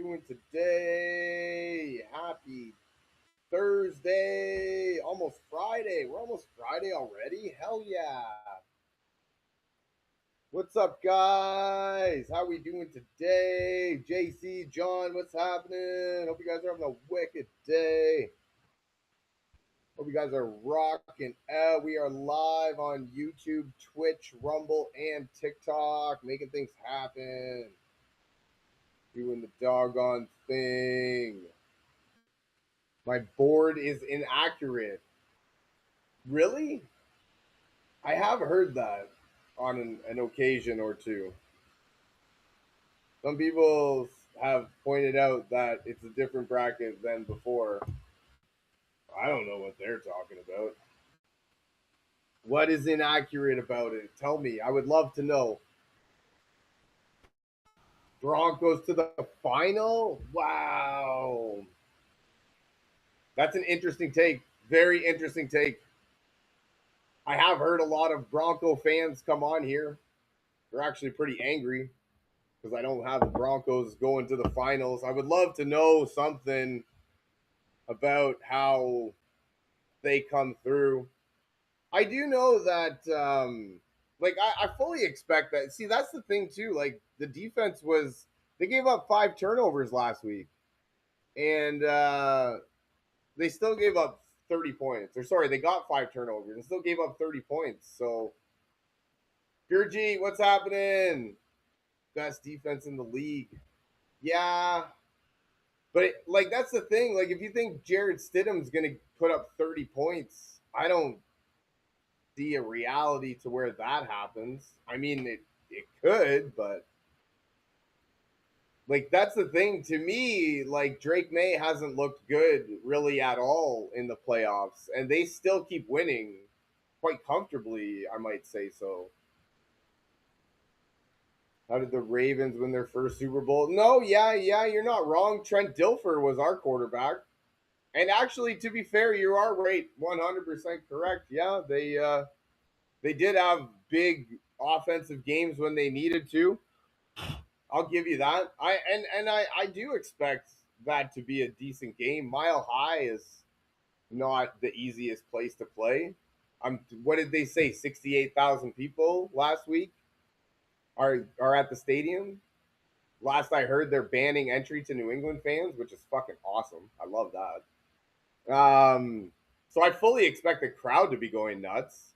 doing today? Happy Thursday. Almost Friday. We're almost Friday already. Hell yeah. What's up, guys? How we doing today? JC, John, what's happening? Hope you guys are having a wicked day. Hope you guys are rocking out. We are live on YouTube, Twitch, Rumble, and TikTok, making things happen. Doing the doggone thing. My board is inaccurate. Really? I have heard that on an occasion or two. Some people have pointed out that it's a different bracket than before. I don't know what they're talking about. What is inaccurate about it? Tell me. I would love to know. Broncos to the final? Wow. That's an interesting take. Very interesting take. I have heard a lot of Bronco fans come on here. They're actually pretty angry because I don't have the Broncos going to the finals. I would love to know something about how they come through. I do know that, I fully expect that. See, that's the thing, too. Like, the defense they gave up 5 turnovers last week. And they still gave up 30 points. Or, sorry, they got 5 turnovers and still gave up 30 points. So, Gurji, what's happening? Best defense in the league. Yeah. But, that's the thing. Like, if you think Jared Stidham's going to put up 30 points, I don't see a reality to where that happens. I mean, it could, but that's the thing to me. Like, Drake May hasn't looked good really at all in the playoffs, and they still keep winning quite comfortably, I might say so. How did the Ravens win their first Super Bowl? No, yeah, you're not wrong. Trent Dilfer was our quarterback. And actually, to be fair, you are right, 100% correct. Yeah, they did have big offensive games when they needed to. I'll give you that. I do expect that to be a decent game. Mile High is not the easiest place to play. What did they say? 68,000 people last week are at the stadium. Last I heard, they're banning entry to New England fans, which is fucking awesome. I love that. So I fully expect the crowd to be going nuts.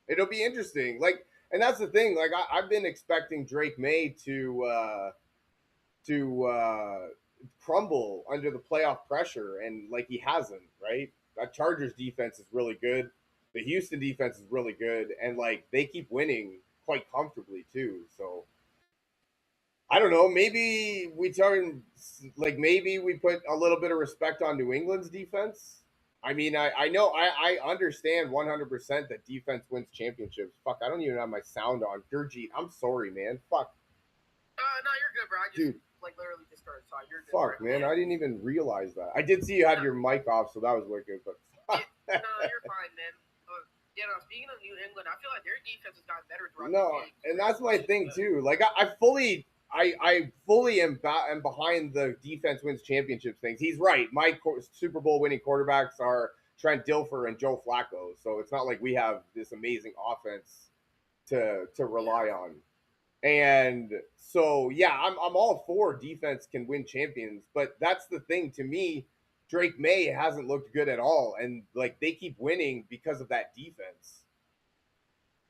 It'll be interesting. And that's the thing. I've been expecting Drake May to crumble under the playoff pressure, and he hasn't. Right? That Chargers defense is really good. The Houston defense is really good, and they keep winning quite comfortably too. So I don't know. Maybe maybe we put a little bit of respect on New England's defense. I mean, I know I understand 100% that defense wins championships. Fuck, I don't even have my sound on. Gurjeet, I'm sorry, man. Fuck. No, you're good, bro. I just Dude, literally just started talking. You're good. fuck, bro. man. I didn't even realize that. I did see you had your mic off, so that was wicked. But no, you're fine, man. Speaking of New England, I feel like their defense has gotten better throughout no, the game. and that's my thing too. I fully am behind the defense wins championships things. He's right. My Super Bowl winning quarterbacks are Trent Dilfer and Joe Flacco. So it's not like we have this amazing offense to rely on. And so yeah, I'm all for defense can win champions, but that's the thing to me. Drake May hasn't looked good at all, and they keep winning because of that defense.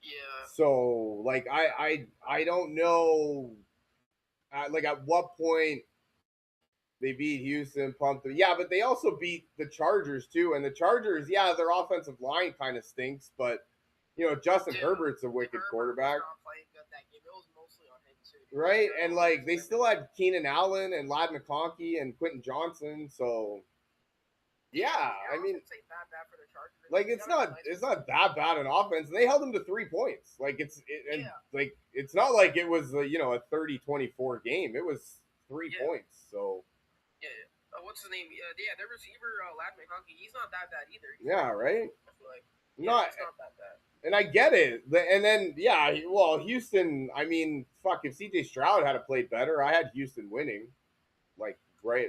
Yeah. So I don't know. At what point they beat Houston, pumped them. Yeah, but they also beat the Chargers too. And the Chargers, yeah, their offensive line kind of stinks, but Justin Herbert's a wicked quarterback. Right? And they still had Keenan Allen and Ladd McConkey and Quentin Johnson, so yeah, I mean, it's not that bad an offense. They held them to 3 points. It's not like it was a 30-24 game. It was 3 points. So yeah. What's his name? Their receiver Ladd McConkey. He's not that bad either. Yeah, right. I feel like it's not that bad. And I get it. And then Houston. I mean, fuck. If CJ Stroud had played better, I had Houston winning. like right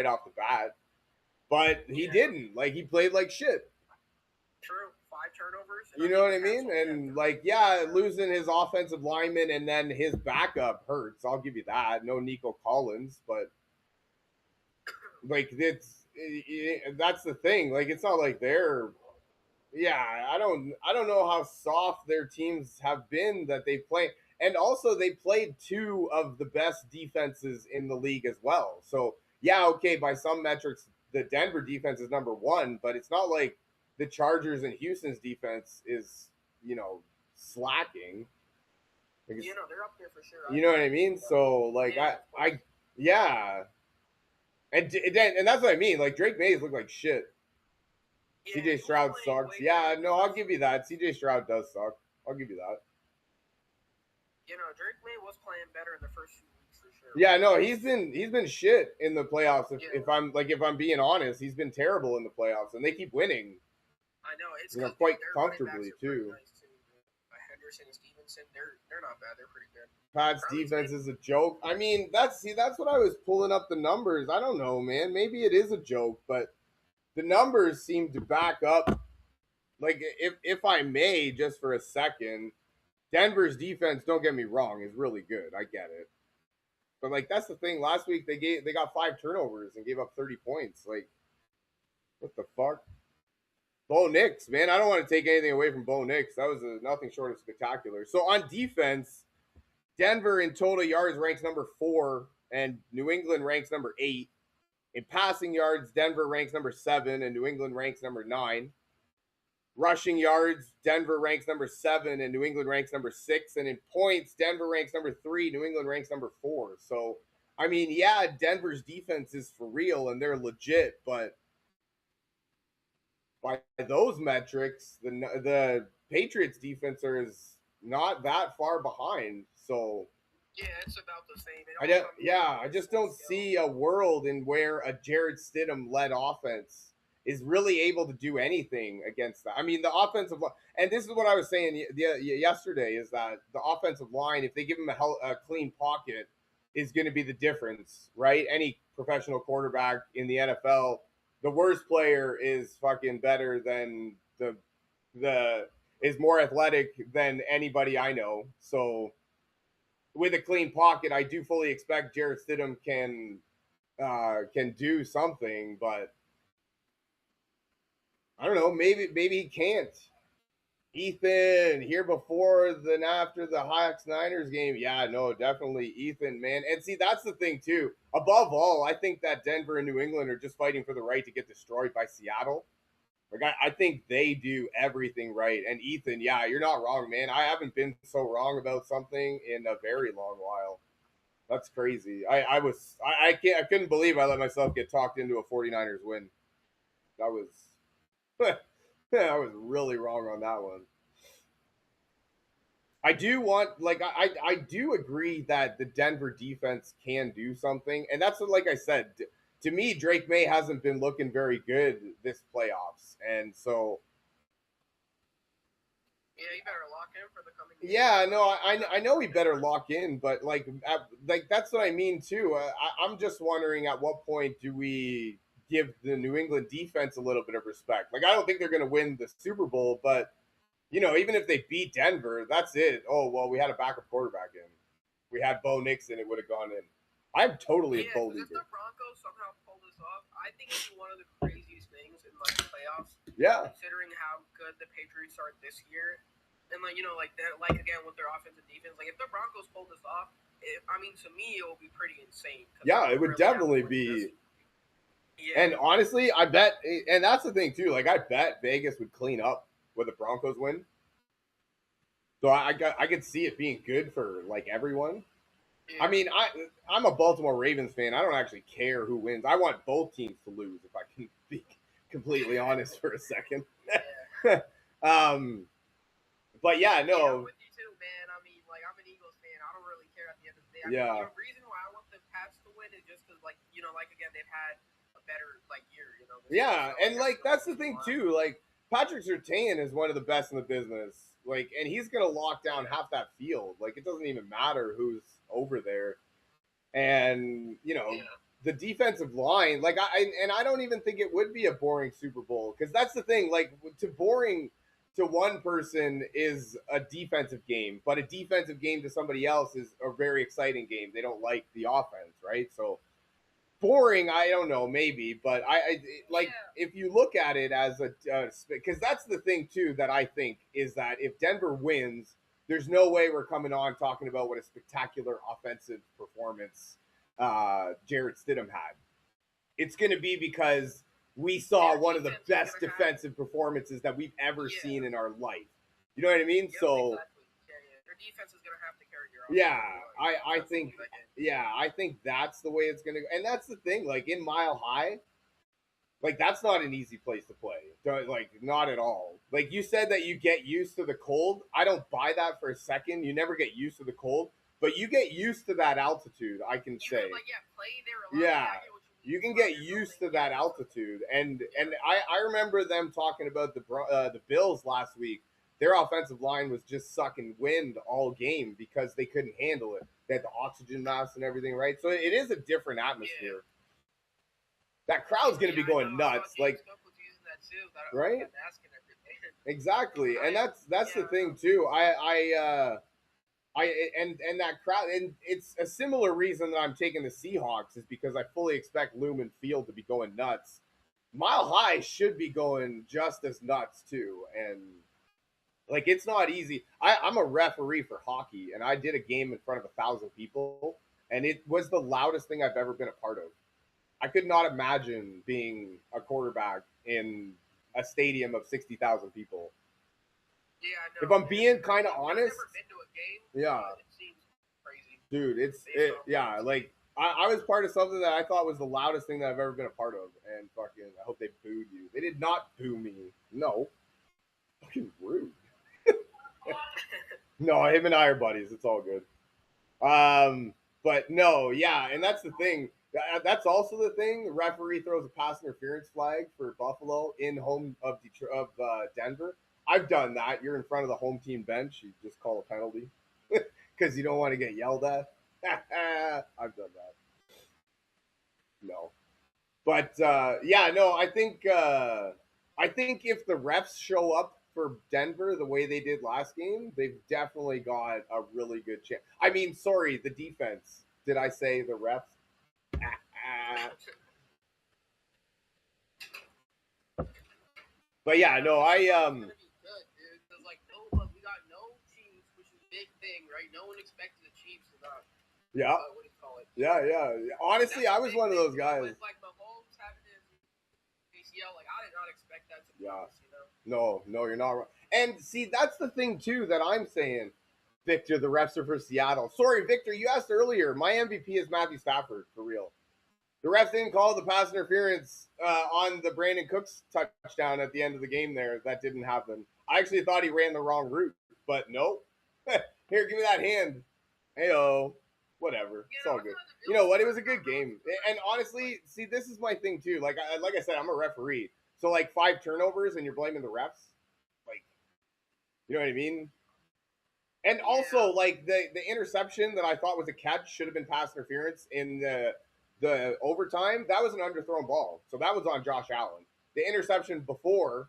off the bat. But he didn't. Like he played like shit. True. 5 turnovers. And You know what I the Caps mean? only had And 30. like, yeah, losing his offensive lineman and then his backup hurts. I'll give you that. No Nico Collins, but like that's the thing. Like it's not like they're yeah, I don't know how soft their teams have been that they play. And also they played two of the best defenses in the league as well. So yeah, okay, by some metrics, the Denver defense is number one, but it's not like the Chargers and Houston's defense is, slacking. Like They're up there for sure. you know what I mean? So like yeah. And that's what I mean. Like Drake Mays look like shit. CJ Stroud sucks. Yeah, no, I'll give you that. CJ Stroud does suck. I'll give you that. Drake May was playing better in the first few weeks for sure. Yeah, no, he's been shit in the playoffs. If I'm being honest, he's been terrible in the playoffs, and they keep winning. I know it's quite comfortably too. Henderson and Stevenson, they're not bad. They're pretty good. Pat's defense is a joke. I mean, that's what I was pulling up the numbers. I don't know, man. Maybe it is a joke, but the numbers seem to back up. Like, if I may, just for a second, Denver's defense, don't get me wrong, is really good. I get it. But like that's the thing. Last week they got 5 turnovers and gave up 30 points. Like, what the fuck? Bo Nix, man, I don't want to take anything away from Bo Nix. That was nothing short of spectacular. So on defense, Denver in total yards ranks number 4, and New England ranks number 8. In passing yards, Denver ranks number 7, and New England ranks number 9. Rushing yards, Denver ranks number 7 and New England ranks number 6. And in points, Denver ranks number 3, New England ranks number 4. So, I mean, yeah, Denver's defense is for real and they're legit, but by those metrics, the Patriots defense is not that far behind. So, yeah, it's about the same. I just don't see a world in where a Jared Stidham led offense is really able to do anything against that. I mean, the offensive line, and this is what I was saying yesterday, is that the offensive line, if they give him a clean pocket, is going to be the difference, right? Any professional quarterback in the NFL, the worst player is fucking better than the is more athletic than anybody I know. So with a clean pocket, I do fully expect Jared Stidham can do something, but I don't know. Maybe he can't. Ethan here before than after the Hawks Niners game. Yeah, no, definitely Ethan, man. And see, that's the thing too. Above all, I think that Denver and New England are just fighting for the right to get destroyed by Seattle. Like I think they do everything right. And Ethan, yeah, you're not wrong, man. I haven't been so wrong about something in a very long while. That's crazy. I couldn't believe I let myself get talked into a 49ers win. That was I was really wrong on that one. I do want, like, I do agree that the Denver defense can do something, and that's what, like I said, to me, Drake May hasn't been looking very good this playoffs, and so. Yeah, you better lock in for the coming game. Yeah, no, I know we better lock in, but like that's what I mean too. I'm just wondering at what point do we give the New England defense a little bit of respect? Like I don't think they're going to win the Super Bowl, but even if they beat Denver, that's it. Oh well, we had a backup quarterback in. We had Bo Nix in, it would have gone in. I'm totally a Bo leader. If the Broncos somehow pull this off, I think it's one of the craziest things in like the playoffs. Yeah. Considering how good the Patriots are this year, and like again with their offensive defense, like if the Broncos pull this off, to me it will be pretty insane. Yeah, it would definitely be. Yeah. And honestly, I bet, and that's the thing too. Like I bet Vegas would clean up with the Broncos win. So I could see it being good for like everyone. Yeah. I mean, I'm a Baltimore Ravens fan. I don't actually care who wins. I want both teams to lose, if I can be completely honest for a second. Yeah. But yeah, no. Yeah, I'm with you too, man. I mean, like I'm an Eagles fan. I don't really care at the end of the day. The reason why I want the Pats to win is just because, like again, they've had a better year. Yeah, and like that's the thing too. Like Patrick Surtain is one of the best in the business. Like, and he's gonna lock down half that field. Like, it doesn't even matter who's over there. And the defensive line, like I don't even think it would be a boring Super Bowl because that's the thing. Like to boring to one person is a defensive game, but a defensive game to somebody else is a very exciting game. They don't like the offense, right? So boring, I don't know, maybe, but I like Yeah. if you look at it as a because that's the thing too that I think is that if Denver wins, there's no way we're coming on talking about what a spectacular offensive performance Jarrett Stidham had. It's going to be because we saw Their one of the defense is best gonna have. defensive performances that we've ever seen Yeah. in our life. You know what I mean? Yep. So Exactly. Yeah. Their defense is gonna have to carry your yeah, offensive line. I That's the think only way. I think that's the way it's gonna go. And that's the thing, like in Mile High, like that's not an easy place to play. Like not at all. Like you said that you get used to the cold. I don't buy that for a second. You never get used to the cold, but you get used to that altitude. I can You say, could, like, yeah, play there a lot. yeah, I get what you mean. you can It's not get your used building. to that altitude. And I remember them talking about the Bills last week. Their offensive line was just sucking wind all game because they couldn't handle it. They had the oxygen mask and everything, right? So it is a different atmosphere. That crowd's gonna be Yeah, I going know. I saw nuts, like James Cook was using that too. That right? that mask and everything. Exactly, and that's the Yeah, I thing know. too. And that crowd, and it's a similar reason that I'm taking the Seahawks is because I fully expect Lumen Field to be going nuts. Mile High should be going just as nuts too, and like it's not easy. I'm a referee for hockey, and I did a game in front of 1,000 people, and it was the loudest thing I've ever been a part of. I could not imagine being a quarterback in a stadium of 60,000 people. Yeah, I If know. I'm It's being kind crazy. of I've honest, never been to a game, yeah, but it seems crazy dude, based off what yeah, I've seen. like I was part of something that I thought was the loudest thing that I've ever been a part of, and fucking, I hope they booed you. They did not boo me. No, fucking rude. No, him and I are buddies. It's all good. But no, yeah, and that's the thing. That's also the thing. The referee throws a pass interference flag for Buffalo in home of Detroit, of Denver. I've done that. You're in front of the home team bench. You just call a penalty because you don't want to get yelled at. I've done that. No, but yeah, no. I think if the refs show up for Denver the way they did last game, they've definitely got a really good chance. I mean, sorry, the defense. Did I say the refs? But yeah, no, I It's gonna be good, dude. Cause like no, look, we got no Chiefs, which is a big thing, right? No one expected the Chiefs to not. yeah, What do you call it? yeah. Honestly, That's I a was big one of thing, those dude. guys. With like Mahomes having his ACL, like I did not expect that to be Yeah, honest, you know. no, you're not wrong. And see, that's the thing too that I'm saying. Victor, the refs are for Seattle. Sorry, Victor, you asked earlier. My MVP is Matthew Stafford, for real. The refs didn't call the pass interference on the Brandon Cooks touchdown at the end of the game there. That didn't happen. I actually thought he ran the wrong route, but nope. Here, give me that hand. Heyo. Whatever. It's Yeah, all I good. feel like the You Bills know what? It was a started good out really game. good. And honestly, see, this is my thing too. Like I said, I'm a referee. So like 5 turnovers and you're blaming the refs. Like, you know what I mean? And also, Yeah, like the interception that I thought was a catch should have been pass interference in the overtime. That was an underthrown ball, so that was on Josh Allen. The interception before,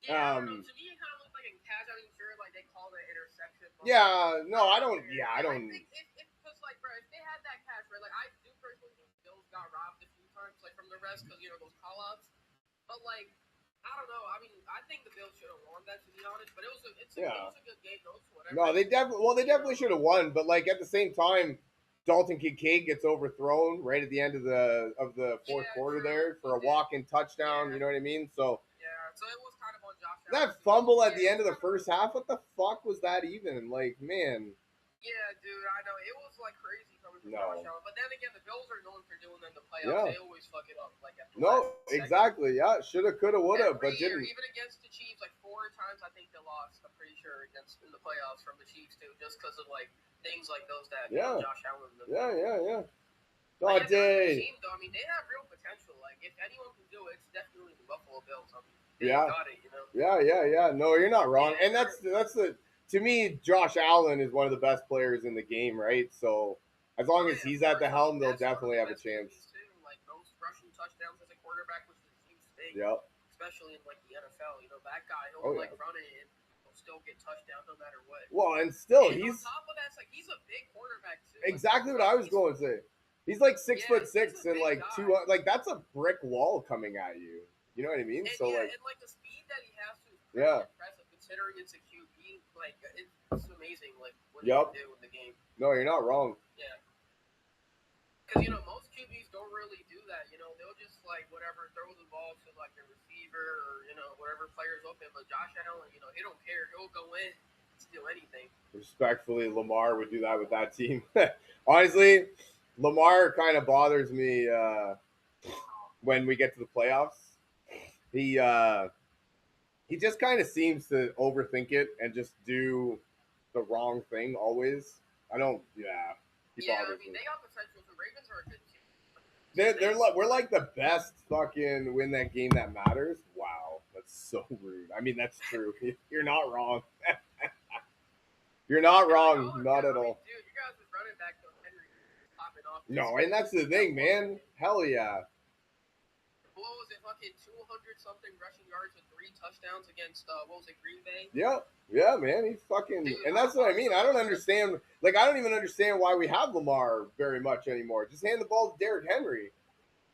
yeah. I don't know. To me, it kind of looked like a catch. I'm not sure like they called it interception, but like yeah, no, I don't. Yeah, I I don't. think if because like bro, if they had that catch, right? Like I do personally think the Bills got robbed a few times, like from the rest, because you know those call outs. But like I don't know. I mean, I think the Bills should have won that to be honest. But it was it Yeah, was a good game, though. So whatever. no, they definitely should have won, but like at the same time, Dalton Kincaid gets overthrown right at the end of the fourth Yeah, quarter true. there He for a did. walk-in touchdown. You Yeah, know what I mean? So yeah. So it was kind of on Josh Allen that too. fumble at the Yeah, it end was of the kind of. first half, what the fuck was that even? Like, man, Yeah, dude, I know. It was like crazy coming from Josh no. Allen. But then again, the Bills are known for doing them in the playoffs. Yeah. They always fuck it up, like at the last No, second. exactly. Yeah, shoulda, coulda, woulda, Every but year, didn't. even against the Chiefs, like 4 times I think they lost. I'm pretty sure against in the playoffs from the Chiefs too, just because of like things like those that Yeah. Josh Allen. Yeah. But yeah, they're a good Dante. team though. I mean, they have real potential. Like if anyone can do it, it's definitely the Buffalo Bills. I mean, they Yeah. got it, you know. Yeah. No, you're not wrong. Yeah, And that's the to me, Josh Allen is one of the best players in the game, right? So as long oh as yeah, he's of at the course. I helm, mean, they'll that's one of definitely the have a best chance. QBs too. Like touchdowns as a quarterback, which is a huge thing. Yep. Especially in like the NFL, you know, that guy he'll Oh, like yeah. run it and he'll still get touchdowns no matter what. Well, and still And he's on top of that, it's like he's a big quarterback too. exactly Like, what I was going to say. He's like 6'6" he's a and big like guy. 200. Like that's a brick wall coming at you. You know what I mean? And So yeah, like, and like the speed that he has to is pretty impressive considering it's a QB. Like it's amazing. Like what he can do in the game. No, you're not wrong. Yeah. Because, you know, most QBs don't really do that. You know, they'll just, like, whatever, throw the ball to, like, a receiver or, you know, whatever player's open. But Josh Allen, you know, he don't care. He'll go in and steal anything. Respectfully, Lamar would do that with that team. Honestly, Lamar kind of bothers me when we get to the playoffs. He just kind of seems to overthink it and just do the wrong thing always. I don't, yeah. Yeah, I mean, they got potential. The Ravens are a good team. We're like the best fucking win that game that matters. Wow, that's so rude. I mean, that's true. You're not wrong. You're not wrong, not at all. Dude, you guys was running back to Henry popping off. No, and that's the thing, man. Hell yeah. What was it, fucking 200-something rushing yards and 3 touchdowns against, what was it, Green Bay? Yeah, man. He's fucking, dude, and that's what I mean. I don't understand. Like, I don't even understand why we have Lamar very much anymore. Just hand the ball to Derrick Henry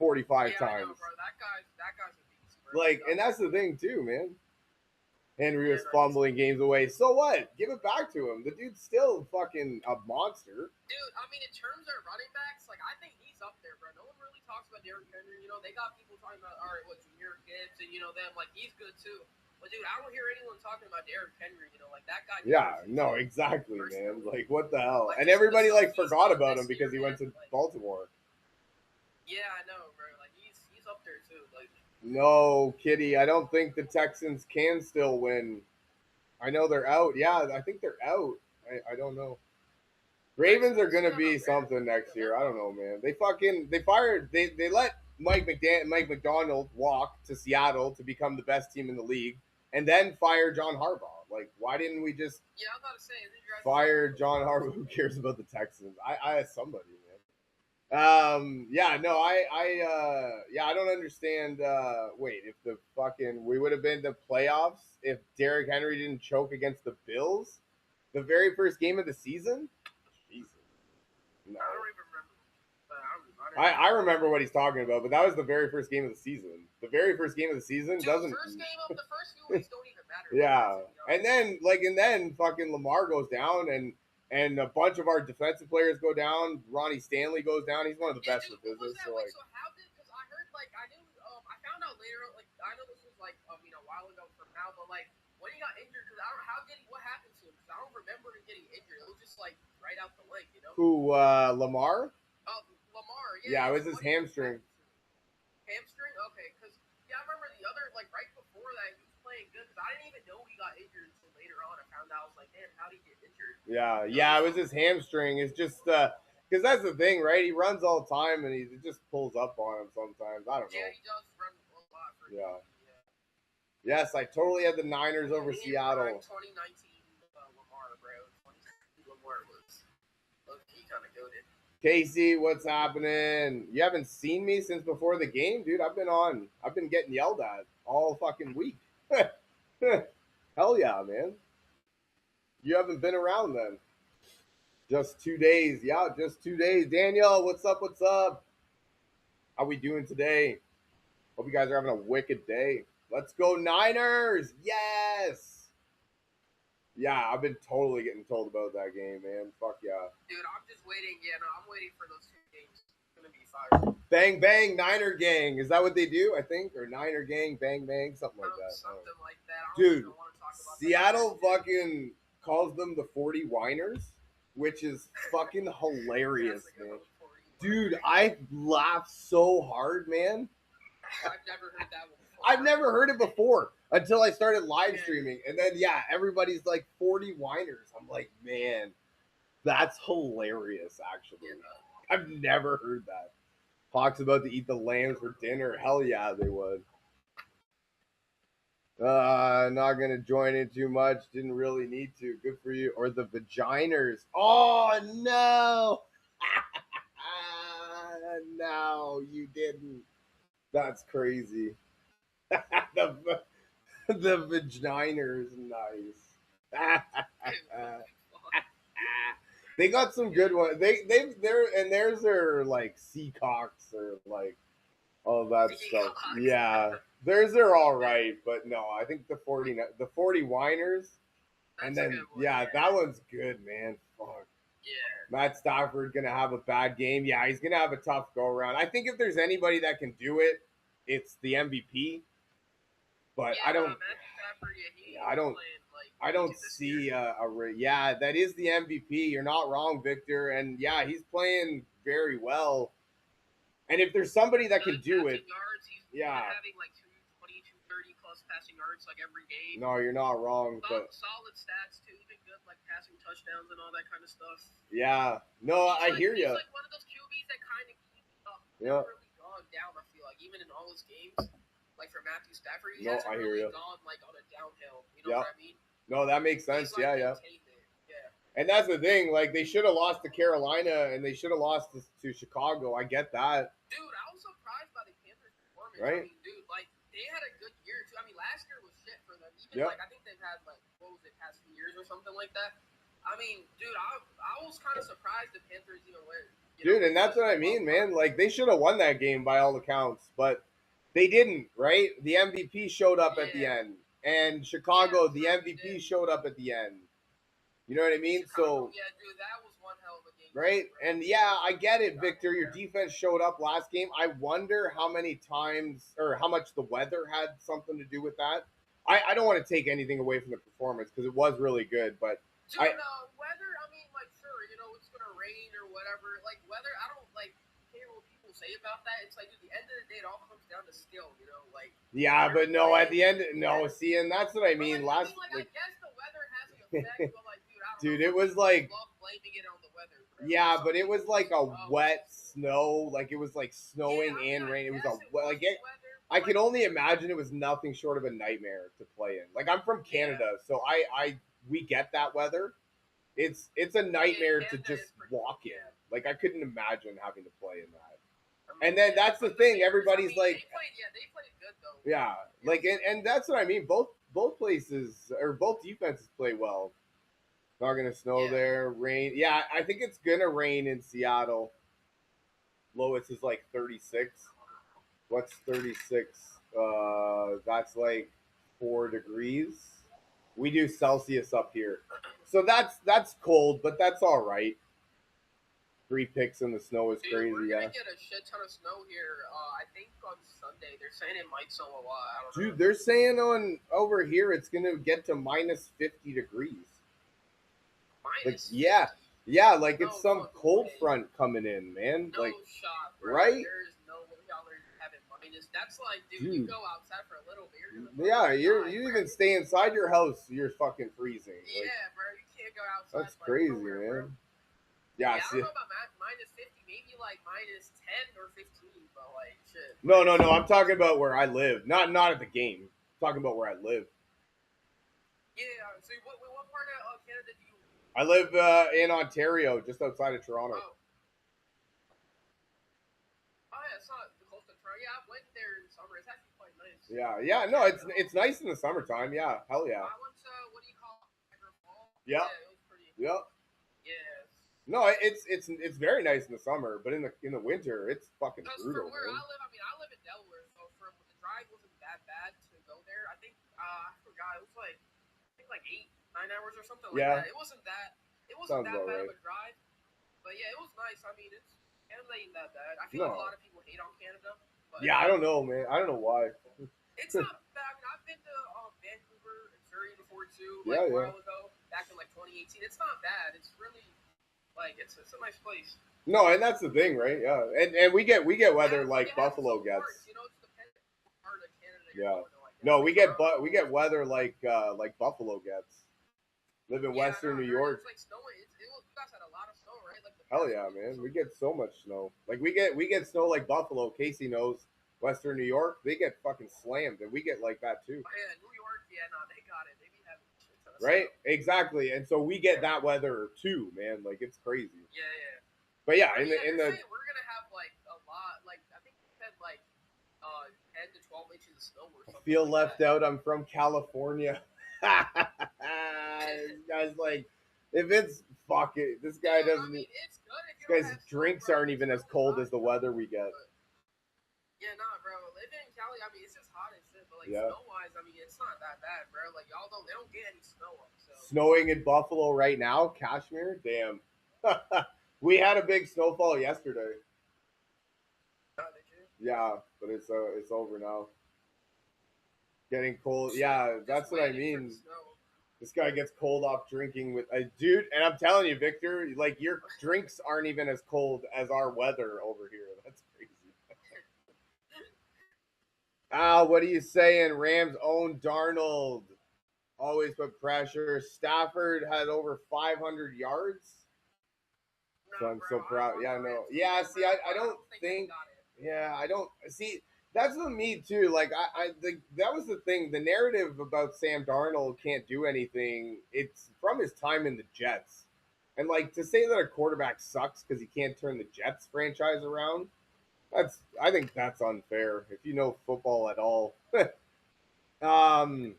45 times. I know, bro. That guy's a beast, bro. Like, and that's the thing too, man. Henry was fumbling games away. So what? Give it back to him. The dude's still fucking a monster. Dude, I mean, in terms of running backs, like, I think he's up there, bro. No one really talks about Derrick Henry. You know, they got people talking about, all right, what, Jahmyr Gibbs and, you know, them. Like, he's good, too. But, dude, I don't hear anyone talking about Derrick Henry. You know, like, that guy. Yeah, no, exactly, man. Like, what the hell? Like, and everybody, like, forgot about him because he went to Baltimore. Yeah, I know, bro. Like, he's up there, too. Like, no, Kitty. I don't think the Texans can still win. I know they're out. Yeah, I think they're out. I don't know. Ravens are gonna be something next year. I don't know, man. They let Mike McDonald walk to Seattle to become the best team in the league, and then fire John Harbaugh. Like, why didn't we just fire John Harbaugh? Who cares about the Texans? I somebody, man. I don't understand. Wait, if the fucking we would have been to playoffs if Derrick Henry didn't choke against the Bills, the very first game of the season. Jesus, no. I don't even remember. I remember what he's talking about, but that was the very first game of the season. The very first game of the season doesn't. The first game of the first few weeks don't even matter. Yeah, and then fucking Lamar goes down and a bunch of our defensive players go down. Ronnie Stanley goes down. He's one of the best in the business. So like, so how did? Because I heard I knew I found out later. Like I know this was a while ago from now, but like when he got injured, because I don't what happened to him? Because I don't remember him getting injured. It was just like right out the leg, you know. Who Lamar? Lamar. Yeah, it was his hamstring. Hamstring? Okay, because I remember the other right before that he was playing good. Because I didn't even know he got injured until later on. I found out I was like, man, how did he get injured? Yeah, it was his hamstring. It's just because that's the thing, right? He runs all the time and it just pulls up on him sometimes. I don't know. Yeah, he does run a lot. Yes, I totally had the Niners over Seattle. 2019 Lamar, bro. 2019 Lamar was he kind of goated. Casey, what's happening? You haven't seen me since before the game, dude. I've been getting yelled at all fucking week. Hell yeah, man. You haven't been around then. Just 2 days. Yeah, just 2 days. Daniel, what's up? What's up? How we doing today? Hope you guys are having a wicked day. Let's go Niners. Yes. Yeah, I've been totally getting told about that game, man. Fuck yeah. Dude, I'm just waiting. Yeah, no, I'm waiting for those 2 games. It's going to be fire. Bang, bang, Niner gang. Is that what they do, I think? Or Niner gang, bang, bang, something like that. Something like that. Dude, Seattle fucking calls them the 40 Whiners, which is fucking hilarious, man. Dude, I laughed so hard, man. I've never heard that one before. I've never heard it before until I started live streaming. And then, yeah, everybody's like 40 Whiners. I'm like, man, that's hilarious, actually. Yeah. I've never heard that. Hawks about to eat the lambs for dinner. Hell yeah, they would. Not going to join in too much. Didn't really need to. Good for you. Or the vaginers. Oh, no. No, you didn't. That's crazy. the the vaginers, nice. They got some good ones. There's their like Seacocks or like all that stuff. Yeah, theirs are all right, but no, I think the 40 whiners, and then yeah, that one's good, man. Fuck. Yeah. Matt Stafford gonna have a bad game. Yeah, he's gonna have a tough go around. I think if there's anybody that can do it, it's the MVP. But Yeah, Matthew Stafford, yeah, I don't. playing, like, I don't this see year. yeah, that is the MVP. You're not wrong, Victor. And yeah, he's playing very well. And if there's somebody that can do it, yards, he's yeah, having like 220, 230 plus passing yards like every game. no, you're not wrong. But solid stats too, even good like passing touchdowns and all that kind of stuff. yeah, no, I hear you. He's like one of those QBs that kind of keeps up. Yeah. Really gone down. I feel like even in all his games, like for Matthew Stafford, he No, hasn't I hear really you. gone like on a downhill. You know what I mean? No, that makes sense. He's, like, yeah. Yeah. And that's the thing. Like they should have lost to Carolina and they should have lost to Chicago. I get that. Dude, I was surprised by the Panthers' performance. Right? I mean, dude, like they had a good year too. I mean, last year was shit for them. Even like I think they've had like what was it, past 2 years or something like that. I mean, dude, I was kind of surprised the Panthers even win. Dude, and that's what I mean, man. Like they should have won that game by all accounts, but they didn't. Right? The MVP showed up at the end, and Chicago, the MVP showed up at the end. You know what I mean? Chicago, yeah, dude, that was one hell of a game. Right? And yeah, I get it, Victor. Your defense showed up last game. I wonder how many times or how much the weather had something to do with that. I don't want to take anything away from the performance because it was really good, but weather, I mean, like, sure, you know, it's going to rain or whatever. Like, weather, I don't, like, care what people say about that. It's like, at the end of the day, it all comes down to skill, you know? Like, yeah, but no, at the end, no, see, and that's what I mean. I guess the weather has an effect, but, like, dude, it was like, blaming it on the weather. Yeah, but it was like a wet snow. Like it was like snowing and rain. It was like it. I can only imagine it was nothing short of a nightmare to play in. Like I'm from Canada, so we get that weather. It's a nightmare to just walk in. Like I couldn't imagine having to play in that. And then that's the thing. Everybody's like, they played good though. Yeah, like and that's what I mean. Both places or both defenses play well. Not gonna snow there. Rain. Yeah, I think it's gonna rain in Seattle. Lowest is like 36. What's 36? That's like 4 degrees. We do Celsius up here, so that's cold, but that's all right. 3 picks in the snow is crazy. We're gonna get a shit ton of snow here. I think on Sunday they're saying it might snow a lot. I don't know. Dude, they're saying on over here it's gonna get to minus 50 degrees. Like, yeah, like it's some cold front coming in, man. No like, shot, bro. Right? There's no way y'all are having minus. That's like, dude, you go outside for a little bit. Yeah, you even stay inside your house, you're fucking freezing. Yeah, like, bro, you can't go outside. That's crazy, man. Bro. Yeah, I don't know about minus 50, maybe like minus 10 or 15, but like shit. No, I'm talking about where I live, not at the game. I'm talking about where I live. Yeah, so what part of Canada do you? I live in Ontario, just outside of Toronto. Oh, yeah, it's not the coast of Toronto. Yeah, I went there in summer. It's actually quite nice. Yeah, no, it's nice in the summertime. Yeah, hell yeah. I went to what do you call it? Niagara Falls. Yeah. Yeah, it was pretty. Yep. Yeah. No, it's very nice in the summer, but in the winter, it's fucking brutal. From where I live, I live in Delaware, so from the drive wasn't that bad to go there. I think I forgot it was like 8-9 hours or something like that. It wasn't that bad of a drive, but yeah, it was nice. I mean, Canada ain't that bad. I feel like a lot of people hate on Canada. But, yeah, I don't know, man. I don't know why. It's not bad. I mean, I've been to Vancouver and Surrey before too, like a while ago, back in like 2018. It's not bad. It's really like it's a nice place. No, and that's the thing, right? Yeah, and we get weather like Buffalo gets. You know, it's dependent on part of Canada. Yeah. No, we get weather like Buffalo gets. Live in Western New York. It's like snowing. You guys had a lot of snow, right? Like hell yeah, man. We get so much snow. Like we get snow like Buffalo. Casey knows Western New York. They get fucking slammed, and we get like that too. Oh, yeah, New York. Yeah, no, they got it. They be having shit ton of right? Snow. Exactly. And so we get that weather too, man. Like it's crazy. Yeah. But yeah, we're gonna have like a lot. Like I think you said like 10 to 12 inches of snow or something. Feel like left that. out. I'm from California. This guy's like, if it's fuck it, this guy Dude, doesn't. I mean, it's good if you This don't guy's have snow, drinks bro. aren't It's even as really cold hot, as the bro. weather we get. But, yeah, nah, bro. Living in Cali, I mean, it's just hot as shit. But like Yeah. snow-wise, I mean, it's not that bad, bro. Like y'all they don't get any snow up. So Snowing in Buffalo right now, Kashmir. Damn. We had a big snowfall yesterday. did you? Yeah, but it's over now. Getting cold. Shit, Yeah, I'm that's just what I waiting for mean. the snow. This guy gets cold off drinking with a dude, and I'm telling you, Victor, like your drinks aren't even as cold as our weather over here. That's crazy. What are you saying? Rams own Darnold. Always put pressure. Stafford had over 500 yards. So Nah, I'm bro, so I proud. want Yeah, the no. Rams to Yeah, win, see, bro, I but don't they think. got it. Yeah, I don't see. That's with me too. Like that was the thing. The narrative about Sam Darnold can't do anything. It's from his time in the Jets, and like to say that a quarterback sucks because he can't turn the Jets franchise around. I think that's unfair. If you know football at all. Yeah, bro. I mean,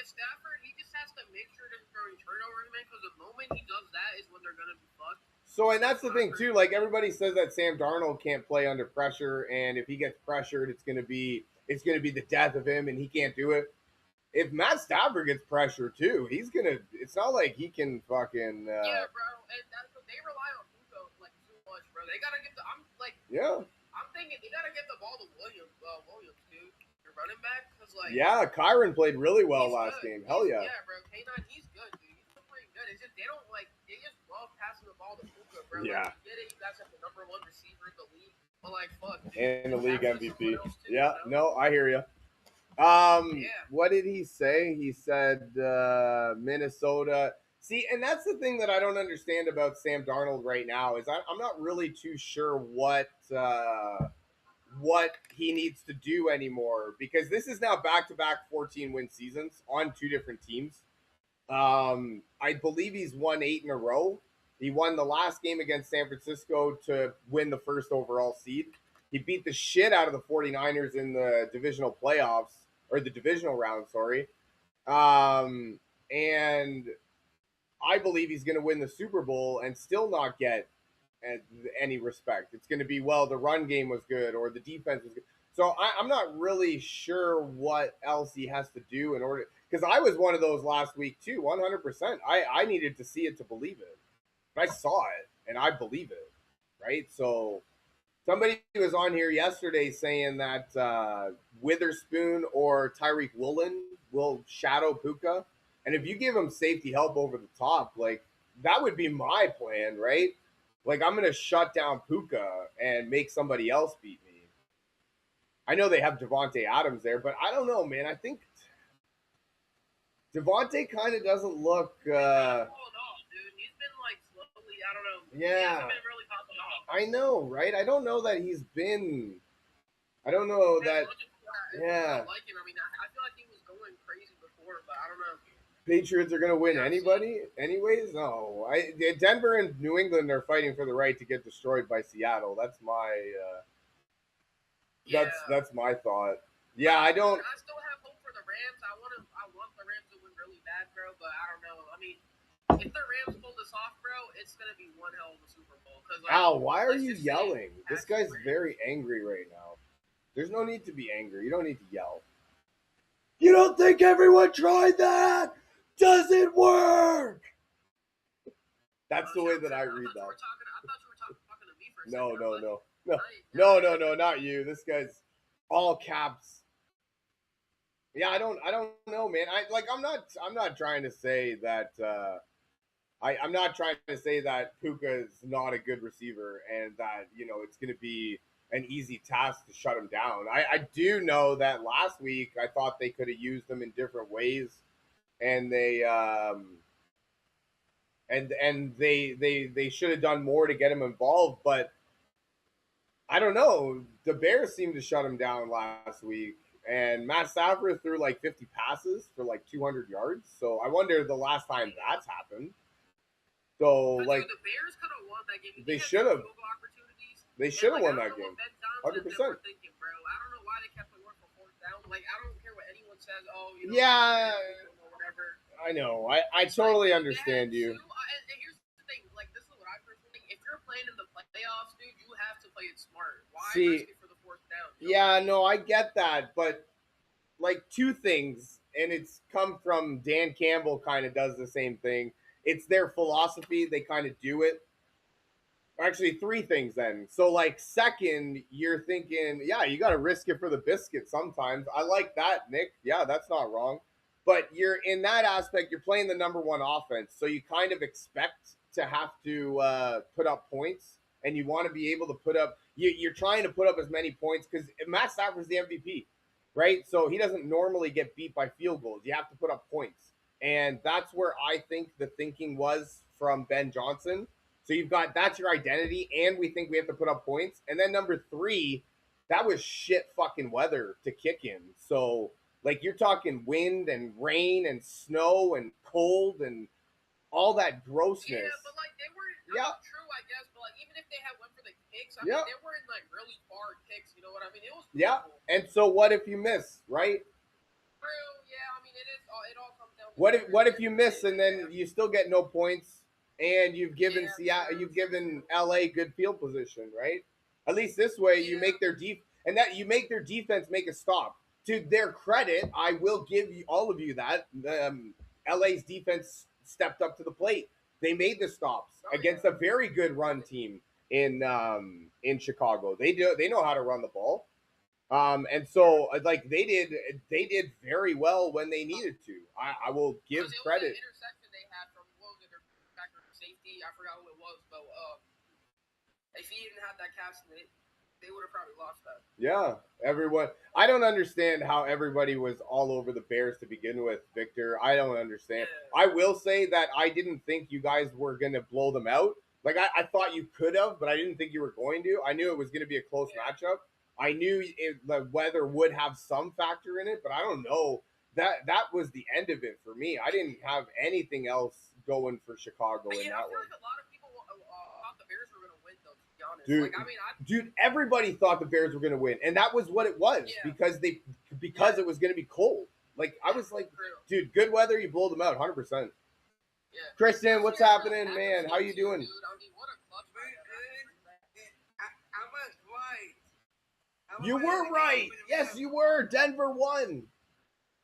if Stafford, he just has to make sure to throw turnovers, man. Because the moment he does that is when they're gonna be fucked. So, and that's the thing too. Like everybody says that Sam Darnold can't play under pressure, and if he gets pressured, it's gonna be the death of him, and he can't do it. If Matt Stafford gets pressure too, he's gonna. It's not like he can fucking. Yeah, bro, and that's what they rely on Puka like too much, bro. They gotta give the. I'm like. Yeah. I'm thinking they gotta give the ball to Williams, dude, your running back, because like. Yeah, Kyron played really well last good. game. Hell yeah. Yeah, bro. K9, he's good, dude. He's been playing good. It's just they don't like. They just love passing the ball to Puka, bro. Yeah. Like, you get it. You guys have the #1 receiver in the league, but like, fuck. And the league Pass it to MVP. someone else, too, Yeah. you know? No, I hear you. Yeah. What did he say? He said Minnesota. See, and that's the thing that I don't understand about Sam Darnold right now is I'm not really too sure what he needs to do anymore because this is now back-to-back 14-win seasons on two different teams. I believe he's won 8 in a row. He won the last game against San Francisco to win the first overall seed. He beat the shit out of the 49ers in the divisional playoffs, or the divisional round, sorry. And I believe he's going to win the Super Bowl and still not get any respect. It's going to be, well, the run game was good or the defense was good. So I'm not really sure what else he has to do in order, because I was one of those last week too, 100%. I needed to see it to believe it. But I saw it and I believe it, right? So somebody was on here yesterday saying that Witherspoon or Tyreek Woolen will shadow Puka. And if you give him safety help over the top, like that would be my plan, right? Like I'm going to shut down Puka and make somebody else beat me. I know they have Devontae Adams there, but I don't know, man. I think Devontae kind of doesn't look. He's not falling off, dude. He's been like slowly. I don't know. Yeah. He hasn't been really popping off. I know, right? I don't know that he's been. I don't know that. Yeah. I like him. I mean, I feel like he was going crazy before, but I don't know. Patriots are going to win anybody, anyways. No, Denver and New England are fighting for the right to get destroyed by Seattle. That's my. That's my thought. Yeah, I don't. I still have hope for the Rams. I want the Rams to win really bad, bro. But I don't know. I mean, if the Rams pull this off, bro, it's gonna be one hell of a Super Bowl. Al, why are you yelling? This guy's very angry right now. There's no need to be angry. You don't need to yell. You don't think everyone tried that? Does it work? That's the way that I read that. I thought you were talking to me for a second. No, not you. This guy's all caps. Yeah, I don't know, man. I'm not trying to say that I'm not trying to say that Puka is not a good receiver and that, it's going to be an easy task to shut him down. I do know that last week I thought they could have used him in different ways, and they they should have done more to get him involved. But I don't know. The Bears seemed to shut him down last week, and Matt Stafford threw like 50 passes for like 200 yards. So I wonder the last time that's happened. So but like dude, the Bears could have won that game. They should have. They should have won that game. 100%. I don't know why they kept it working. Like, I don't care what anyone says. Oh, you know, Yeah, or whatever. I know. I totally understand you. And here's the thing. Like, this is what I personally think. If you're playing in the playoffs, dude, you have to play it smart. Why risk it for the fourth down? Yeah, no, I get that, but like two things, and it's come from Dan Campbell. Kind of does the same thing. It's their philosophy. They kind of do it. Actually, three things then. So, like, second, you're thinking, yeah, you got to risk it for the biscuit sometimes. I like that, Nick. Yeah, that's not wrong. But you're in that aspect, you're playing the number one offense. So you kind of expect to have to put up points, and you want to be able to put up, you're trying to put up as many points because Matt Stafford's the MVP, right? So he doesn't normally get beat by field goals. You have to put up points. And that's where I think the thinking was from Ben Johnson. So you've got that's your identity, and we think we have to put up points. And then number three, that was shit fucking weather to kick in. So like you're talking wind and rain and snow and cold and all that grossness. Yeah, but like they were true, I guess. But like even if they had went for the kicks, I mean they were in like really far kicks. You know what I mean? It was beautiful. And so what if you miss, right? True. Yeah, I mean it is. It all comes down. To what if you miss and then you still get no points? And you've given Seattle, you've given LA good field position, right? At least this way, you make their you make their defense make a stop. To their credit, I will give you all of you that LA's defense stepped up to the plate. They made the stops against a very good run team in Chicago. They know how to run the ball, and so like they did very well when they needed to. I will give credit. Safety, I forgot who it was, but if he didn't have that cast, they would have probably lost that. Yeah, everyone. I don't understand how everybody was all over the Bears to begin with, Victor. I don't understand. Yeah. I will say that I didn't think you guys were going to blow them out. Like, I thought you could have, but I didn't think you were going to. I knew it was going to be a close matchup. I knew the weather would have some factor in it, but I don't know. That was the end of it for me. I didn't have anything else going for Chicago in that one. Like a lot of people thought the Bears were going to win, though. To be honest, dude, like, I mean, dude, everybody thought the Bears were going to win, and that was what it was because it was going to be cold. Like I was like, dude, good weather, you blow them out, 100%. Yeah. Christian, what's happening, man? How you doing? Dude, I mean, what a clutch I was right. You were right. Yes, you were. Denver won.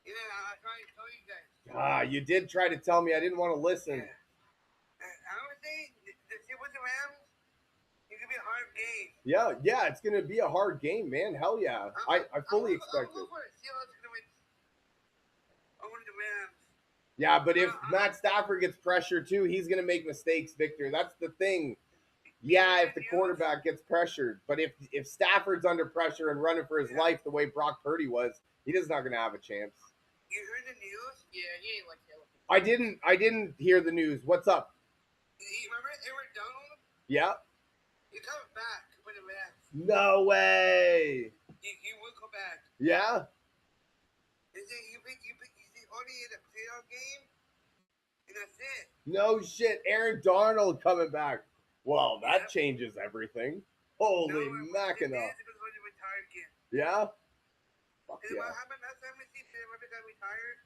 Yeah, I tried to tell you guys. You did try to tell me. I didn't want to listen. Yeah. I would say with the Rams, it could be a hard game. Yeah, it's gonna be a hard game, man. Hell yeah, I fully expect it. I want the Rams. Yeah, but if Matt Stafford gets pressure too, he's gonna make mistakes, Victor. That's the thing. Yeah, if the quarterback gets pressured, but if Stafford's under pressure and running for his life the way Brock Purdy was, he's not gonna have a chance. You heard the news? Yeah, he ain't like Caleb. I didn't hear the news. What's up? You remember Aaron Donald? Yeah. He's coming back for the Rams. No way. He will come back. Yeah. You only in the playoff game, and that's it. No shit. Aaron Darnold coming back. Well, that changes everything. Holy Mackinac. Yeah? Fuck and what happened last time he got retired?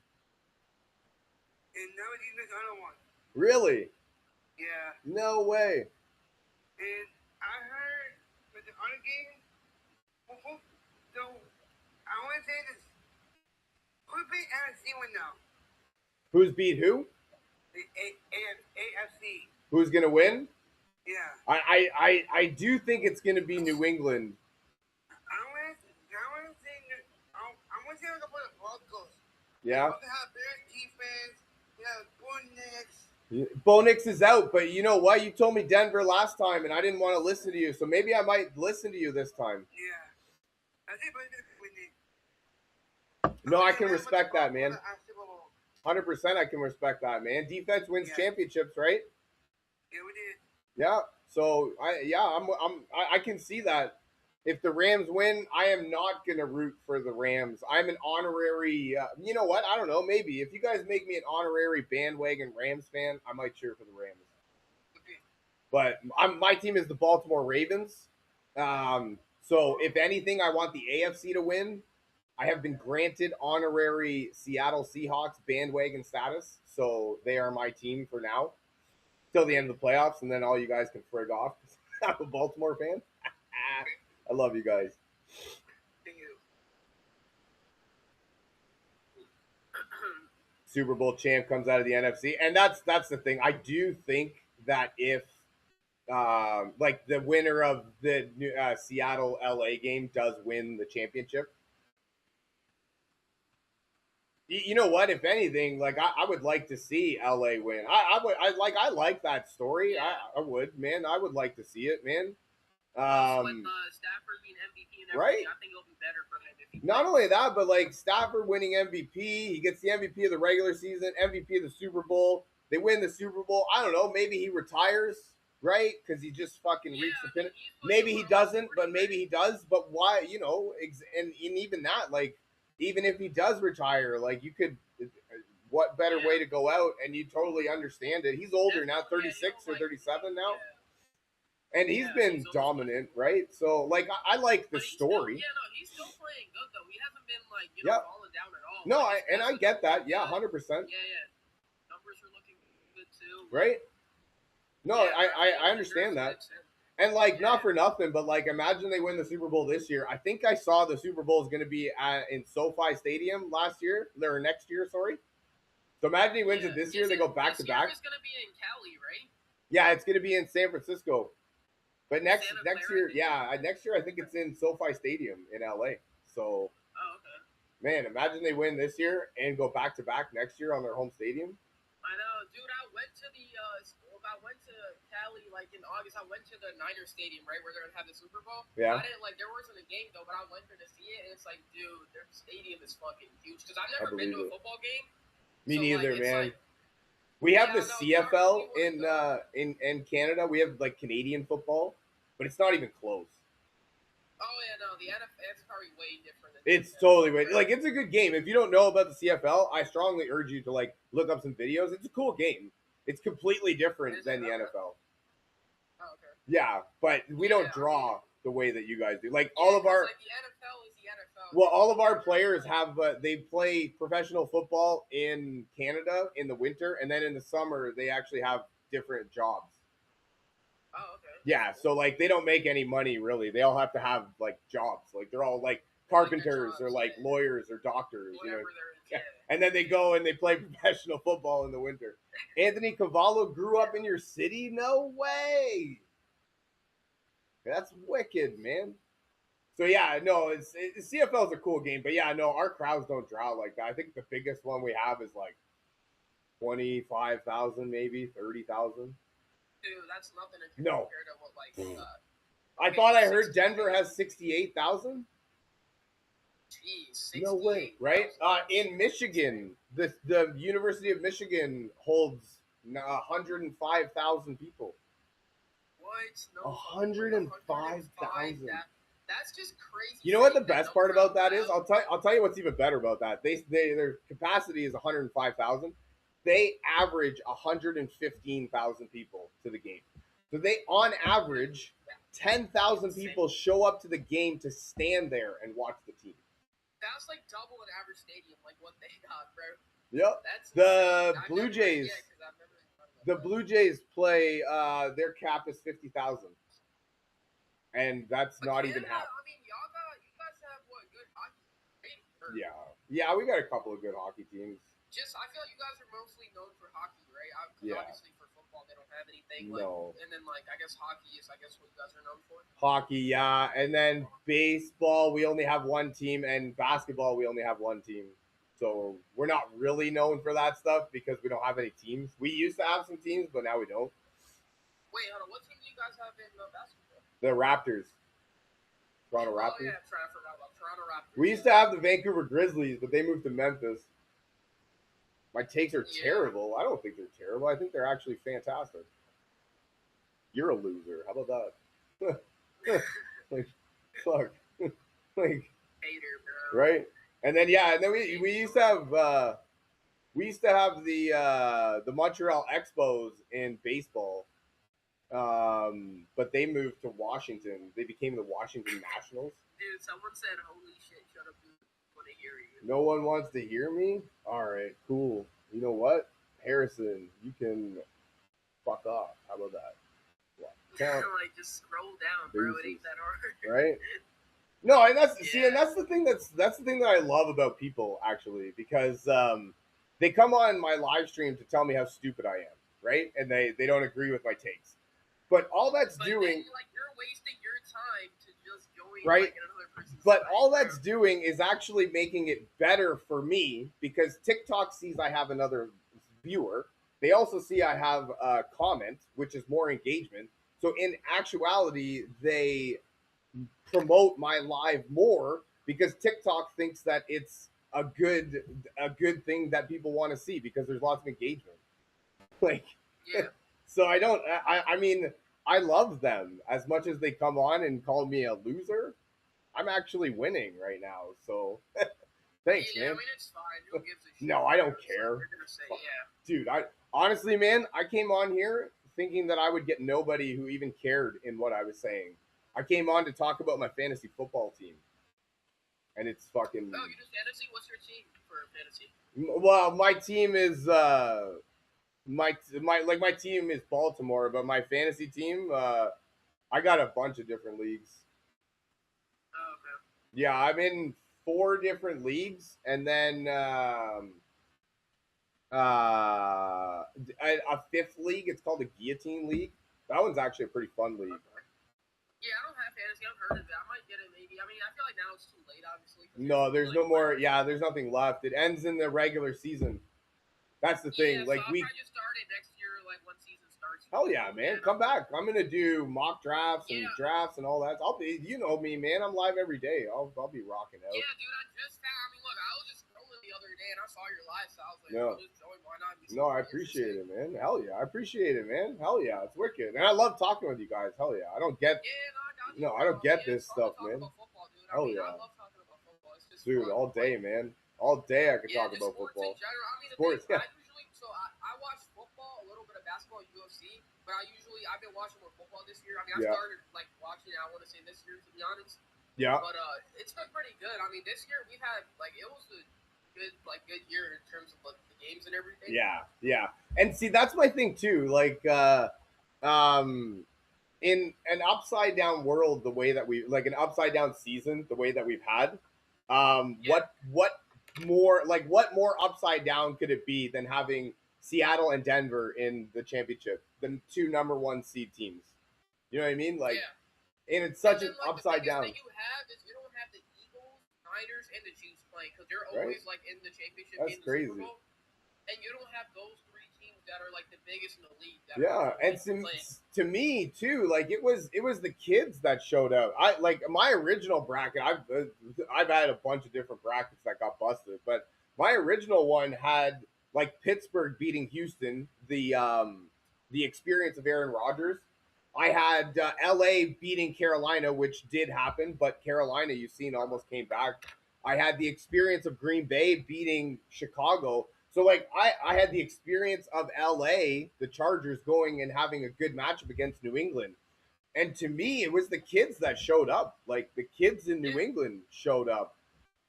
And now he's in the other one. Really? Yeah. No way. And I heard with the other game, so I want to say this. Who beat AFC one now? Who's beat who? The AFC. Who's going to win? Yeah. I do think it's going to be New England. I want to say a couple of Broncos. Yeah. They have their defense. They have Bo Nix. Bo Nix is out, but you know what? You told me Denver last time, and I didn't want to listen to you, so maybe I might listen to you this time. Yeah. I think Bo Nix is winning. No, I can respect that, man. 100% I can respect that, man. Defense wins championships, right? Yeah, we did. Yeah. So I can see that. If the Rams win, I am not gonna root for the Rams. I'm an honorary. You know what? I don't know. Maybe if you guys make me an honorary bandwagon Rams fan, I might cheer for the Rams. Okay. But my team is the Baltimore Ravens. So if anything, I want the AFC to win. I have been granted honorary Seattle Seahawks bandwagon status, so they are my team for now till the end of the playoffs, and then all you guys can frig off. I'm a Baltimore fan. I love you guys. Thank you. Super Bowl champ comes out of the NFC, and that's the thing. I do think that if like the winner of the Seattle LA game does win the championship, you know what? If anything, like I would like to see LA win. I like that story. Yeah. I would, man. I would like to see it, man. With Stafford being MVP and everything, Right? I think it'll be better for him if he Not wins. only that, but like Stafford winning MVP, he gets the MVP of the regular season, MVP of the Super Bowl. They win the Super Bowl. I don't know. Maybe he retires, right? Because he just fucking reached the pin. Maybe he doesn't, but maybe he does. But why? You know, and even that, like, even if he does retire, like, you could. What better way to go out? And you totally understand it. He's older now, 36 or 37 now. And he's been dominant, right? So, like, I like the story. He's still playing good though. He hasn't been like falling down at all. No, like, I get that. Yeah, 100%. Yeah. Numbers are looking good too. Right? No, I understand that. And like, not for nothing, but like, imagine they win the Super Bowl this year. I think I saw the Super Bowl is going to be in SoFi Stadium next year. Sorry. So imagine he wins it this year. They go back to back. It's going to be in Cali, right? Yeah, it's going to be in San Francisco. But next year, next year I think it's in SoFi Stadium in LA. So, okay. Man, imagine they win this year and go back to back next year on their home stadium. I know, dude. I went to Cali like in August. I went to the Niners Stadium, right, where they're gonna have the Super Bowl. Yeah. I didn't there wasn't a game though, but I went there to see it, and it's like, dude, their stadium is fucking huge. Because I've never been to a football game. Me neither, man. We have the CFL in Canada. We have like Canadian football, but it's not even close. Oh yeah, no, the NFL is probably way different. It's totally way like it's a good game. If you don't know about the CFL, I strongly urge you to like look up some videos. It's a cool game. It's completely different than the NFL. Oh, okay. Yeah, but we don't draw the way that you guys do. Like all of our the NFL is the NFL. Well, all of our players have they play professional football in Canada in the winter, and then in the summer they actually have different jobs. Oh, okay. Yeah, so like they don't make any money really. They all have to have like jobs. Like they're all like carpenters or like lawyers or doctors. Whatever you know? And then they go and they play professional football in the winter. Anthony Cavallo grew up in your city? No way. That's wicked, man. So yeah, no, CFL is a cool game, but yeah, no, our crowds don't draw like that. I think the biggest one we have is like 25,000, maybe 30,000. Dude, that's nothing compared to what like. I thought I heard Denver has 68,000. Jeez, no way, right? In Michigan, the University of Michigan holds 105,000 people. What? No, 105,000. That's just crazy. You know what the best part about that is? I'll tell you what's even better about that. Their capacity is 105,000. They average 115,000 people to the game. So they, on average, 10,000 people show up to the game to stand there and watch the team. That's like double an average stadium, like what they got, bro. Yep. The Blue Jays. The Blue Jays play. Their cap is 50,000, and that's not even half. I mean, you guys have what, good hockey? Yeah, we got a couple of good hockey teams. I feel like you guys are mostly known for hockey, right? Obviously, for football, they don't have anything. No. And then, I guess hockey is, what you guys are known for. Hockey, yeah. And then baseball, we only have one team. And basketball, we only have one team. So we're not really known for that stuff because we don't have any teams. We used to have some teams, but now we don't. Wait, hold on. What team do you guys have in basketball? The Raptors. Toronto Raptors. Oh, yeah, I forgot about Toronto Raptors. We used to have the Vancouver Grizzlies, but they moved to Memphis. My takes are terrible. I don't think they're terrible. I think they're actually fantastic. You're a loser. How about that? Like, fuck. Like, hater, bro. Right? And then we used to have the Montreal Expos in baseball. But they moved to Washington. They became the Washington Nationals. Dude, someone said, "Holy shit, shut up." want to hear you. No one wants to hear me? All right, cool. You know what? Harrison, you can fuck off. How about that? Count. Like, just scroll down, bro. It ain't that hard. Right? No, and that's Yeah. and that's the thing that's the thing that I love about people actually, because they come on my live stream to tell me how stupid I am, right? And they don't agree with my takes. But all that's But doing, then, like, you're wasting your time to just join right? like another person's But live, all bro. that's doing is actually making it better for me, because TikTok sees I have another viewer. They also see I have a comment, which is more engagement. So in actuality, they promote my live more because TikTok thinks that it's a good thing that people want to see because there's lots of engagement. Like, Yeah. so I don't. I mean, I love them as much as they come on and call me a loser. I'm actually winning right now, so thanks, Yeah, man. I mean, it's fine. Who gives a shit? No, I don't It's like, care. they're gonna say, yeah. Dude, I honestly, man, I came on here thinking that I would get nobody who even cared in what I was saying. I came on to talk about my fantasy football team, and it's fucking. Oh, you do fantasy? What's your team for fantasy? Well, my team is my team is Baltimore, but my fantasy team, I got a bunch of different leagues. Oh, okay. Yeah, I'm in 4 different leagues, and then a 5th league. It's called the Guillotine League. That one's actually a pretty fun league. Yeah, I don't have fantasy. I've heard of it. I might get it maybe. I mean, I feel like now it's too late, obviously. No, there's no more. Yeah, there's nothing left. It ends in the regular season. That's the thing. Yeah, Like so I'll probably just start it next year, like when season starts. Hell yeah, man! Come back. I'm gonna do mock drafts and Yeah. drafts and all that. I'll be, you know me, man. I'm live every day. I'll be rocking out. Yeah, dude, I just found. I mean, look, I was just scrolling the other day and I saw your live, so I was like, No. I'll just join. Why not? No, I appreciate it, man. Hell yeah, I appreciate it, man. Hell yeah, it's wicked, and I love talking with you guys. Hell yeah, I don't get. Yeah, no, I got you. No, I don't get this It's fun to stuff, talk man. about football, dude. Hell I mean, yeah. I love talking about football. It's just Dude, fun. all day, man. All day I could Yeah, talk just about sports football. in general. I mean, the Sports, thing, yeah. I watch football, a little bit of basketball, UFC, but I've been watching more football this year. I mean, I Yeah. started like watching it. I want to say this year, to be honest. Yeah. But it's been pretty good. I mean, this year we had like it was a good year in terms of like the games and everything. Yeah, yeah. And see, that's my thing too. Like, in an upside down world, the way that we like an upside down season, the way that we've had, Yeah. what more upside down could it be than having Seattle and Denver in the championship, the 2 number 1 seed teams? You know what I mean? Like, yeah. and it's such And an then, like, upside the biggest down. thing you have is you don't have the Eagles, Niners, and the Chiefs playing because they're always like in the championship That's game, the crazy. Super Bowl, and you don't have those 3 teams that are like the biggest in the league. That Yeah, are, and playing. to me too, like it was the kids that showed up. I like my original bracket. I've had a bunch of different brackets that got busted, but my original one had like Pittsburgh beating Houston, the experience of Aaron Rodgers. I had LA beating Carolina, which did happen, but Carolina, you've seen, almost came back. I had the experience of Green Bay beating Chicago. So like I had the experience of LA, the Chargers, going and having a good matchup against New England. And to me, it was the kids that showed up. Like the kids in New England showed up.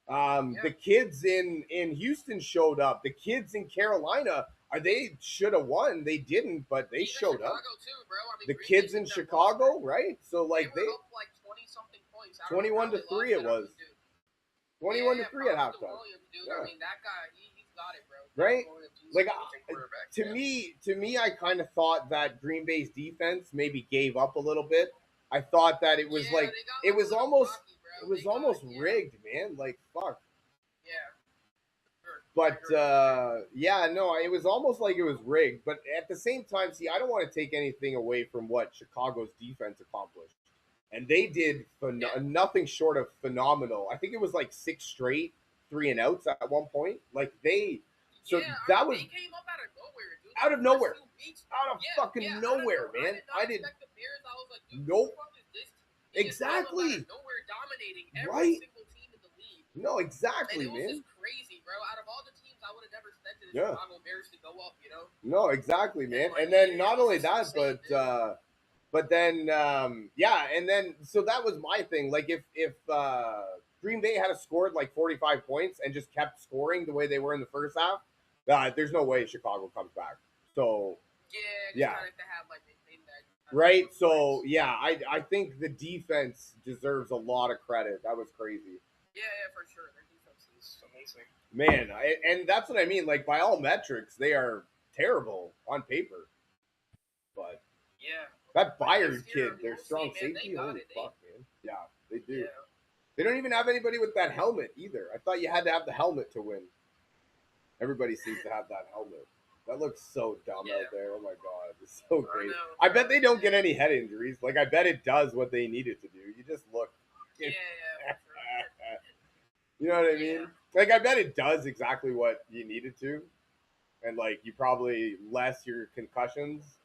The kids in Houston showed up. The kids in Carolina, they should have won. They didn't, but they showed Chicago up. Too, bro. I mean, The Green kids Bay in took that Chicago, roster. right? So like they were up like 20 something points. 21 to 3 it was. 21 to 3 at halftime. Williams, dude. Yeah. I mean, that guy, he's got it, bro. Right? Like to me, I kind of thought that Green Bay's defense maybe gave up a little bit. I thought that it was like it was almost rigged, man. Like fuck. Yeah. Sure. But yeah, no, it was almost like it was rigged. But at the same time, see, I don't want to take anything away from what Chicago's defense accomplished, and they did nothing short of phenomenal. I think it was like 6 straight 3 and outs at one point. Like they. So that was. They came up out of nowhere, dude. Out of nowhere. Out of fucking nowhere, man. I didn't. The Bears, I was like, dude, nope. Exactly. Nowhere dominating every single team in the league. No, exactly, and it was man. just crazy, bro. Out of all the teams, I would have never expected the Chicago Bears to go up, you know? No, exactly, man. And then not only that, but then and then so that was my thing. Like if Green Bay had scored like 45 points and just kept scoring the way they were in the first half, there's no way Chicago comes back. So Yeah, kind of have like maintain that. Right. So yeah, I think the defense deserves a lot of credit. That was crazy. Yeah, for sure. Their defense is amazing. Man, and that's what I mean. Like by all metrics, they are terrible on paper. But yeah, that Byard kid, their strong safety, holy fuck, man. Yeah, they do. Yeah. They don't even have anybody with that helmet either. I thought you had to have the helmet to win. Everybody seems to have that helmet. That looks so dumb out there. Oh my god, it's so crazy. I bet they don't get any head injuries. Like I bet it does what they need it to do. You just look. Yeah. You know what I mean? Like I bet it does exactly what you need it to, and like you probably less your concussions.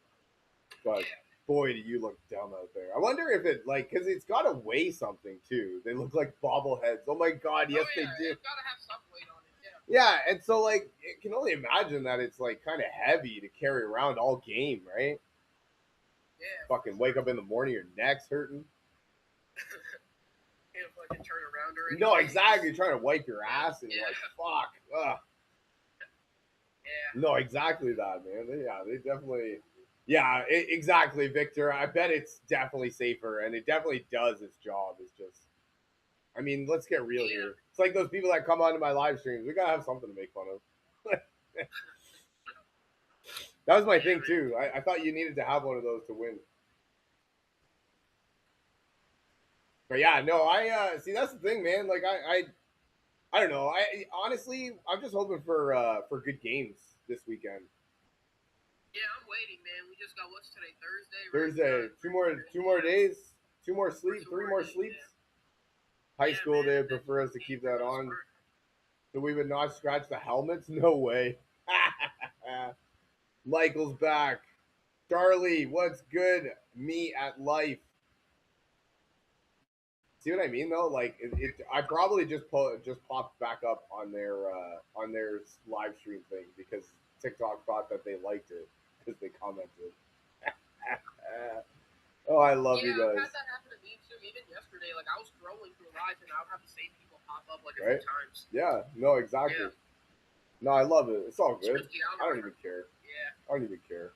But boy, do you look dumb out there. I wonder if it like because it's got to weigh something too. They look like bobbleheads. Oh my god, yes they do. It's gotta have some weight on it. Yeah, and so like it can only imagine that it's like kind of heavy to carry around all game, right? Yeah. Fucking wake up in the morning, your neck's hurting. Can't fucking turn around or anything. No, exactly. You're trying to wipe your ass and you're like, fuck. Ugh. Yeah. No, exactly that, man. They definitely. Yeah, exactly, Victor. I bet it's definitely safer, and it definitely does its job. It's just. I mean, let's get real here. It's like those people that come onto my live streams. We gotta have something to make fun of. That was my thing too. I thought you needed to have one of those to win. But yeah, no, I see that's the thing, man. Like I don't know. I honestly, I'm just hoping for good games this weekend. Yeah, I'm waiting, man. We just got what's today? Thursday. Two more days. 2 more sleeps. 3 more sleeps. High school, they would prefer us to keep that on. So we would not scratch the helmets? No way. Michael's back. Charlie, what's good? Me at life. See what I mean though? Like I probably just popped back up on their live stream thing because TikTok thought that they liked it because they commented. Oh, I love you guys. I've had that happen to me too. Even yesterday, like I was scrolling through live and I would have the same people pop up like a few times. Yeah, no, exactly. Yeah. No, I love it. It's all good. I don't even care. Yeah. I don't even care.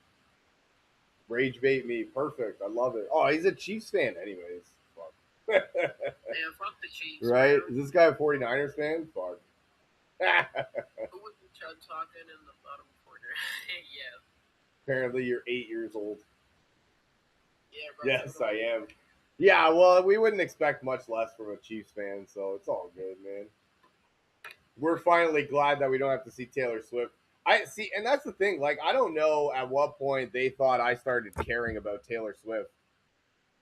Rage bait me. Perfect. I love it. Oh, he's a Chiefs fan anyways. Fuck. Man, fuck the Chiefs. Right? Bro. Is this guy a 49ers fan? Fuck. Who was the Chud talking in the bottom corner? Yeah. Apparently you're 8 years old. Yeah, bro. Yes, I am. Yeah, well, we wouldn't expect much less from a Chiefs fan, so it's all good, man. We're finally glad that we don't have to see Taylor Swift. I see, and that's the thing. Like, I don't know at what point they thought I started caring about Taylor Swift.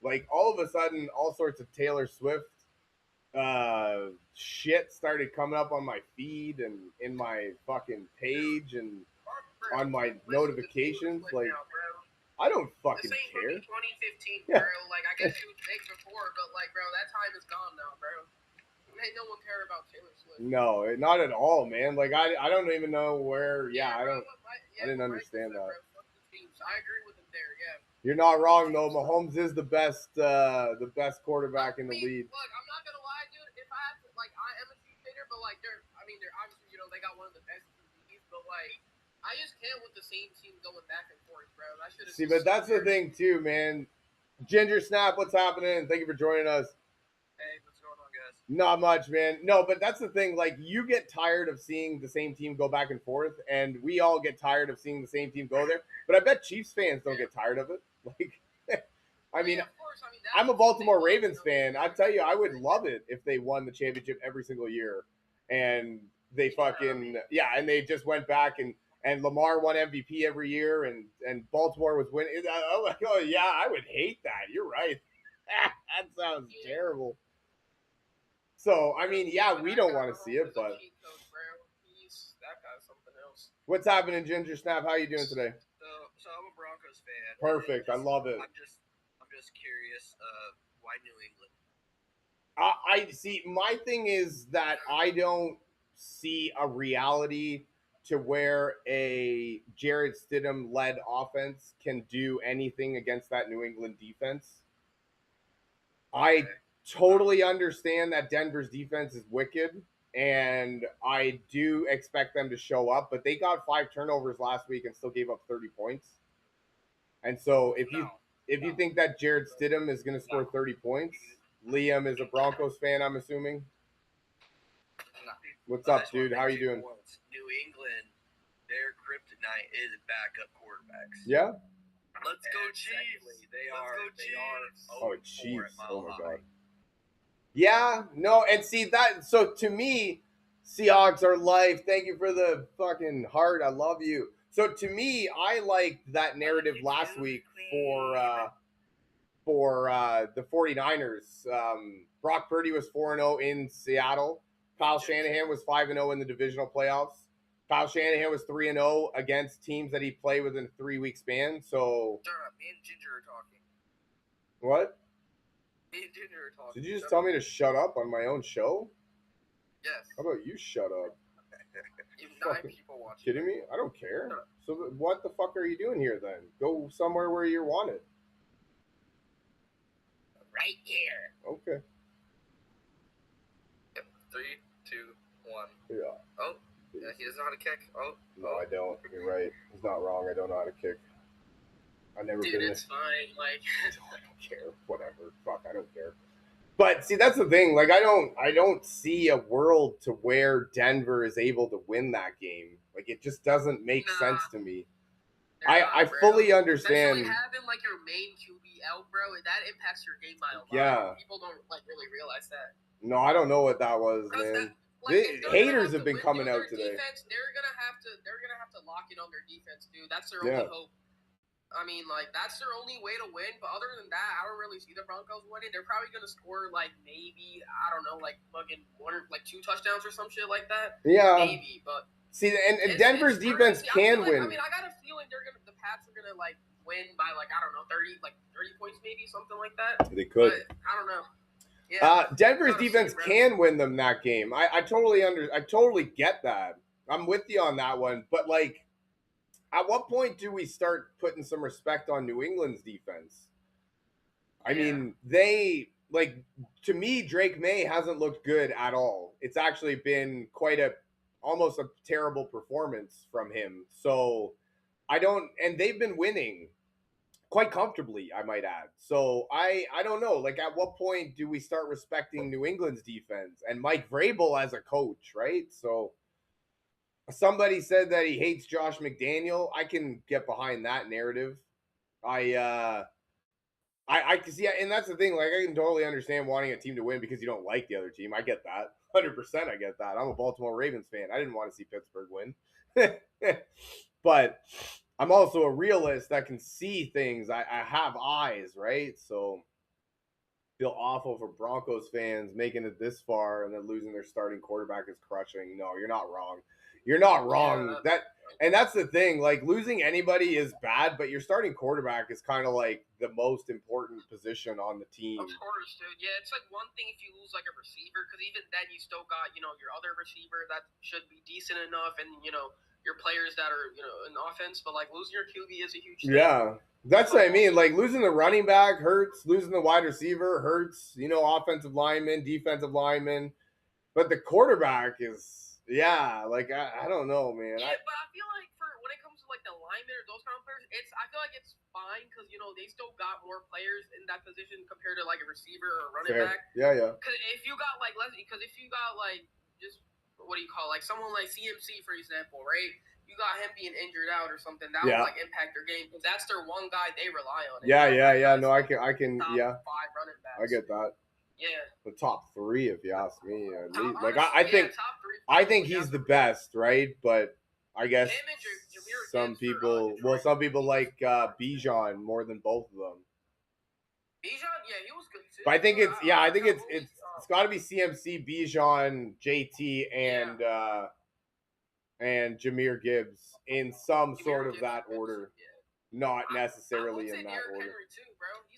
Like, all of a sudden, all sorts of Taylor Swift shit started coming up on my feed and in my fucking page and on my notifications. Like, I don't fucking care. 2015, bro. Like, I guess she was big before, but like, bro, that time is gone now, bro. Ain't no one care about Taylor Swift. No, not at all, man. Like, I don't even know where. Yeah, I didn't understand that. Bro, I agree with him there. Yeah. You're not wrong though. Mahomes is the best quarterback in the league. Look, I'm not gonna lie, dude. If I had to, like, I am a Chiefs hater, but like, they're obviously, they got one of the best teams, but like. I just can't with the same team going back and forth, bro. See, but that's the thing too, man. Ginger Snap, what's happening? Thank you for joining us. Hey, what's going on, guys? Not much, man. No, but that's the thing. Like, you get tired of seeing the same team go back and forth, and we all get tired of seeing the same team go there. But I bet Chiefs fans don't get tired of it. Like, I mean, of course. I'm a Baltimore Ravens fan. I tell you, I would love it if they won the championship every single year, and they fucking and they just went back and Lamar won MVP every year, and Baltimore was winning. I'm like, oh, yeah, I would hate that. You're right. That sounds terrible. So, I mean, yeah, we don't want to see it, but... That guy's something else. What's happening, Ginger Snap? How you doing today? So I'm a Broncos fan. Perfect. I love it. I'm just curious, why New England? I see. My thing is that I don't see a reality to where a Jared Stidham-led offense can do anything against that New England defense. I totally understand that Denver's defense is wicked, and I do expect them to show up. But they got 5 turnovers last week and still gave up 30 points. And so if you think that Jared Stidham is going to score 30 points, Liam is a Broncos fan, I'm assuming. What's up, dude? How are you doing? New England, their kryptonite is backup quarterbacks. Yeah. Let's go Chiefs. They Let's are. go They are. Oh, Chiefs. Oh my God. High. Yeah, no, and see that. So to me, Seahawks are life. Thank you for the fucking heart. I love you. So to me, I liked that narrative last week for the 49ers. Brock Purdy was 4-0 in Seattle. Kyle Shanahan was 5-0 in the divisional playoffs. Kyle Shanahan was 3-0 against teams that he played within a 3-week span. So Shut up. Me and Ginger are talking. what? Me and Ginger are talking. Did you just tell me to shut up on my own show? Yes. How about you shut up? You have 9 Fucking people watching. Kidding me? I don't care. So what the fuck are you doing here then? Go somewhere where you're wanted. Right here. Okay. Yep. 3, 2, 1. Yeah. Oh. Yeah, he doesn't know how to kick. Oh. No, I don't. You're right. He's not wrong. I don't know how to kick. I've never Dude, been. it's fine. Like, I don't care. Whatever. Fuck. I don't care. But see, that's the thing. Like, I don't see a world to where Denver is able to win that game. Like, it just doesn't make sense to me. I fully understand. Especially having like your main QB out, bro, that impacts your game by a lot. Yeah. People don't like really realize that. No, I don't know what that was, man. Haters have been coming out today. Defense, they're gonna have to lock in on their defense, dude. That's their only hope. I mean, like, that's their only way to win. But other than that, I don't really see the Broncos winning. They're probably gonna score like maybe, I don't know, like fucking 1 or like 2 touchdowns or some shit like that. Yeah. Maybe, but see, and Denver's defense can win. I mean, I got a feeling the Pats are gonna like win by like, I don't know, 30 points maybe, something like that. They could. But I don't know. Yeah. Denver's defense can win them that game. I totally get that. I'm with you on that one. But like, at what point do we start putting some respect on New England's defense? I mean, they like, to me, Drake May hasn't looked good at all. It's actually been almost a terrible performance from him. So and they've been winning quite comfortably, I might add. So I don't know. Like, at what point do we start respecting New England's defense and Mike Vrabel as a coach, right? So somebody said that he hates Josh McDaniel. I can get behind that narrative. I can see, and that's the thing. Like, I can totally understand wanting a team to win because you don't like the other team. I get that, 100%. I get that. I'm a Baltimore Ravens fan. I didn't want to see Pittsburgh win, but I'm also a realist that can see things. I have eyes, right? So feel awful for Broncos fans making it this far and then losing their starting quarterback is crushing. No, you're not wrong. You're not wrong. That's the thing. Like, losing anybody is bad, but your starting quarterback is kind of like the most important position on the team. Of course, dude. Yeah, it's like one thing if you lose like a receiver, because even then you still got, your other receiver that should be decent enough, and your players that are in offense. But like, losing your QB is a huge thing. Yeah. That's what I mean. Like, losing the running back hurts. Losing the wide receiver hurts. Offensive lineman, defensive lineman. But the quarterback is, like, I don't know, man. Yeah, but I feel like when it comes to, like, the linemen or those kind of players, I feel like it's fine because, they still got more players in that position compared to, like, a receiver or a running back. Yeah. Because if you got, like, just, what do you call it? Like, someone like CMC, for example, right? You got him being injured out or something, that would like impact their game because that's their one guy they rely on. Yeah. No, I can. Top 5 running backs. I get that. Yeah. The top 3, if you ask me. Like, I think he's the best, right? But I guess some people like Bijan more than both of them. Bijan, yeah, he was good too. But I think it's got to be CMC, Bijan, JT, and Jahmyr Gibbs in some sort of that order, not necessarily in that order.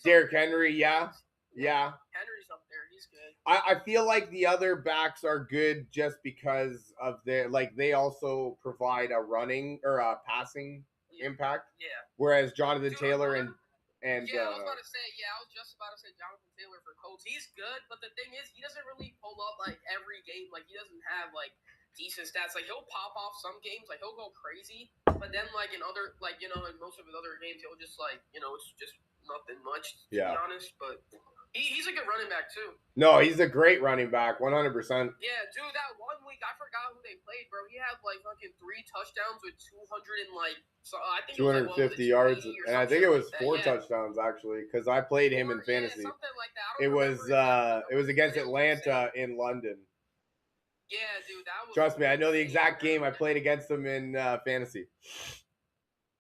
Derrick Henry, yeah. Henry's up there. He's good. I feel like the other backs are good just because of they also provide a running or a passing impact. Yeah. Whereas Jonathan Taylor And I was about to say, I was just about to say Jonathan Taylor for Colts. He's good, but the thing is, he doesn't really pull up like every game. Like he doesn't have like decent stats. Like he'll pop off some games, like he'll go crazy, but then like in other, like in most of his other games, he'll just like it's just nothing much to be honest. But he's a good running back too. No, he's a great running back, 100%. Yeah, dude, that 1 week I forgot who they played, bro. He had like fucking 3 touchdowns with 200 and like I think 250 yards, and I think it was 4 touchdowns actually, because I played him in fantasy. Yeah, something like that. It was against Atlanta in London. Yeah, dude, that was. Trust me, I know the exact game I played against them in fantasy.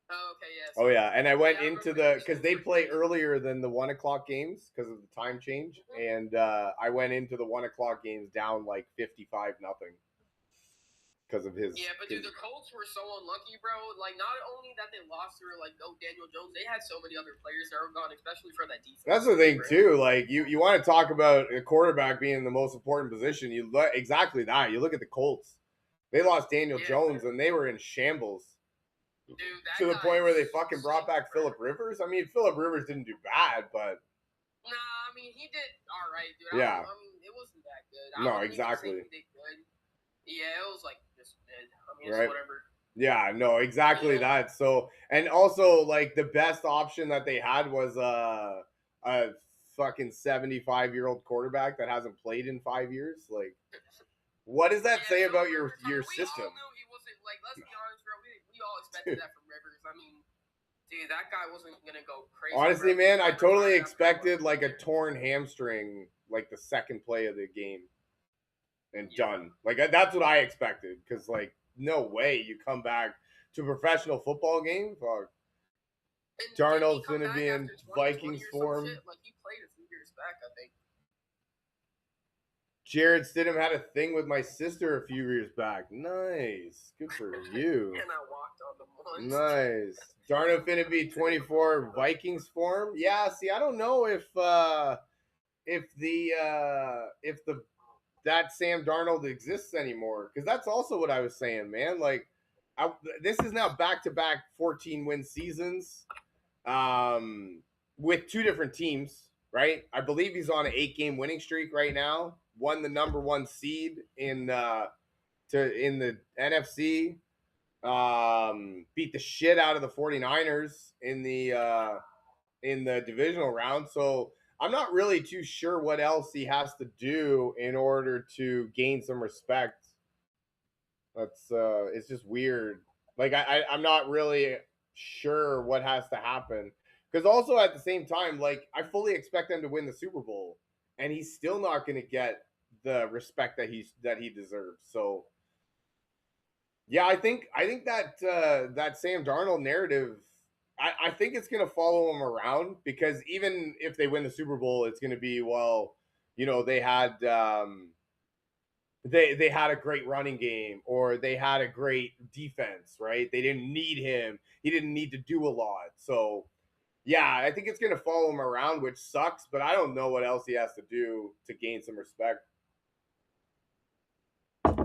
Oh, okay, yes. Oh yeah, and I went into because they play earlier than the 1 o'clock games because of the time change, and I went into the 1 o'clock games down like 55-0 because of his. Yeah, but dude, the Colts were so unlucky, bro. Like, not only that they lost through like Daniel Jones, they had so many other players that were gone, especially for that defense. That's the thing too. Like you want to talk about a quarterback being the most important position. You look exactly that. You look at the Colts. They lost Daniel Jones, and they were in shambles. Dude, to the point where they fucking brought back Phillip Rivers. I mean, Phillip Rivers didn't do bad, but nah, I mean he did all right, dude. Yeah. I mean it wasn't that good. No, exactly. He did good. Yeah, it was like just mid. I mean, right. It's whatever. Yeah, no, exactly that. So, and also like the best option that they had was a fucking 75-year-old quarterback that hasn't played in 5 years. Like, what does that say about your system? We all knew he wasn't, like, let's be honest, bro. We all expected that from Rivers. I mean, dude, that guy wasn't gonna go crazy. Honestly, man, I totally expected like a torn hamstring, like the second play of the game, and done. Like that's what I expected, because like no way you come back to a professional football game. Fuck. Darnold's gonna be in Vikings form. Like he played a few years back, I think. Jared Stidham had a thing with my sister a few years back. Nice. Good for you. And I walked on the ones. Nice. Darnold finna be 24 Vikings form. Yeah, see, I don't know if that Sam Darnold exists anymore, because that's also what I was saying, man. Like, this is now back-to-back 14-win seasons with 2 different teams, right? I believe he's on an 8-game winning streak right now. Won the number 1 seed in the NFC. Beat the shit out of the 49ers in the divisional round. So I'm not really too sure what else he has to do in order to gain some respect. That's it's just weird. Like I'm not really sure what has to happen, because also at the same time, like I fully expect them to win the Super Bowl, and he's still not going to get the respect that he deserves. So yeah, I think that that Sam Darnold narrative, I think it's going to follow him around, because even if they win the Super Bowl, it's going to be, well, they had they had a great running game, or they had a great defense, right? They didn't need him. He didn't need to do a lot. So yeah, I think it's going to follow him around, which sucks, but I don't know what else he has to do to gain some respect.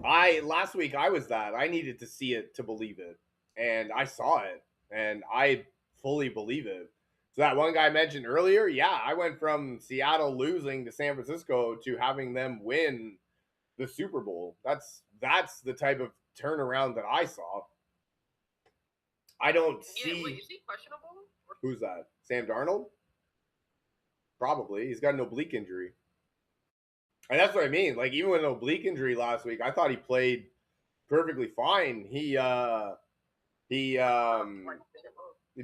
Last week I was that. I needed to see it to believe it. And I saw it, and I fully believe it. So that one guy mentioned earlier, yeah, I went from Seattle losing to San Francisco to having them win the Super Bowl. That's the type of turnaround that I saw. I don't see. Yeah, wait, is he questionable? Who's that? Sam Darnold? Probably. He's got an oblique injury. And that's what I mean. Like, even with an oblique injury last week, I thought he played perfectly fine. He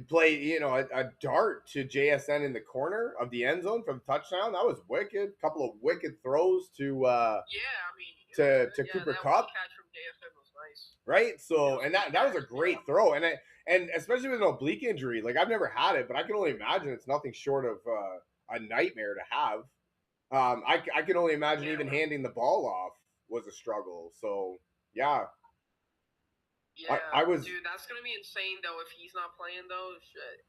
played, a dart to JSN in the corner of the end zone from touchdown. That was wicked. Couple of wicked throws to Cooper Kupp. Catch from JSN was nice. Right? So, and that was a great throw. And especially with an oblique injury, like I've never had it, but I can only imagine it's nothing short of a nightmare to have. I can only imagine even handing the ball off was a struggle. So, yeah. Yeah, dude, that's going to be insane, though, if he's not playing, though. Shit.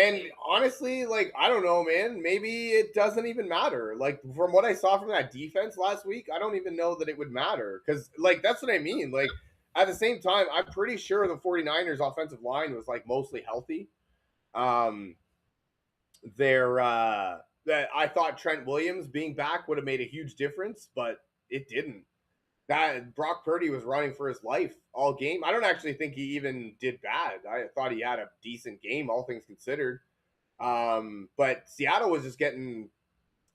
And honestly, like, I don't know, man. Maybe it doesn't even matter. Like, from what I saw from that defense last week, I don't even know that it would matter. Because, like, that's what I mean. Like, at the same time, I'm pretty sure the 49ers offensive line was, like, mostly healthy. that I thought Trent Williams being back would have made a huge difference, but it didn't. That Brock Purdy was running for his life all game. I don't actually think he even did bad. I thought he had a decent game, all things considered. But Seattle was just getting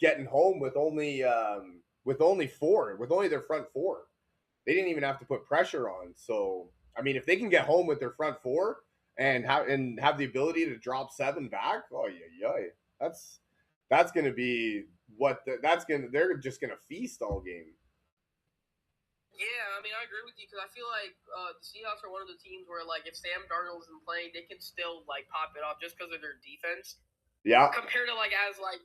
home with only their front four. They didn't even have to put pressure on. So I mean, if they can get home with their front four and have the ability to drop 7 back, oh yeah, that's going to be they're just going to feast all game. Yeah, I mean, I agree with you because I feel like the Seahawks are one of the teams where, like, if Sam Darnold isn't playing, they can still, like, pop it off just because of their defense. Yeah. Compared to, like,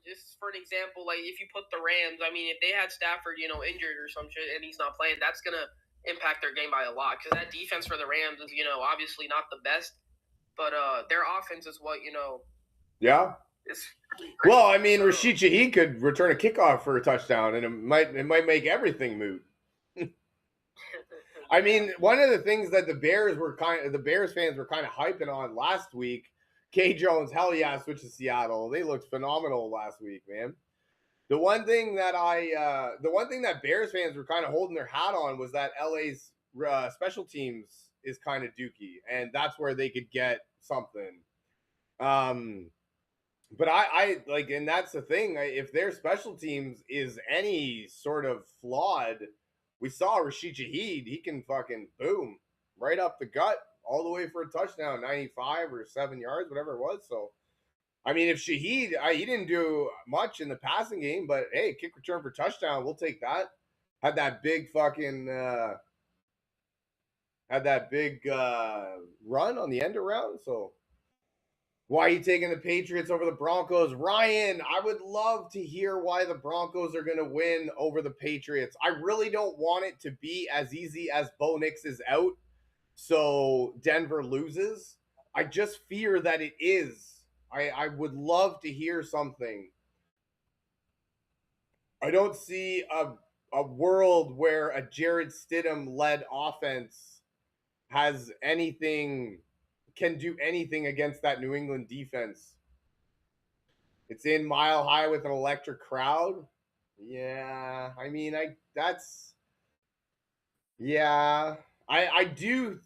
just for an example, like, if you put the Rams, I mean, if they had Stafford, injured or some shit and he's not playing, that's going to impact their game by a lot because that defense for the Rams is, obviously not the best, but their offense is what, Yeah. Well, I mean, Rashid Shaheed could return a kickoff for a touchdown, and it might make everything moot. I mean, one of the things that the Bears fans were kind of hyping on last week, K Jones, hell yeah, switch to Seattle. They looked phenomenal last week, man. The one thing that Bears fans were kind of holding their hat on was that LA's special teams is kind of dookie, and that's where they could get something. But I like, and that's the thing. If their special teams is any sort of flawed, we saw Rashid Shaheed. He can fucking boom right up the gut all the way for a touchdown, 95 or 7 yards, whatever it was. So, I mean, if Shaheed, he didn't do much in the passing game, but hey, kick return for touchdown, we'll take that. Had that big fucking run on the end around. So. Why are you taking the Patriots over the Broncos? Ryan, I would love to hear why the Broncos are going to win over the Patriots. I really don't want it to be as easy as Bo Nix is out, so Denver loses. I just fear that it is. I would love to hear something. I don't see a world where a Jared Stidham-led offense can do anything against that New England defense. It's in Mile High with an electric crowd. Yeah, I mean, I do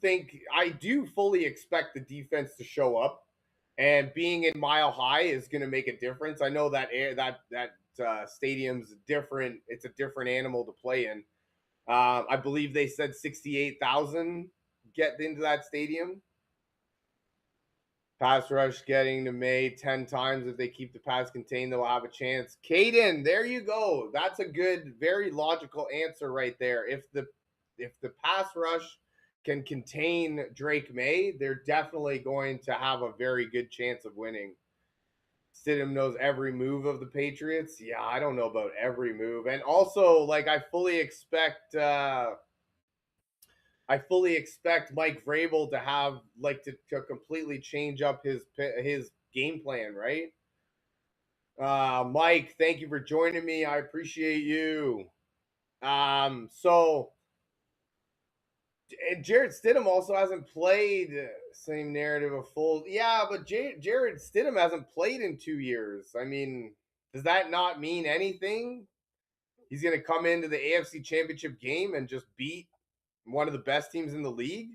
fully expect the defense to show up, and being in Mile High is going to make a difference. I know that stadium's different. It's a different animal to play in. I believe they said 68,000 get into that stadium. Pass rush getting to May 10 times. If they keep the pass contained, they'll have a chance. Caden, there you go. That's a good, very logical answer right there. If the pass rush can contain Drake May, they're definitely going to have a very good chance of winning. Stidham knows every move of the Patriots. Yeah, I don't know about every move. And also, like, I fully expect Mike Vrabel to have to completely change up his game plan, right? Mike, thank you for joining me. I appreciate you. So Jared Stidham also hasn't played. Same narrative of full. Yeah, but Jared Stidham hasn't played in 2 years. I mean, does that not mean anything? He's going to come into the AFC Championship game and just beat one of the best teams in the league.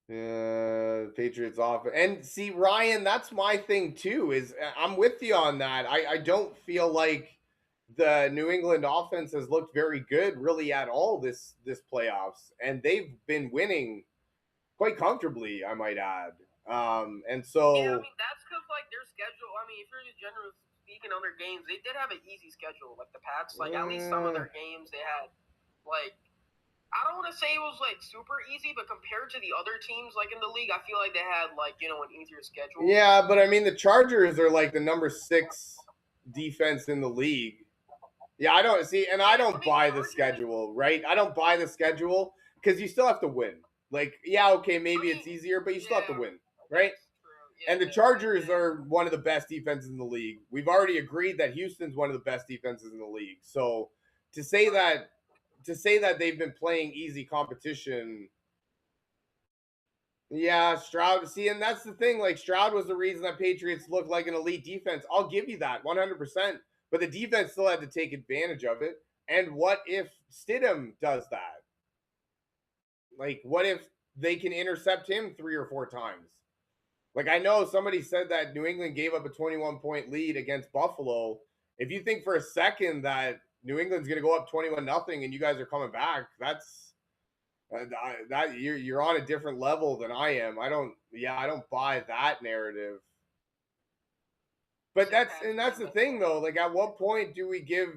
Patriots off. And see, Ryan, that's my thing too, is I'm with you on that. I don't feel like the New England offense has looked very good really at all this playoffs. And they've been winning quite comfortably, I might add. And so yeah, I mean, that's because like their schedule. I mean, if you're just generally speaking on their games, they did have an easy schedule. Like the Pats, like at least some of their games they had like, I don't want to say it was like super easy, but compared to the other teams like in the league, I feel like they had like an easier schedule. Yeah, but I mean the Chargers are like the number 6 defense in the league. Yeah, I don't see, and I don't buy the schedule, right? I don't buy the schedule because you still have to win. Like, yeah, okay, maybe it's easier, but you still have to win, right? And the Chargers are one of the best defenses in the league. We've already agreed that Houston's one of the best defenses in the league. So to say that they've been playing easy competition, Yeah, Stroud. See, and that's the thing. Like, Stroud was the reason that Patriots looked like an elite defense. I'll give you that 100%. But the defense still had to take advantage of it. And what if Stidham does that? Like, what if they can intercept him 3 or 4 times? Like, I know somebody said that New England gave up a 21-point lead against Buffalo. If you think for a second that New England's going to go up 21-0 and you guys are coming back, that's that you're on a different level than I am. I don't buy that narrative. But that's the thing though. Like, at what point do we give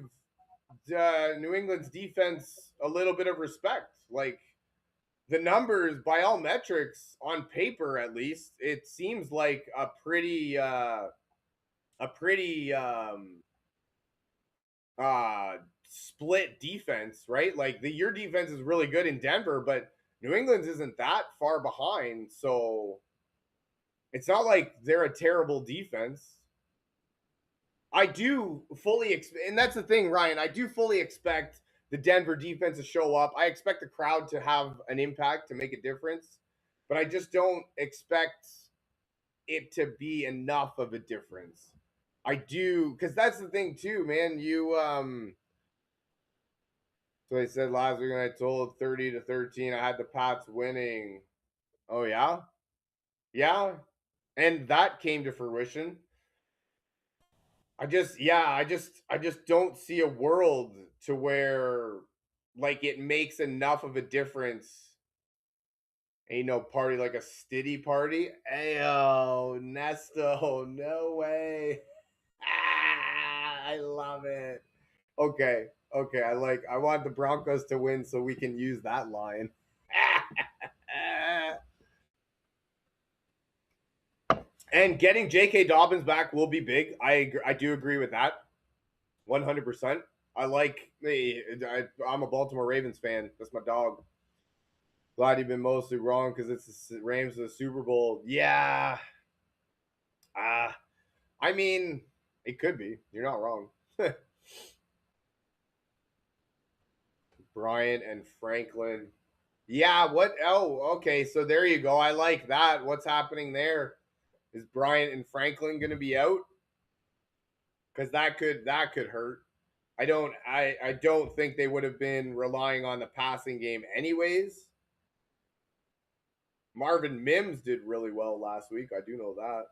New England's defense a little bit of respect? Like, the numbers, by all metrics, on paper at least, it seems like a pretty split defense, right? Like, your defense is really good in Denver, but New England's isn't that far behind, so it's not like they're a terrible defense. I do fully and that's the thing, Ryan. I do fully expect the Denver defense to show up. I expect the crowd to have an impact, to make a difference, but I just don't expect it to be enough of a difference. I do, because that's the thing too, man. So I said last week when I told 30-13, I had the Pats winning. Oh yeah, yeah, and that came to fruition. I just don't see a world to where, like, it makes enough of a difference. Ain't no party like a stiddy party. Ayo, Nesto, no way. I love it. Okay, I want the Broncos to win so we can use that line. And getting J.K. Dobbins back will be big. I do agree with that, 100%. I'm a Baltimore Ravens fan. That's my dog. Glad you've been mostly wrong because it's the Rams of the Super Bowl. Yeah. I mean, it could be. You're not wrong. Bryant and Franklin. Yeah, what? Oh, okay. So there you go. I like that. What's happening there? Is Bryant and Franklin going to be out? Because that could hurt. I don't think they would have been relying on the passing game anyways. Marvin Mims did really well last week. I do know that.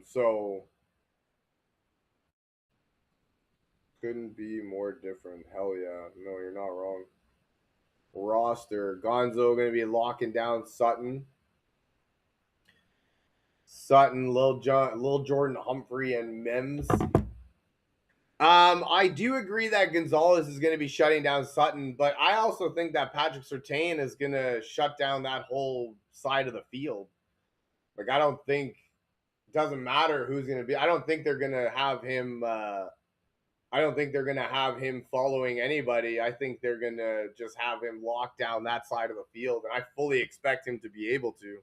So couldn't be more different. Hell yeah. No, you're not wrong. Roster. Gonzo going to be locking down Sutton. Lil Jordan Humphrey, and Mims. I do agree that Gonzalez is going to be shutting down Sutton, but I also think that Patrick Surtain is going to shut down that whole side of the field. Like, I don't think it doesn't matter who's going to be. I don't think they're going to have him. I don't think they're going to have him following anybody. I think they're going to just have him lock down that side of the field, and I fully expect him to be able to.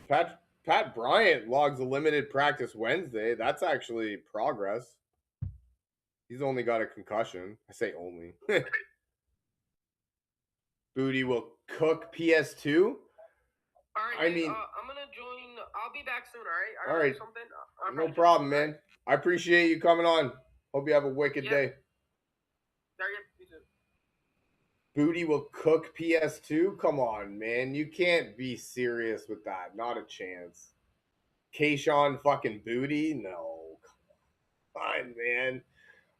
Pat Bryant logs a limited practice Wednesday. That's actually progress. He's only got a concussion. I say only. Booty will cook PS2. All right, I mean, I'm gonna join. I'll be back soon. All right. All right. Something. No problem, man. I appreciate you coming on. Hope you have a wicked day. Booty will cook PS2. Come on, man. You can't be serious with that. Not a chance. Kayshawn fucking Booty? No. Come on, man.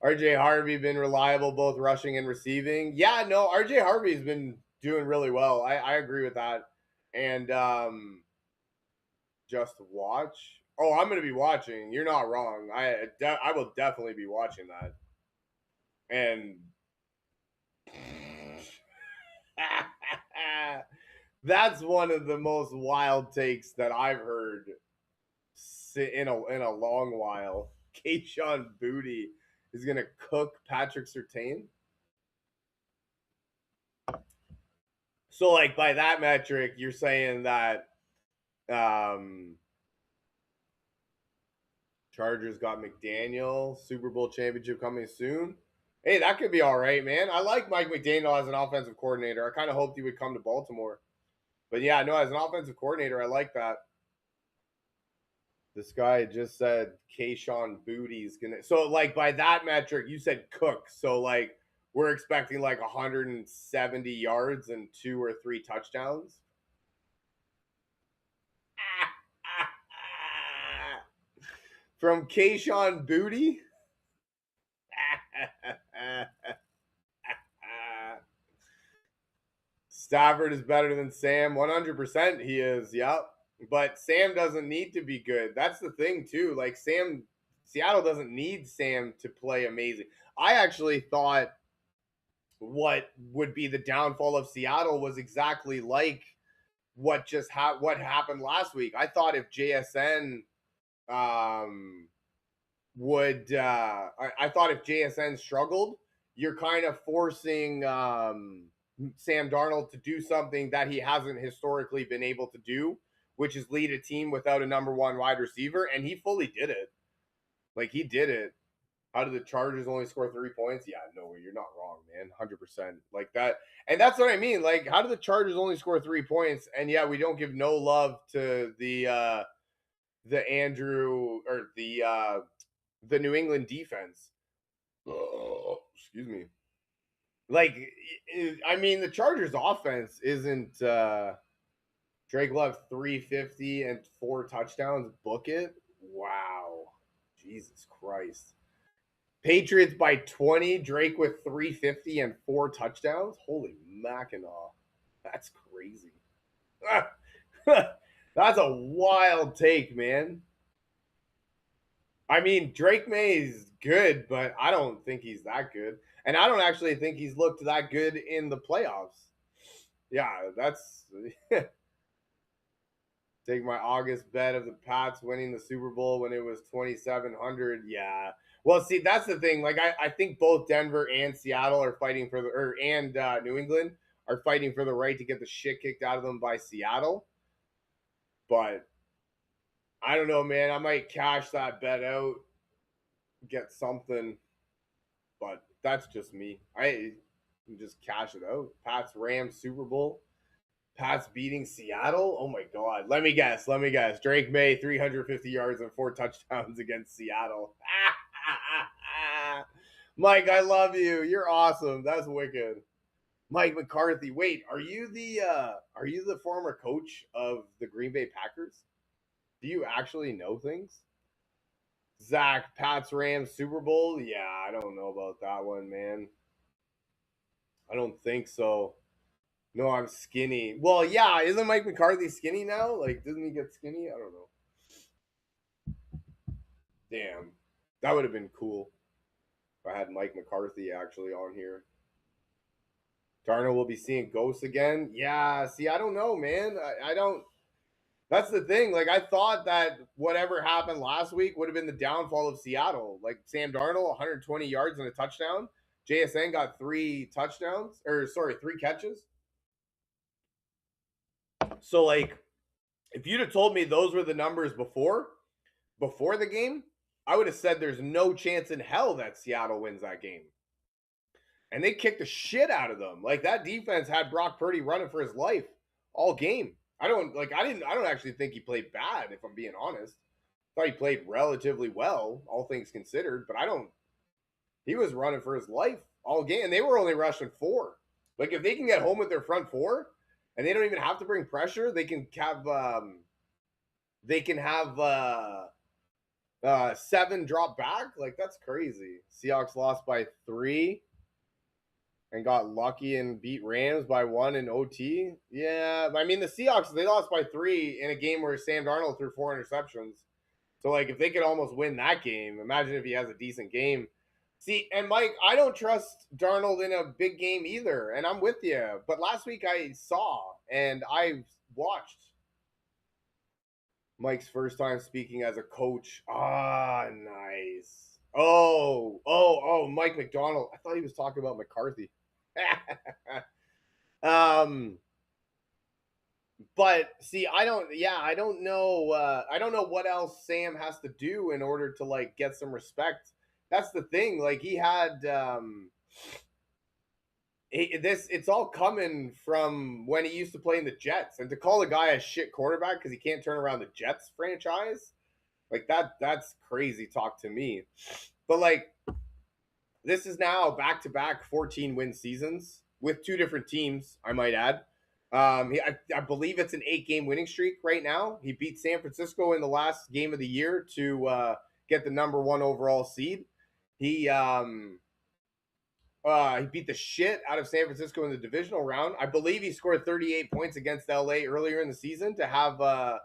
RJ Harvey been reliable both rushing and receiving. Yeah, no, RJ Harvey's been doing really well. I agree with that. And just watch. Oh, I'm going to be watching. You're not wrong. I will definitely be watching that. And that's one of the most wild takes that I've heard in a long while. Kayshawn Booty is going to cook Patrick Surtain. So, like, by that metric, you're saying that Chargers got McDaniel. Super Bowl championship coming soon. Hey, that could be all right, man. I like Mike McDaniel as an offensive coordinator. I kind of hoped he would come to Baltimore. But yeah, no, as an offensive coordinator, I like that. This guy just said Kayshawn Booty's gonna. So like by that metric, you said Cook. So like we're expecting like 170 yards and 2 or 3 touchdowns. From Kayshawn Booty. Stafford is better than Sam. 100% he is. Yep. But Sam doesn't need to be good. That's the thing, too. Like, Seattle doesn't need Sam to play amazing. I actually thought what would be the downfall of Seattle was exactly like what happened last week. I thought if JSN I thought if JSN struggled, you're kind of forcing Sam Darnold to do something that he hasn't historically been able to do, which is lead a team without a number 1 wide receiver, and he fully did it. Like, he did it. How did the Chargers only score 3 points? Yeah, no, you're not wrong, man. 100%. Like that. And that's what I mean. Like, how did the Chargers only score 3 points? And yeah, we don't give no love to the Andrew or the New England defense. Oh, excuse me. Like, I mean, the Chargers offense isn't Drake Love 350 and 4 touchdowns. Book it. Wow. Jesus Christ. Patriots by 20. Drake with 350 and 4 touchdowns. Holy Mackinac. That's crazy. That's a wild take, man. I mean, Drake May's good, but I don't think he's that good. And I don't actually think he's looked that good in the playoffs. Yeah, that's take my August bet of the Pats winning the Super Bowl when it was 2,700. Yeah. Well, see, that's the thing. Like, I think both Denver and Seattle are fighting for New England are fighting for the right to get the shit kicked out of them by Seattle. But I don't know, man. I might cash that bet out, get something. But that's just me. I can just cash it out. Pats Rams Super Bowl. Pats beating Seattle. Oh my God. Let me guess. Drake May 350 yards and 4 touchdowns against Seattle. Mike, I love you. You're awesome. That's wicked. Mike McCarthy. Wait, are you the former coach of the Green Bay Packers? Do you actually know things? Zach, Pats Rams Super Bowl? Yeah, I don't know about that one, man. I don't think so. No, I'm skinny. Well, yeah, isn't Mike McCarthy skinny now? Like, doesn't he get skinny? I don't know. Damn. That would have been cool if I had Mike McCarthy actually on here. Darnold will be seeing ghosts again. Yeah, see, I don't know, man. I don't. That's the thing. Like, I thought that whatever happened last week would have been the downfall of Seattle. Like, Sam Darnold, 120 yards and a touchdown. JSN got 3 touchdowns. 3 catches. So, like, if you'd have told me those were the numbers before the game, I would have said there's no chance in hell that Seattle wins that game. And they kicked the shit out of them. Like, that defense had Brock Purdy running for his life all game. I don't actually think he played bad, if I'm being honest. I thought he played relatively well, all things considered, but he was running for his life all game, and they were only rushing 4. Like, if they can get home with their front 4, and they don't even have to bring pressure, they can have 7 drop back. Like, that's crazy. Seahawks lost by 3. And got lucky and beat Rams by 1 in OT. Yeah, I mean, the Seahawks, they lost by 3 in a game where Sam Darnold threw 4 interceptions. So, like, if they could almost win that game, imagine if he has a decent game. See, and Mike, I don't trust Darnold in a big game either, and I'm with you. But last week I saw and I watched Mike's first time speaking as a coach. Ah, nice. Oh, Mike McDonald. I thought he was talking about McCarthy. But see, I don't. Yeah, I don't know. I don't know what else Sam has to do in order to like get some respect. That's the thing. Like he had. It's all coming from when he used to play in the Jets, and to call a guy a shit quarterback because he can't turn around the Jets franchise, like that's crazy talk to me. But like this is now back to back 14 win seasons with two different teams, I might add. I believe it's an 8 game winning streak right now. He beat San Francisco in the last game of the year to get the #1 overall seed. He beat the shit out of San Francisco in the divisional round. I believe he scored 38 points against LA earlier in the season to have a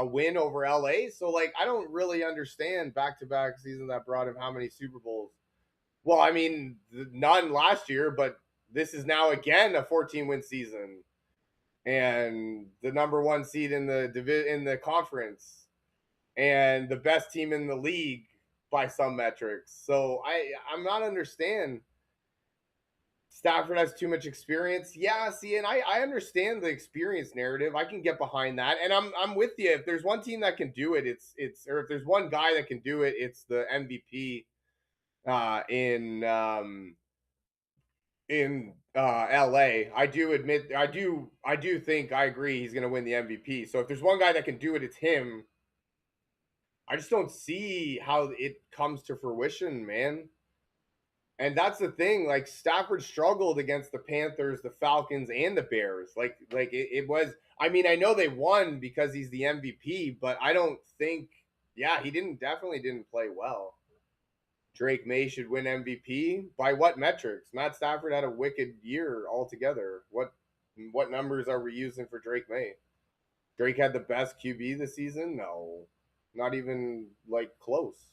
win over LA. So like I don't really understand back-to-back seasons that brought him how many Super Bowls. Well, I mean none last year, but this is now again a 14-win season and the #1 seed in the conference and the best team in the league by some metrics. So I'm not understand. Stafford has too much experience. Yeah, see, and I understand the experience narrative. I can get behind that, and I'm with you. If there's one team that can do it, or if there's one guy that can do it, it's the MVP in LA. I do admit, I do think I agree he's going to win the MVP. So if there's one guy that can do it, it's him. I just don't see how it comes to fruition, man. And that's the thing. Like Stafford struggled against the Panthers, the Falcons, and the Bears. It was. I mean, I know they won because he's the MVP, but I don't think. Yeah, he definitely didn't play well. Drake May should win MVP by what metrics? Matt Stafford had a wicked year altogether. What numbers are we using for Drake May? Drake had the best QB this season? No, not even like close.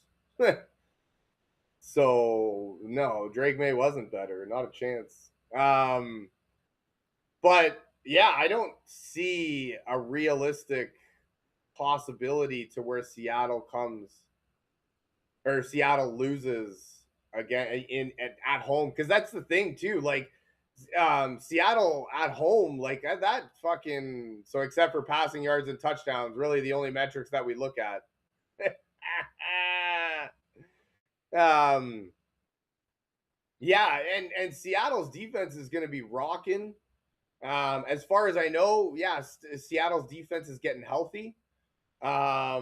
So no, Drake May wasn't better, not a chance. But yeah, I don't see a realistic possibility to where Seattle loses again at home, because that's the thing too. Like Seattle at home, like that fucking, so except for passing yards and touchdowns, really the only metrics that we look at. Yeah, and Seattle's defense is going to be rocking. As far as I know, yeah, Seattle's defense is getting healthy. I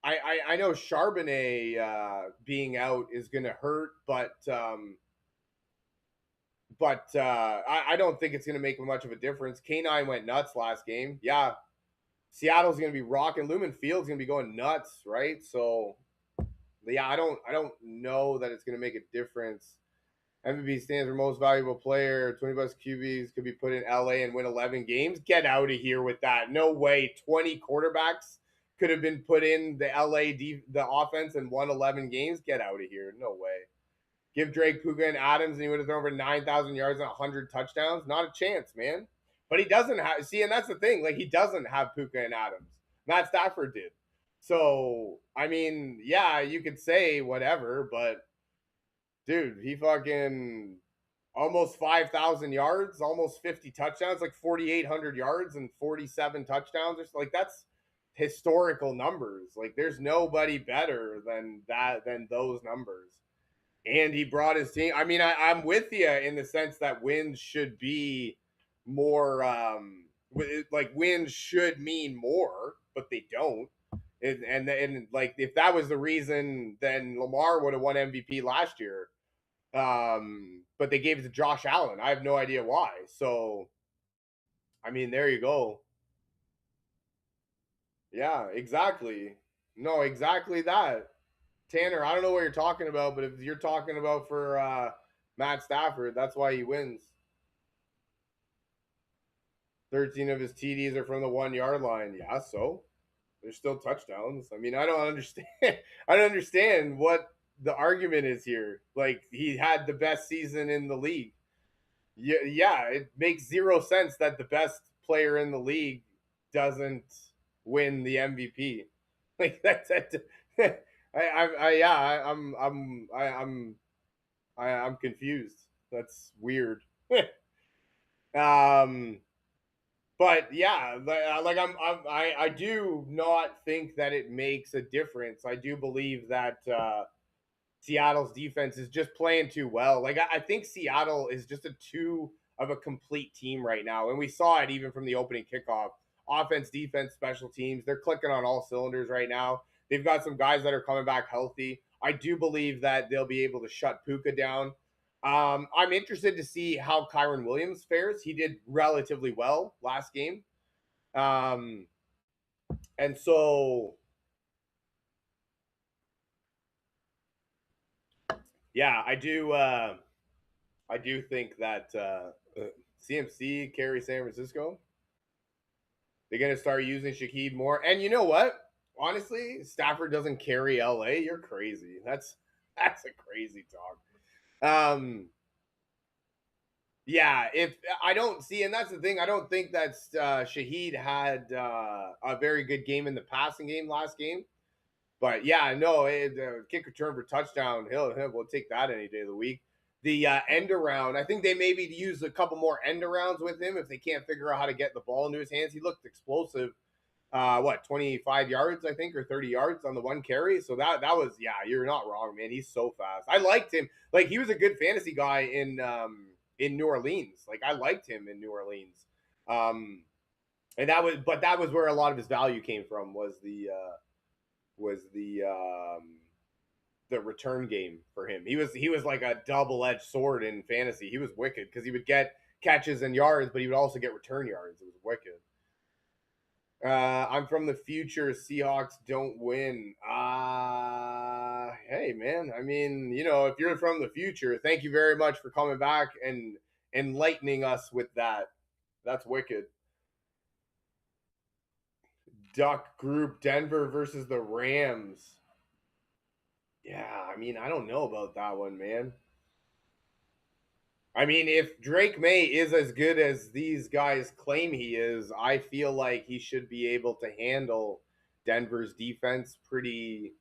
know Charbonnet being out is going to hurt, but I don't think it's going to make much of a difference. K9 went nuts last game. Yeah, Seattle's going to be rocking. Lumen Field's going to be going nuts, right? So yeah, I don't know that it's going to make a difference. MVP stands for most valuable player. 20 bucks QBs could be put in LA and win 11 games. Get out of here with that. No way. 20 quarterbacks could have been put in the the offense and won 11 games. Get out of here. No way. Give Drake, Puka, and Adams, and he would have thrown over 9,000 yards and 100 touchdowns. Not a chance, man. But he doesn't have. See, and that's the thing. Like, he doesn't have Puka and Adams. Matt Stafford did. So, I mean, yeah, you could say whatever, but dude, he fucking almost 5,000 yards, almost 50 touchdowns, like 4,800 yards and 47 touchdowns. Like that's historical numbers. Like there's nobody better than those numbers. And he brought his team. I mean, I'm with you in the sense that wins should be more. Like wins should mean more, but they don't. And like if that was the reason, then Lamar would have won MVP last year. But they gave it to Josh Allen. I have no idea why. So, I mean, there you go. Yeah, exactly. No, exactly that. Tanner, I don't know what you're talking about, but if you're talking about for Matt Stafford, that's why he wins. 13 of his TDs are from the 1 yard line. Yeah, so there's still touchdowns. I mean, I don't understand. I don't understand what the argument is here. Like he had the best season in the league. Yeah, it makes zero sense that the best player in the league doesn't win the MVP. Like that's I'm confused. That's weird. But yeah, like I do not think that it makes a difference. I do believe that Seattle's defense is just playing too well. Like I think Seattle is just a too of a complete team right now, and we saw it even from the opening kickoff. Offense, defense, special teams, they're clicking on all cylinders right now. They've got some guys that are coming back healthy. I do believe that they'll be able to shut Puka down. I'm interested to see how Kyron Williams fares. He did relatively well last game. And so yeah, I do think that CMC carry San Francisco. They're gonna start using Shaheed more. And you know what? Honestly, Stafford doesn't carry LA. You're crazy. That's a crazy talk. Yeah, if I don't see, and that's the thing, I don't think that Shaheed had a very good game in the passing game last game. But yeah, no, kick return for touchdown, we'll take that any day of the week. The end around, I think they maybe use a couple more end arounds with him if they can't figure out how to get the ball into his hands. He looked explosive. 25 yards, I think, or 30 yards on the one carry. So that was, yeah, you're not wrong, man. He's so fast. I liked him. Like he was a good fantasy guy in New Orleans. Like I liked him in New Orleans. And that was where a lot of his value came from was the return game for him. He was like a double-edged sword in fantasy. He was wicked because he would get catches and yards, but he would also get return yards. It was wicked. I'm from the future. Seahawks don't win. Hey man. I mean, if you're from the future, thank you very much for coming back and enlightening us with that. That's wicked. Duck group Denver versus the Rams. Yeah, I mean, I don't know about that one, man. I mean, if Drake May is as good as these guys claim he is, I feel like he should be able to handle Denver's defense pretty,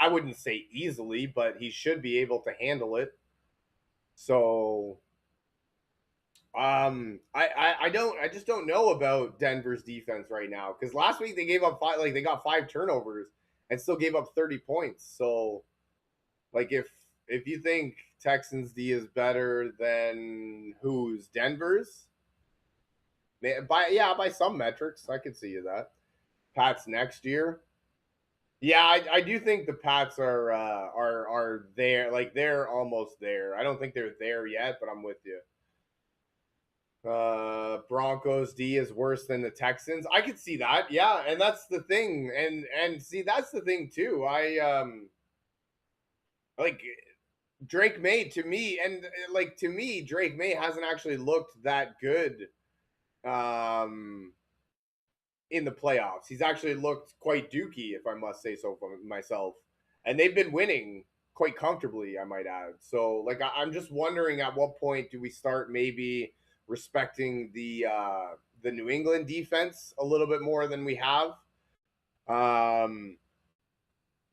I wouldn't say easily, but he should be able to handle it. So I just don't know about Denver's defense right now because last week they gave up they got 5 turnovers and still gave up 30 points. So like if you think Texans D is better than who's Denver's, by some metrics, I could see you that. Pats next year. Yeah, I do think the Pats are there. Like they're almost there. I don't think they're there yet, but I'm with you. Broncos D is worse than the Texans. I could see that. Yeah, and that's the thing. And see that's the thing too. Like Drake May to me, and like to me, Drake May hasn't actually looked that good in the playoffs. He's actually looked quite dookie, if I must say so for myself. And they've been winning quite comfortably, I might add. So like I'm just wondering at what point do we start maybe respecting the New England defense a little bit more than we have.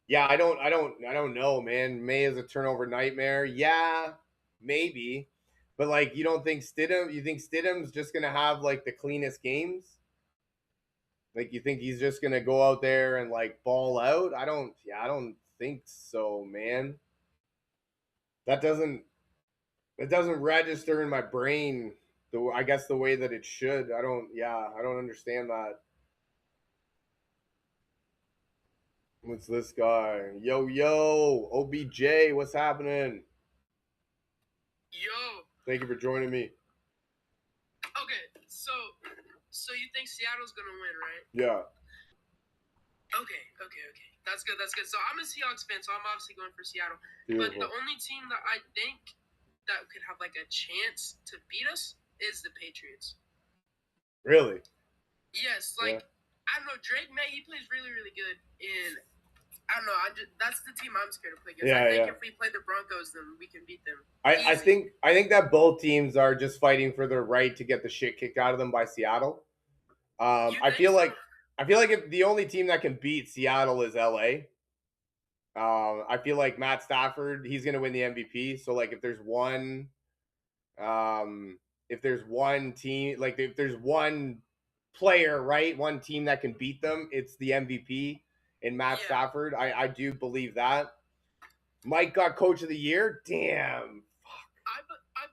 Yeah, I don't know, man. May is a turnover nightmare. Yeah, maybe. But like you don't think you think Stidham's just gonna have like the cleanest games? Like you think he's just gonna go out there and like ball out? I don't think so, man. That doesn't register in my brain I guess the way that it should. I don't understand that. What's this guy? Yo, OBJ, what's happening? Yo. Thank you for joining me. Okay, so you think Seattle's gonna win, right? Yeah. Okay. That's good. So I'm a Seahawks fan, so I'm obviously going for Seattle. Beautiful. But the only team that I think that could have like a chance to beat us is the Patriots. Really? Yes, like I don't know, Drake May, he plays really, really good in I don't know. That's the team I'm scared to play against. I think if we play the Broncos, then we can beat them. I think that both teams are just fighting for their right to get the shit kicked out of them by Seattle. I feel like if the only team that can beat Seattle is LA. I feel like Matt Stafford, he's gonna win the MVP. So like if there's one if there's one team, like if there's one player, right, one team that can beat them, it's the MVP in Matt Yeah. Stafford. I do believe that. Mike got Coach of the Year. Damn. I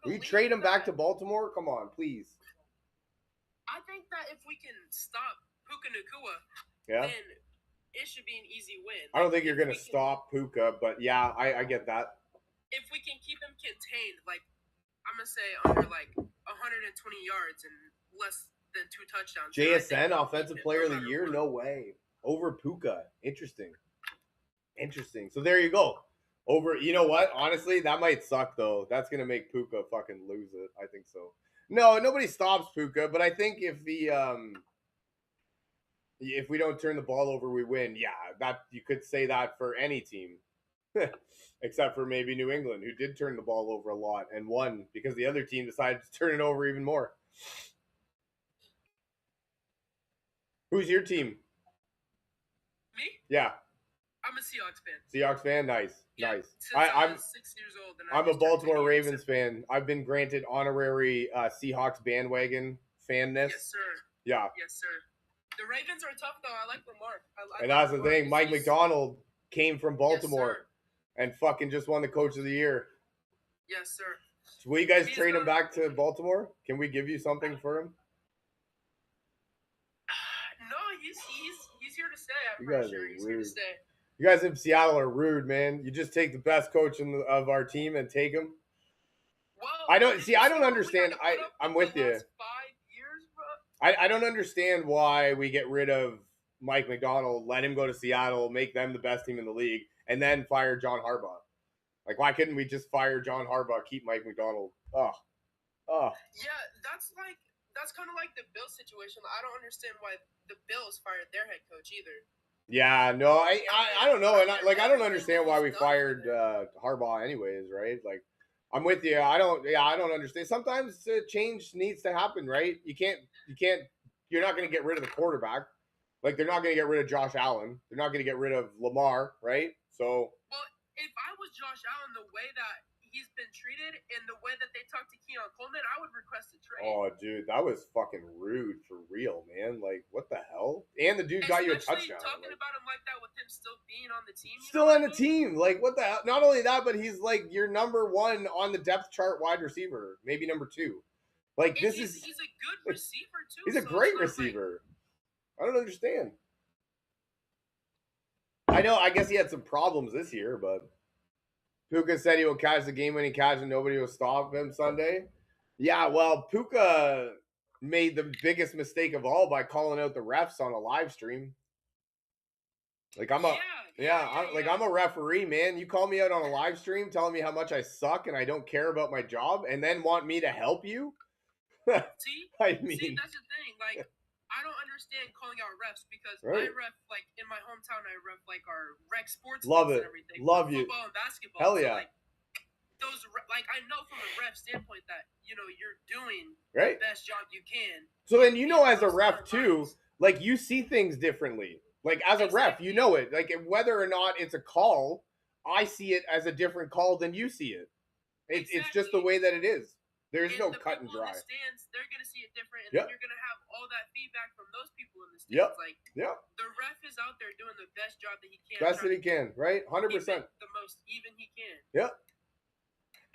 Will you believe trade him back to that- Baltimore? Come on, please. I think that if we can stop Puka Nacua, Yeah. then it should be an easy win. I don't think Like, you're if going to we can- stop Puka, but yeah, I get that. If we can keep him contained, like I'm gonna say under like 120 yards and less than 2 touchdowns. then I think JSN, we can Offensive beat it Player no of the matter Year? what. No way. Over Puka. Interesting. So there you go. Over, you know what? Honestly, that might suck though. That's gonna make Puka fucking lose it. I think so. No, nobody stops Puka, but I think if we don't turn the ball over, we win. Yeah, that you could say that for any team, except for maybe New England, who did turn the ball over a lot and won because the other team decided to turn it over even more. Who's your team? Me? Yeah, I'm a Seahawks fan. Seahawks fan. Nice, Yeah, nice. Since I I'm was 6 years old, and I'm I a just turned Baltimore 28, Ravens so- fan. I've been granted honorary Seahawks bandwagon fanness. Yes, sir. Yeah, Yes, sir. The Ravens are tough, though. I like Lamar. I and like that's the Lamar. thing. Mike He's- McDonald came from Baltimore Yes, and fucking just won the Coach of the Year. Yes, sir. Will you guys He's trade him the- back to Baltimore? Can we give you something for him? No, he's here to stay. I'm You pretty guys sure are he's here to rude. stay. You guys in Seattle are rude, man. You just take the best coach of our team and take him. Well, I don't did see. you I see don't what we understand. had to put up I'm with with the you. last 5 years, bro. I don't understand why we get rid of Mike McDonald, let him go to Seattle, make them the best team in the league, and then fire John Harbaugh. Like, why couldn't we just fire John Harbaugh, keep Mike McDonald? Oh. Yeah, that's kind of like the Bills situation. I don't understand why the Bills fired their head coach either. Yeah, no, I don't know, and I don't understand why we fired Harbaugh anyways, right? Like, I'm with you. I don't understand. Sometimes change needs to happen, right? You're not going to get rid of the quarterback. Like, they're not going to get rid of Josh Allen. They're not going to get rid of Lamar, right? So, Well, if I was Josh Allen, the way that he's been treated and the way that they talk to Keon Coleman, I would request a trade. oh, dude, that was fucking rude for real, man. Like, what the hell? And the dude got you a Especially touchdown. talking Like, about him like that with him still being on the team. you still know on what the I mean? team. Like, what the hell? Not only that, but he's like your number one on the depth chart wide receiver, maybe number 2. Like, And this he's is a good receiver too. he's a so great it's not like- receiver. I don't understand. I know. I guess he had some problems this year, but Puka said he will catch the game-winning catch and nobody will stop him Sunday. Yeah, well, Puka made the biggest mistake of all by calling out the refs on a live stream. Like, I'm a I'm a referee, man. You call me out on a live stream telling me how much I suck and I don't care about my job and then want me to help you? See, I mean, see, that's the thing. Like, I don't understand calling out refs because Right. I ref like in my hometown. I ref like our rec sports Love leagues it. and everything. Love you. Football and basketball. Hell So, yeah. like, like I know from a ref standpoint that you're doing right? the best job you can. So then you know, in as a those ref hard too, times. like you see things differently. Like as a ref, you know it. Like whether or not it's a call, I see it as a different call than you see it. It's just the Exactly. way that it is. There's no the cut and people in dry. the stands, they're gonna see it different, and Yep. then you're gonna have all that feedback from those people in the stands. Yep. Like Yeah, the ref is out there doing the best job that he can. best that trying he can, right? to 100%. keep it the most even he can. Yep.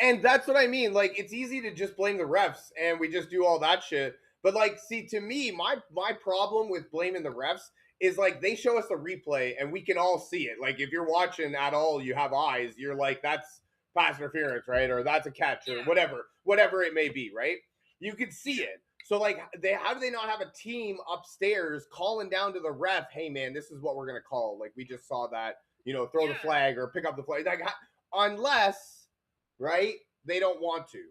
And that's what I mean. Like, it's easy to just blame the refs and we just do all that shit. But like, see, to me, my problem with blaming the refs is like they show us the replay and we can all see it. Like, if you're watching at all, you have eyes. You're like, that's pass interference, right? Or that's a catch, or Yeah. whatever it may be, right? You can see it. So like, how do they not have a team upstairs calling down to the ref? Hey man, this is what we're gonna call. Like we just saw that, throw the Yeah. flag or pick up the flag. Like, unless, right? They don't want to.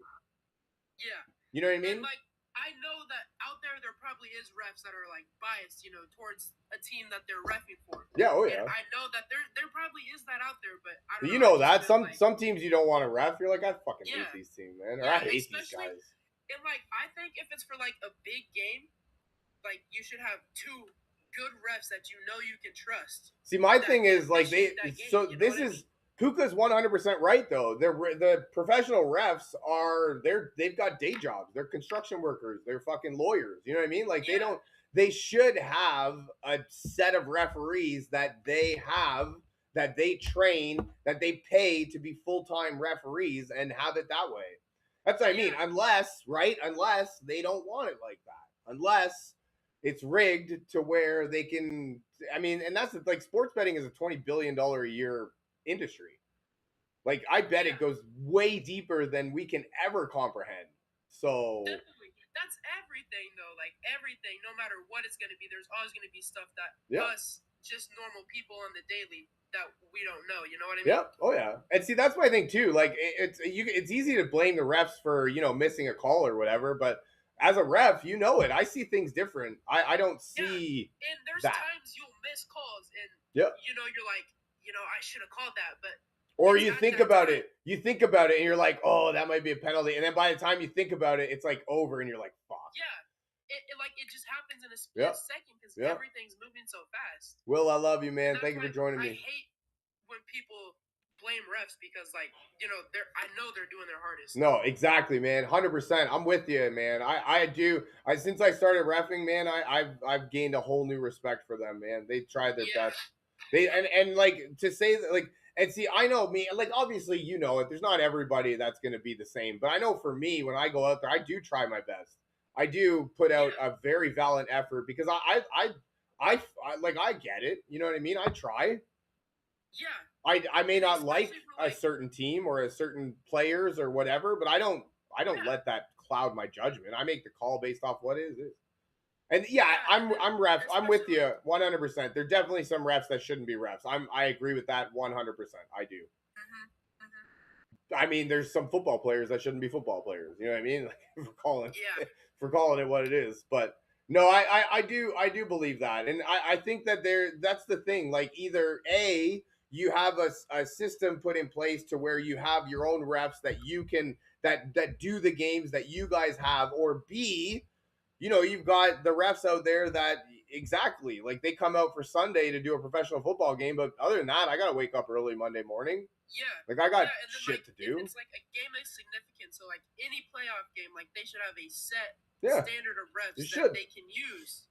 Yeah. You know what I mean? And like I know that out there probably is refs that are like biased, towards a team that they're reffing for. Yeah. Oh yeah. And I know that there probably is that out there, but I don't You know. know I that just feel some teams you don't want to ref. You're like, I fucking Yeah. hate these teams, man. Or Yeah, I hate these especially- guys. And like I think if it's for like a big game, like you should have two good refs that you can trust. See, my that thing is like officiate that game, so you know this what I is mean? Kuka's 100% right though. The professional refs they've got day jobs. They're construction workers. They're fucking lawyers. You know what I mean? Like they should have a set of referees that they have, that they train, that they pay to be full-time referees and have it that way. That's what I mean. Unless they don't want it like that. Unless it's rigged to where they can. I mean, and that's like sports betting is a $20 billion a year industry. Like I bet it goes way deeper than we can ever comprehend. So definitely, that's everything though. Like everything, no matter what it's going to be, there's always going to be stuff that us just normal people on the daily that we don't know. You know what I mean? Yeah. Oh yeah. And see, that's my thing too. Like it's easy to blame the refs for missing a call or whatever, but as a ref, you know it. I see things different. I don't see. And there's that. times you'll miss calls, and you're like, I should have called that, but. Or you think about it, and you're like, oh, that might be a penalty, and then by the time you think about it, it's like over, and you're like, fuck. Yeah, it just happens in a split second because everything's moving so fast. Will, I love you, man. Thank you for joining me. I hate when people blame refs because, like, I know they're doing their hardest. No, exactly, man. 100%. I'm with you, man. I do. Since I started reffing, man, I've gained a whole new respect for them, man. They tried their best. They and like to say that, like. And see, I know me, like, obviously, there's not everybody that's going to be the same. But I know for me, when I go out there, I do try my best. I do put out a very valiant effort because I get it. You know what I mean? I try. Yeah. I may not like a certain team or a certain players or whatever, but I don't let that cloud my judgment. I make the call based off what is. And I'm refs. I'm with you 100%. There are definitely some refs that shouldn't be refs. I agree with that 100%. I do. I mean, there's some football players that shouldn't be football players. You know what I mean? Like, for calling it what it is. But no, I do believe that, and I think that that's the thing. Like either A, you have a system put in place to where you have your own refs that you can that do the games that you guys have, or B, you've got the refs out there that exactly like they come out for Sunday to do a professional football game, but other than that, I gotta wake up early Monday morning. Yeah, like I got shit to do. It's like a game that's significant, so like any playoff game, like they should have a set standard of refs that they can use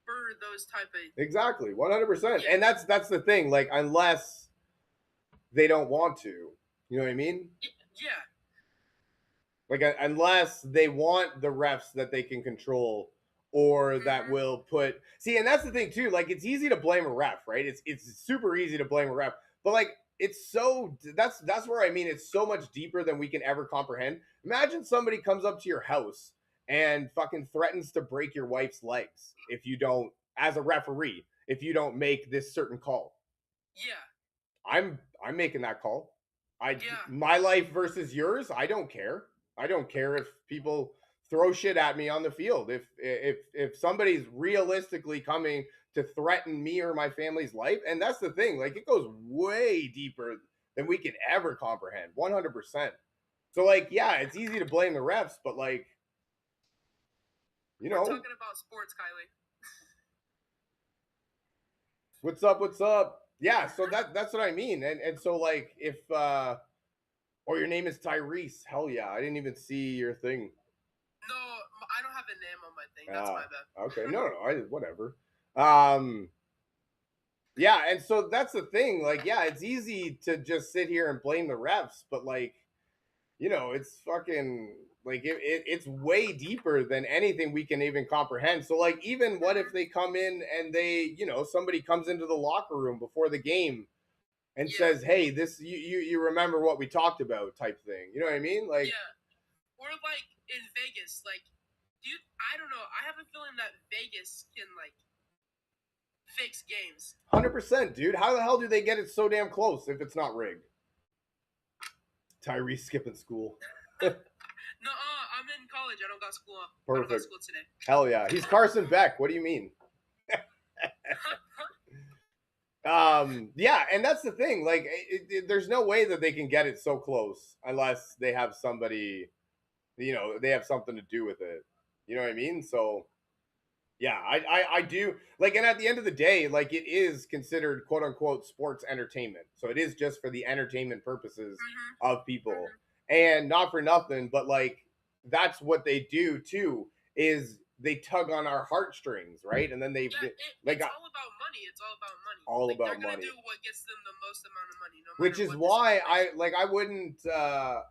for those type of exactly 100%. And that's the thing. Like unless they don't want to, you know what I mean? Yeah. Like unless they want the refs that they can control or that will put and that's the thing too. Like it's easy to blame a ref, right? It's super easy to blame a ref, but like it's so that's where I mean it's so much deeper than we can ever comprehend. Imagine somebody comes up to your house and fucking threatens to break your wife's legs if you don't, as a referee, if you don't make this certain call. Yeah. I'm making that call. My life versus yours, I don't care. I don't care if people throw shit at me on the field. If somebody's realistically coming to threaten me or my family's life, and that's the thing, like it goes way deeper than we can ever comprehend, 100%. So like, yeah, it's easy to blame the refs, but like, We're talking about sports, Kylie. What's up? Yeah, so that's what I mean. And so like if or your name is Tyrese. Hell yeah. I didn't even see your thing. No, I don't have a name on my thing. That's my bad. Okay. No. Whatever. Yeah, and so that's the thing. Like, yeah, it's easy to just sit here and blame the refs, but like, it's fucking like it's way deeper than anything we can even comprehend. So like, even what if they come in and they, somebody comes into the locker room before the game and says, hey, this you remember what we talked about type thing. You know what I mean? Like or like in Vegas, like I don't know. I have a feeling that Vegas can like fix games. 100%, dude. How the hell do they get it so damn close if it's not rigged? Tyrese skipping school. No, I'm in college. I don't got school. Perfect. I don't got school today. Hell yeah. He's Carson Beck. What do you mean? Yeah, and that's the thing. Like, there's no way that they can get it so close unless they have somebody, they have something to do with it. You know what I mean? So, Yeah, I do like, and at the end of the day, like it is considered quote unquote sports entertainment. So it is just for the entertainment purposes Mm-hmm. of people, Mm-hmm. and not for nothing, but like that's what they do too. Is they tug on our heartstrings, right? And then they Yeah, like it's all about money. It's all about money. all Like they're about gonna money. do what gets them the most amount of money, no Which matter is what. why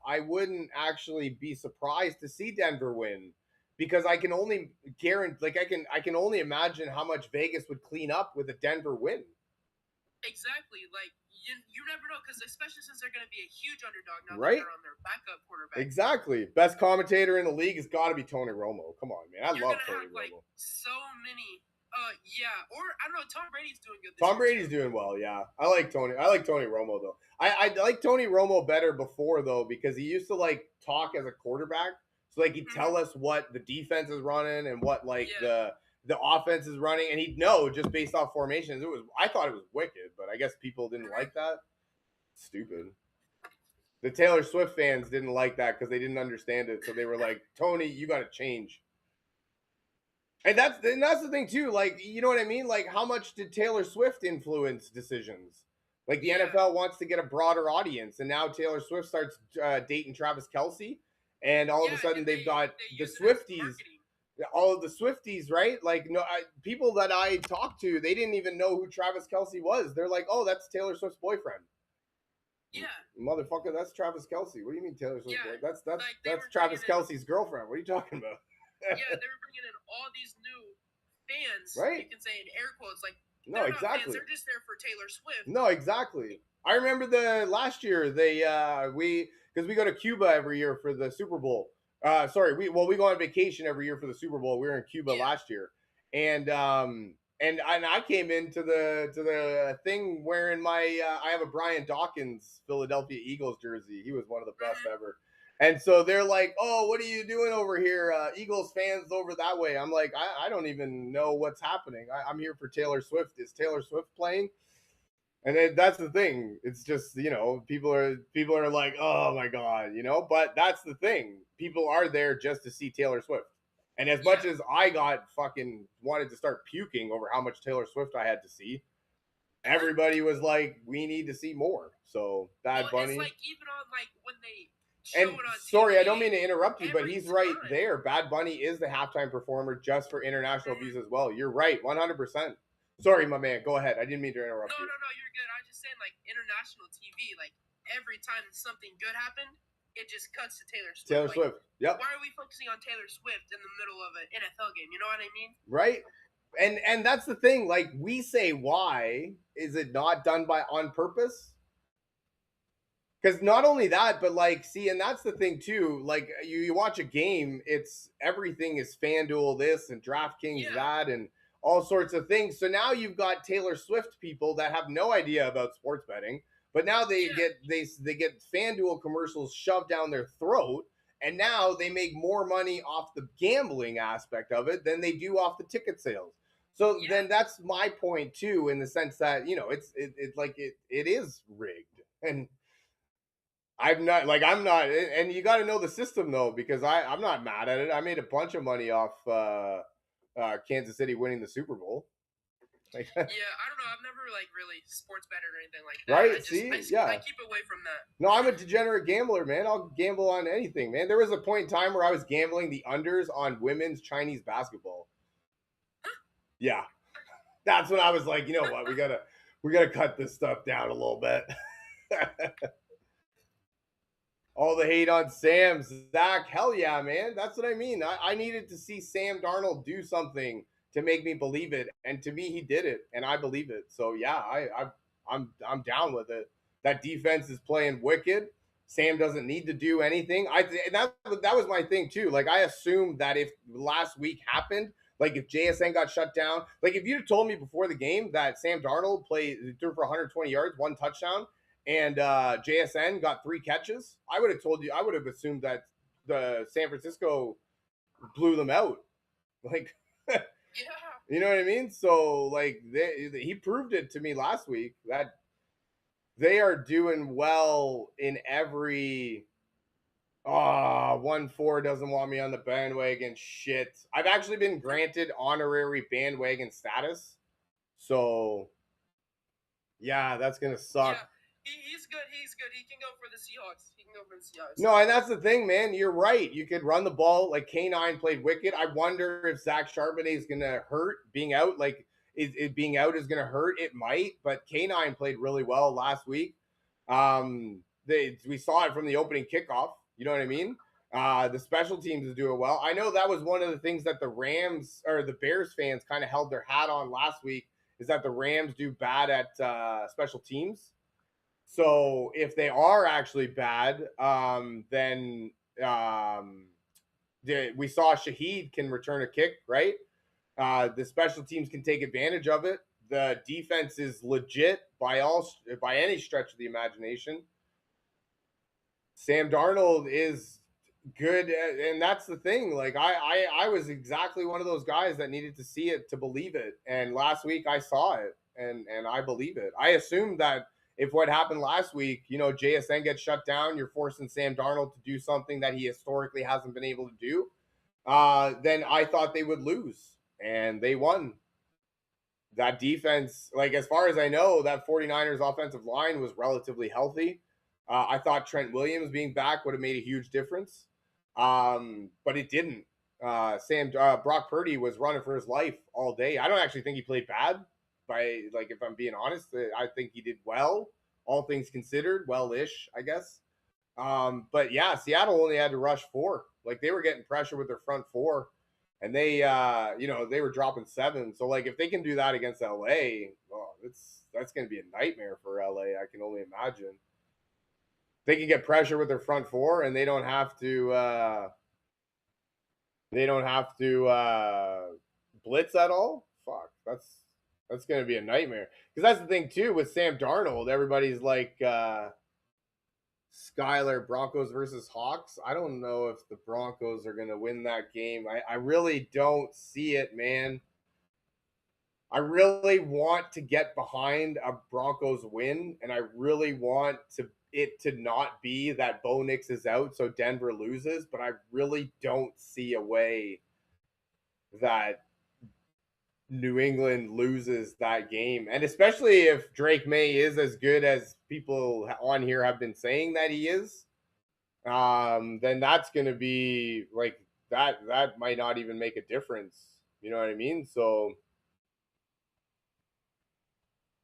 I wouldn't actually be surprised to see Denver win, because I can only guarantee, like I can only imagine how much Vegas would clean up with a Denver win. Exactly. Like you never know, because especially since they're gonna be a huge underdog now Right? that they're on their backup quarterback. Exactly. Best commentator in the league has got to be Tony Romo. Come on, man. I You're love gonna Tony have like Romo. so many. Yeah, or I don't know. Tom Brady's doing good. Tom Brady's doing well, yeah. I like Tony Romo though. I like Tony Romo better before though, because he used to like talk as a quarterback. So like he'd tell us what the defense is running and what like the offense is running, and he'd know just based off formations. I thought it was wicked, but I guess people didn't like that. Stupid. The Taylor Swift fans didn't like that because they didn't understand it. So they were like, Tony, you got to change. And that's the thing too. Like, you know what I mean? Like, how much did Taylor Swift influence decisions? Like, the NFL wants to get a broader audience, and now Taylor Swift starts dating Travis Kelce, and all of a sudden they've got the Swifties. All of the Swifties, right? Like, no, people that I talked to, they didn't even know who Travis Kelce was. They're like, "Oh, that's Taylor Swift's boyfriend." Yeah, motherfucker, that's Travis Kelce. What do you mean Taylor Swift's boyfriend? That's like Travis Kelce's girlfriend. What are you talking about? Yeah, they were bringing in all these new fans, right? You can say in air quotes, like no, exactly. Fans, they're just there for Taylor Swift. No, exactly. I remember the last year they because we go to Cuba every year for the Super Bowl. Sorry, we go on vacation every year for the Super Bowl. We were in Cuba last year, and I came into the thing wearing my I have a Brian Dawkins Philadelphia Eagles jersey. He was one of the best ever. And so they're like, "Oh, what are you doing over here? Eagles fans over that way." I'm like, I don't even know what's happening. I'm here for Taylor Swift. Is Taylor Swift playing? And then that's the thing. It's just, people are like, "Oh my god," But that's the thing. People are there just to see Taylor Swift. And as much as I got fucking wanted to start puking over how much Taylor Swift I had to see, everybody was like, "We need to see more." So Bad Bunny. It's like even on like when they. And sorry, I don't mean to interrupt you, but he's right there. Bad Bunny is the halftime performer just for international views as well. You're right, 100%. Sorry, my man. Go ahead. I didn't mean to interrupt you. No, you're good. I was just saying, like, international TV, like, every time something good happened, it just cuts to Taylor Swift. Taylor Swift, yep. Why are we focusing on Taylor Swift in the middle of an NFL game? You know what I mean? Right. And that's the thing. Like, we say, why is it not done on purpose? Because not only that, but like, see, and that's the thing too. Like, you watch a game, it's everything is FanDuel this and DraftKings that and all sorts of things. So now you've got Taylor Swift people that have no idea about sports betting, but now they get FanDuel commercials shoved down their throat, and now they make more money off the gambling aspect of it than they do off the ticket sales. So then that's my point too, in the sense that it's like it is rigged. And I'm not, and you got to know the system though, because I'm not mad at it. I made a bunch of money off Kansas City winning the Super Bowl. Yeah, I don't know. I've never really sports betted or anything like that. Right? I keep away from that. No, I'm a degenerate gambler, man. I'll gamble on anything, man. There was a point in time where I was gambling the unders on women's Chinese basketball. Yeah, that's when I was like, you know what, we gotta cut this stuff down a little bit. All the hate on Sam, Zach, hell yeah, man. That's what I mean. I needed to see Sam Darnold do something to make me believe it, and to me, he did it, and I believe it. So yeah, I'm down with it. That defense is playing wicked. Sam doesn't need to do anything. That was my thing too. Like, I assumed that if last week happened, like if JSN got shut down, like if you'd told me before the game that Sam Darnold threw for 120 yards, 1 touchdown, and JSN got 3 catches, I would have assumed that the San Francisco blew them out. Like, you know what I mean? So like he proved it to me last week that they are doing well in every. Oh, 1-4 doesn't want me on the bandwagon. Shit. I've actually been granted honorary bandwagon status. So, yeah, that's going to suck. Yeah, he's good. He's good. He can go for the Seahawks. He can go for the Seahawks. No, and that's the thing, man. You're right. You could run the ball. Like, K9 played wicked. I wonder if Zach Charbonnet is going to hurt being out. Like, being out is going to hurt. It might, but K9 played really well last week. We saw it from the opening kickoff. You know what I mean? The special teams is doing well. I know that was one of the things that the Rams or the Bears fans kind of held their hat on last week, is that the Rams do bad at special teams. So if they are actually bad, then we saw Shaheed can return a kick, right? The special teams can take advantage of it. The defense is legit by any stretch of the imagination. Sam Darnold is good, and that's the thing. Like I was exactly one of those guys that needed to see it to believe it. And last week I saw it, and I believe it. I assumed that if what happened last week, JSN gets shut down, you're forcing Sam Darnold to do something that he historically hasn't been able to do, then I thought they would lose, and they won. That defense, like as far as I know, that 49ers offensive line was relatively healthy. I thought Trent Williams being back would have made a huge difference, but it didn't. Brock Purdy was running for his life all day. I don't actually think he played bad. If I'm being honest, I think he did well, all things considered, well-ish, I guess. But yeah, Seattle only had to rush 4. Like they were getting pressure with their front 4, and they were dropping 7. So like if they can do that against LA, that's going to be a nightmare for LA. I can only imagine. They can get pressure with their front 4, and they don't have to blitz at all. Fuck, that's going to be a nightmare. Because that's the thing too with Sam Darnold. Everybody's like Skyler, Broncos versus Hawks. I don't know if the Broncos are going to win that game. I really don't see it, man. I really want to get behind a Broncos win, and I really want it to not be that Bo Nix is out, so Denver loses, but I really don't see a way that New England loses that game. And especially if Drake May is as good as people on here have been saying that he is, then that's going to be like that might not even make a difference. You know what I mean? So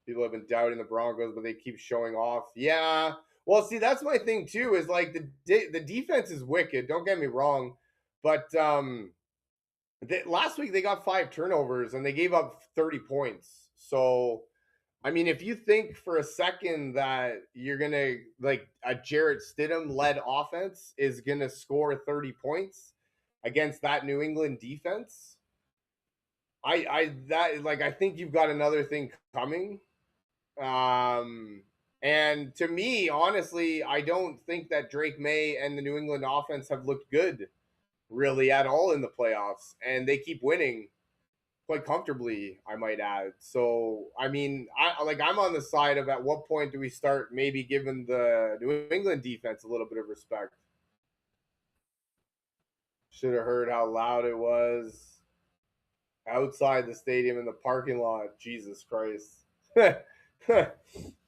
people have been doubting the Broncos, but they keep showing off. Yeah. Well, see, that's my thing too, is like the defense is wicked. Don't get me wrong. But last week they got 5 turnovers and they gave up 30 points. So, I mean, if you think for a second that you're going to, like, a Jarrett Stidham-led offense is going to score 30 points against that New England defense, I think you've got another thing coming. And to me, honestly, I don't think that Drake May and the New England offense have looked good really at all in the playoffs, and they keep winning quite comfortably, I might add. So, I mean, I'm on the side of at what point do we start maybe giving the New England defense a little bit of respect? Should have heard how loud it was outside the stadium in the parking lot. Jesus Christ.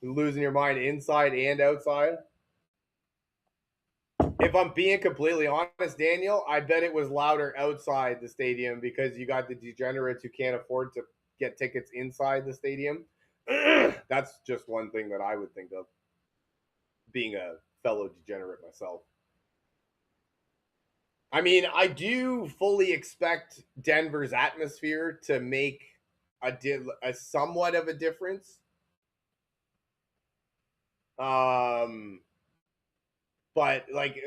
Losing your mind inside and outside. If I'm being completely honest, Daniel, I bet it was louder outside the stadium because you got the degenerates who can't afford to get tickets inside the stadium. That's just one thing that I would think of, being a fellow degenerate myself. I mean, I do fully expect Denver's atmosphere to make a somewhat of a difference. But like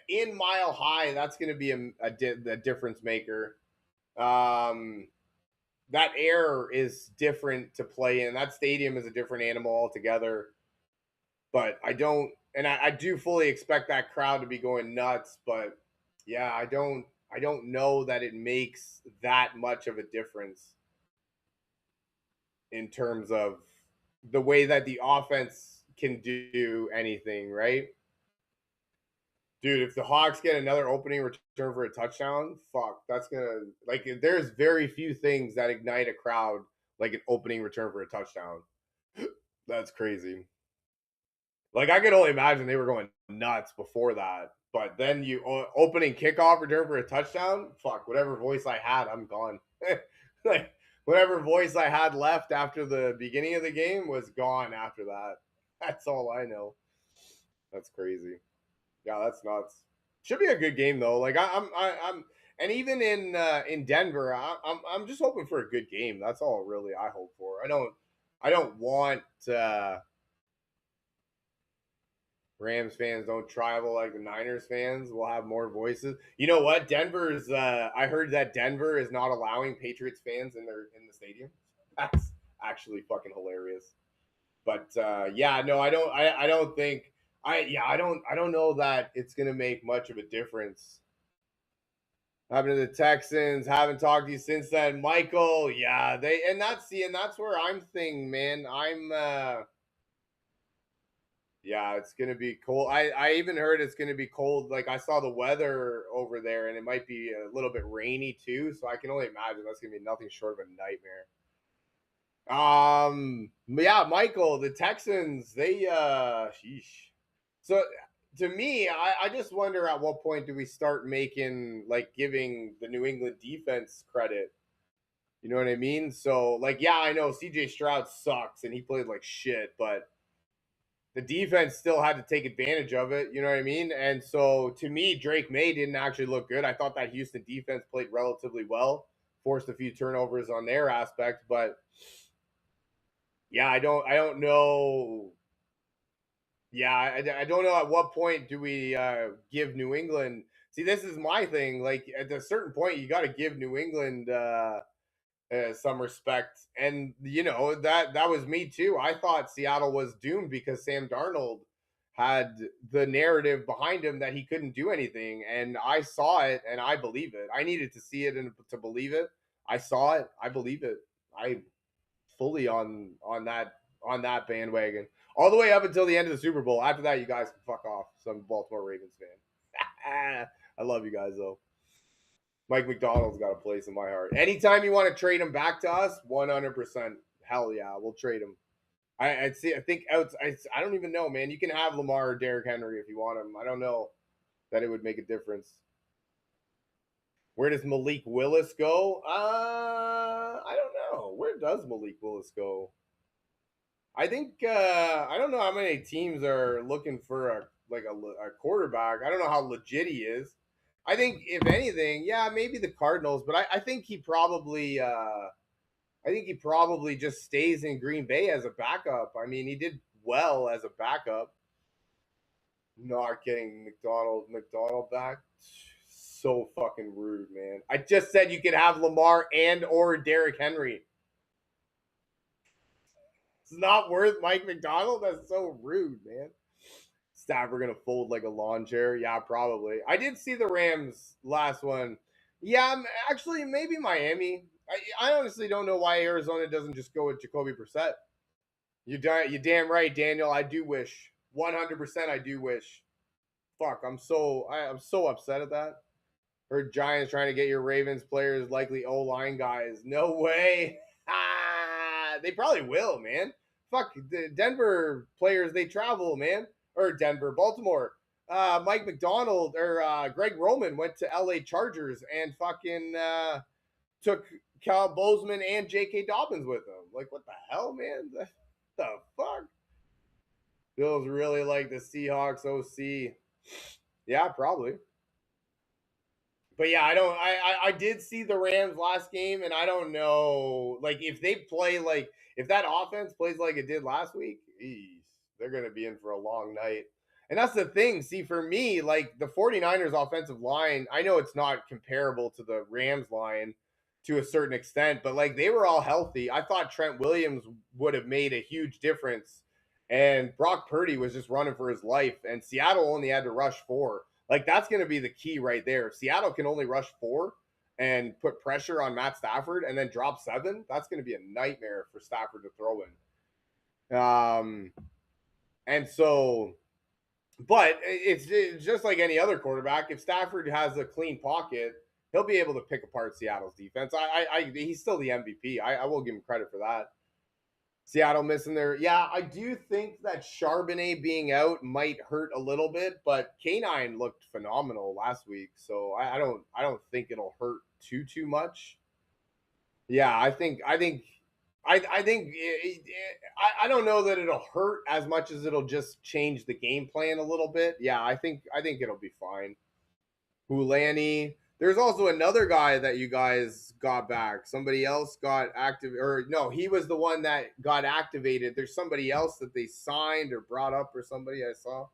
in Mile High, that's going to be a difference maker. That air is different to play in. That stadium is a different animal altogether. But I do fully expect that crowd to be going nuts. But yeah, I don't know that it makes that much of a difference in terms of the way that the offense can do anything, right? Dude, if the Hawks get another opening return for a touchdown, fuck, that's gonna like. There's very few things that ignite a crowd like an opening return for a touchdown. That's crazy. Like I could only imagine they were going nuts before that, but then you opening kickoff return for a touchdown. Fuck, whatever voice I had, I'm gone. Like whatever voice I had left after the beginning of the game was gone after that. That's all I know. That's crazy. Yeah, that's nuts. Should be a good game though. Like I'm, and even in Denver, I'm just hoping for a good game. That's all really I hope for. I don't want Rams fans don't travel like the Niners fans. We'll have more voices. You know what? Denver's. I heard that Denver is not allowing Patriots fans in the stadium. That's actually fucking hilarious. But yeah, no, I don't. I don't think. I don't know that it's gonna make much of a difference. Happened to the Texans. Haven't talked to you since then, Michael. Yeah, that's where I'm thinking, man. Yeah, it's gonna be cold. I even heard it's gonna be cold. Like I saw the weather over there, and it might be a little bit rainy too. So I can only imagine that's gonna be nothing short of a nightmare. Yeah, Michael, the Texans, sheesh. So to me, I just wonder at what point do we start making like giving the New England defense credit? You know what I mean? So like, yeah, I know CJ Stroud sucks and he played like shit, but the defense still had to take advantage of it. You know what I mean? And so to me, Drake May didn't actually look good. I thought that Houston defense played relatively well, forced a few turnovers on their aspect, but yeah, I don't know. Yeah, I don't know at what point do we give New England. See, this is my thing. Like at a certain point, you got to give New England some respect, and that was me too. I thought Seattle was doomed because Sam Darnold had the narrative behind him that he couldn't do anything, and I saw it, and I believe it. I needed to see it and to believe it. I saw it. I believe it. I fully on that bandwagon all the way up until the end of the Super Bowl. After that, you guys can fuck off. Some Baltimore Ravens fan. I love you guys though. Mike McDonald's got a place in my heart. Anytime you want to trade him back to us, 100%. Hell yeah, we'll trade him. I see. I think I don't even know, man. You can have Lamar or Derrick Henry if you want him. I don't know that it would make a difference. Where does Malik Willis go? I don't know. Where does Malik Willis go? I think I don't know how many teams are looking for a quarterback. I don't know how legit he is. I think if anything, yeah, maybe the Cardinals, but I think he probably just stays in Green Bay as a backup. I mean, he did well as a backup. Not getting McDonald back. So fucking rude, man. I just said you could have Lamar and or Derrick Henry. It's not worth Mike McDonald. That's so rude, man. Stafford gonna fold like a lawn chair. Yeah, probably. I did see the Rams last one. Yeah, actually maybe Miami. I honestly don't know why Arizona doesn't just go with Jacoby Brissett. You damn right, Daniel. I do wish 100%. I do wish. Fuck, I'm so upset at that. Heard Giants trying to get your Ravens players, likely O line guys. No way. They probably will, man. Fuck the Denver players. They travel, man. Or Denver, Baltimore. Mike McDonald or Greg Roman went to LA Chargers and fucking took Cal Bozeman and J.K. Dobbins with him. Like, what the hell, man? The fuck? Bills really like the Seahawks OC. Yeah, probably. But yeah, I did see the Rams last game, and I don't know, like if they play like if that offense plays like it did last week, geez, they're gonna be in for a long night. And that's the thing. See, for me, like the 49ers offensive line, I know it's not comparable to the Rams line to a certain extent, but like they were all healthy. I thought Trent Williams would have made a huge difference. And Brock Purdy was just running for his life, and Seattle only had to rush 4. Like that's going to be the key right there. If Seattle can only rush 4 and put pressure on Matt Stafford and then drop 7, that's going to be a nightmare for Stafford to throw in. And so, But it's just like any other quarterback. If Stafford has a clean pocket, he'll be able to pick apart Seattle's defense. He's still the MVP. I will give him credit for that. Seattle missing their, yeah. I do think that Charbonnet being out might hurt a little bit, but K9 looked phenomenal last week, so I don't think it'll hurt too much. Yeah, I don't know that it'll hurt as much as it'll just change the game plan a little bit. Yeah, I think it'll be fine. Hulani. There's also another guy that you guys got back. Somebody else got active, or no, he was the one that got activated. There's somebody else that they signed or brought up, or somebody I saw.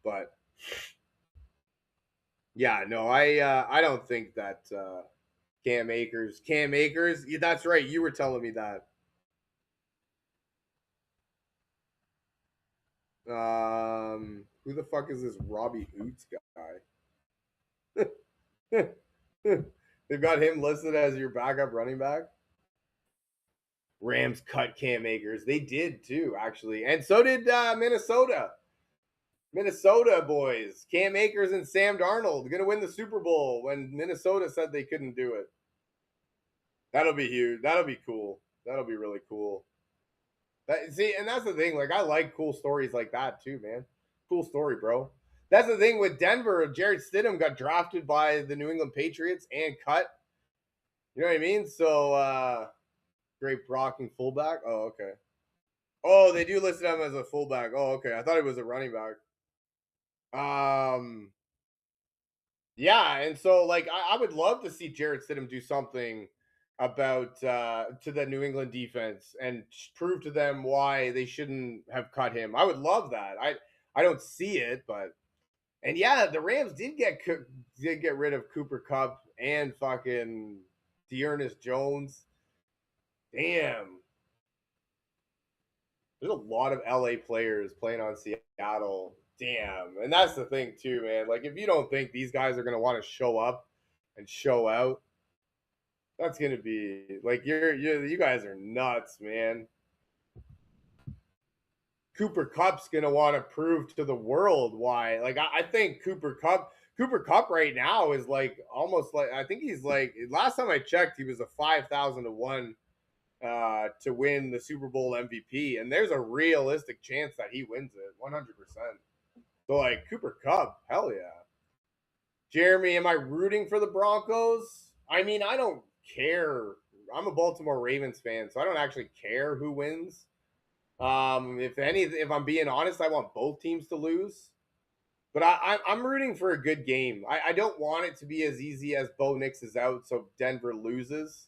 But yeah, no, I don't think that Cam Akers. Yeah, that's right. You were telling me that. Who the fuck is this Robbie Oots guy? They've got him listed as your backup running back. Rams cut Cam Akers. They did too, actually, and so did Minnesota. Minnesota boys, Cam Akers and Sam Darnold going to win the Super Bowl when Minnesota said they couldn't do it. That'll be huge. That'll be cool. That'll be really cool. See, and that's the thing. Like, I like cool stories like that too, man. Cool story, bro. That's the thing with Denver. Jarrett Stidham got drafted by the New England Patriots and cut. You know what I mean? So, great blocking fullback. Oh, okay. Oh, they do list him as a fullback. Oh, okay. I thought he was a running back. Yeah, and so like I would love to see Jarrett Stidham do something about to the New England defense and prove to them why they shouldn't have cut him. I would love that. I don't see it, but and yeah, the Rams did get rid of Cooper Kupp and fucking Dearness Jones. Damn. There's a lot of LA players playing on Seattle. Damn. And that's the thing too, man. Like if you don't think these guys are going to want to show up and show out, that's going to be like you guys are nuts, man. Cooper Kupp's going to want to prove to the world why. Like I think Cooper Kupp right now is like almost like, I think he's like, last time I checked he was a 5,000 to 1 to win the Super Bowl MVP, and there's a realistic chance that he wins it 100%. So like Cooper Kupp, hell yeah. Jeremy, am I rooting for the Broncos? I mean, I don't care. I'm a Baltimore Ravens fan, so I don't actually care who wins. If I'm being honest, I want both teams to lose. But I'm rooting for a good game. I don't want it to be as easy as Bo Nix is out, so Denver loses.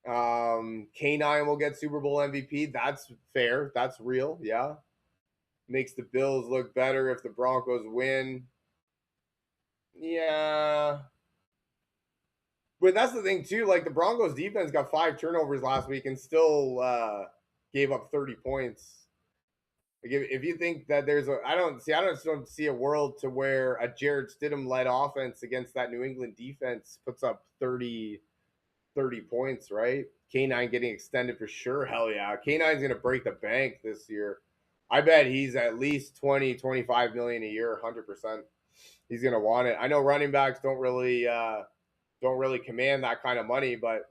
K9 will get Super Bowl MVP. That's fair. That's real. Yeah. Makes the Bills look better if the Broncos win. Yeah. But that's the thing too. Like the Broncos defense got 5 turnovers last week and still gave up 30 points. Like if you think that I don't see a world to where a Jarrett Stidham led offense against that New England defense puts up 30 points, right? K9 getting extended for sure. Hell yeah. K9's going to break the bank this year. I bet he's at least 20, 25 million a year, 100%. He's going to want it. I know running backs don't really command that kind of money, but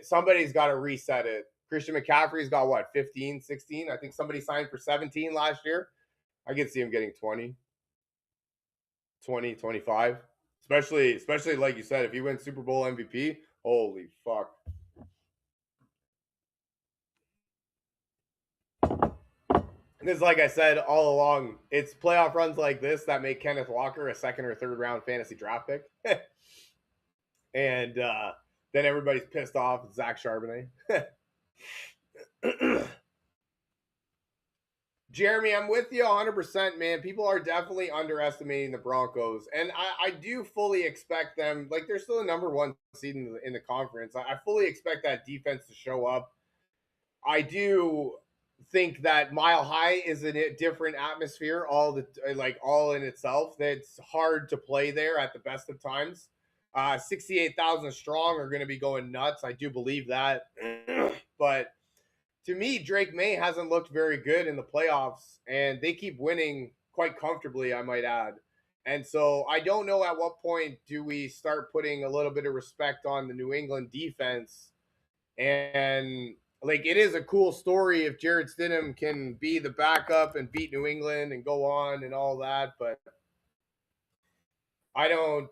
somebody's got to reset it. Christian McCaffrey's got what, 15, 16? I think somebody signed for 17 last year. I could see him getting 20, 25. Especially like you said, if he wins Super Bowl MVP, holy fuck. Because like I said all along, it's playoff runs like this that make Kenneth Walker a 2nd or 3rd round fantasy draft pick. And then everybody's pissed off with Zach Charbonnet. Jeremy, I'm with you 100%, man. People are definitely underestimating the Broncos. And I do fully expect them, like they're still the number 1 seed in the conference. I fully expect that defense to show up. I do think that Mile High is a different atmosphere, all in itself. It's hard to play there at the best of times. 68,000 strong are going to be going nuts. I do believe that. But to me, Drake May hasn't looked very good in the playoffs, and they keep winning quite comfortably, I might add. And so I don't know at what point do we start putting a little bit of respect on the New England defense. And like, it is a cool story if Jared Stidham can be the backup and beat New England and go on and all that, but I don't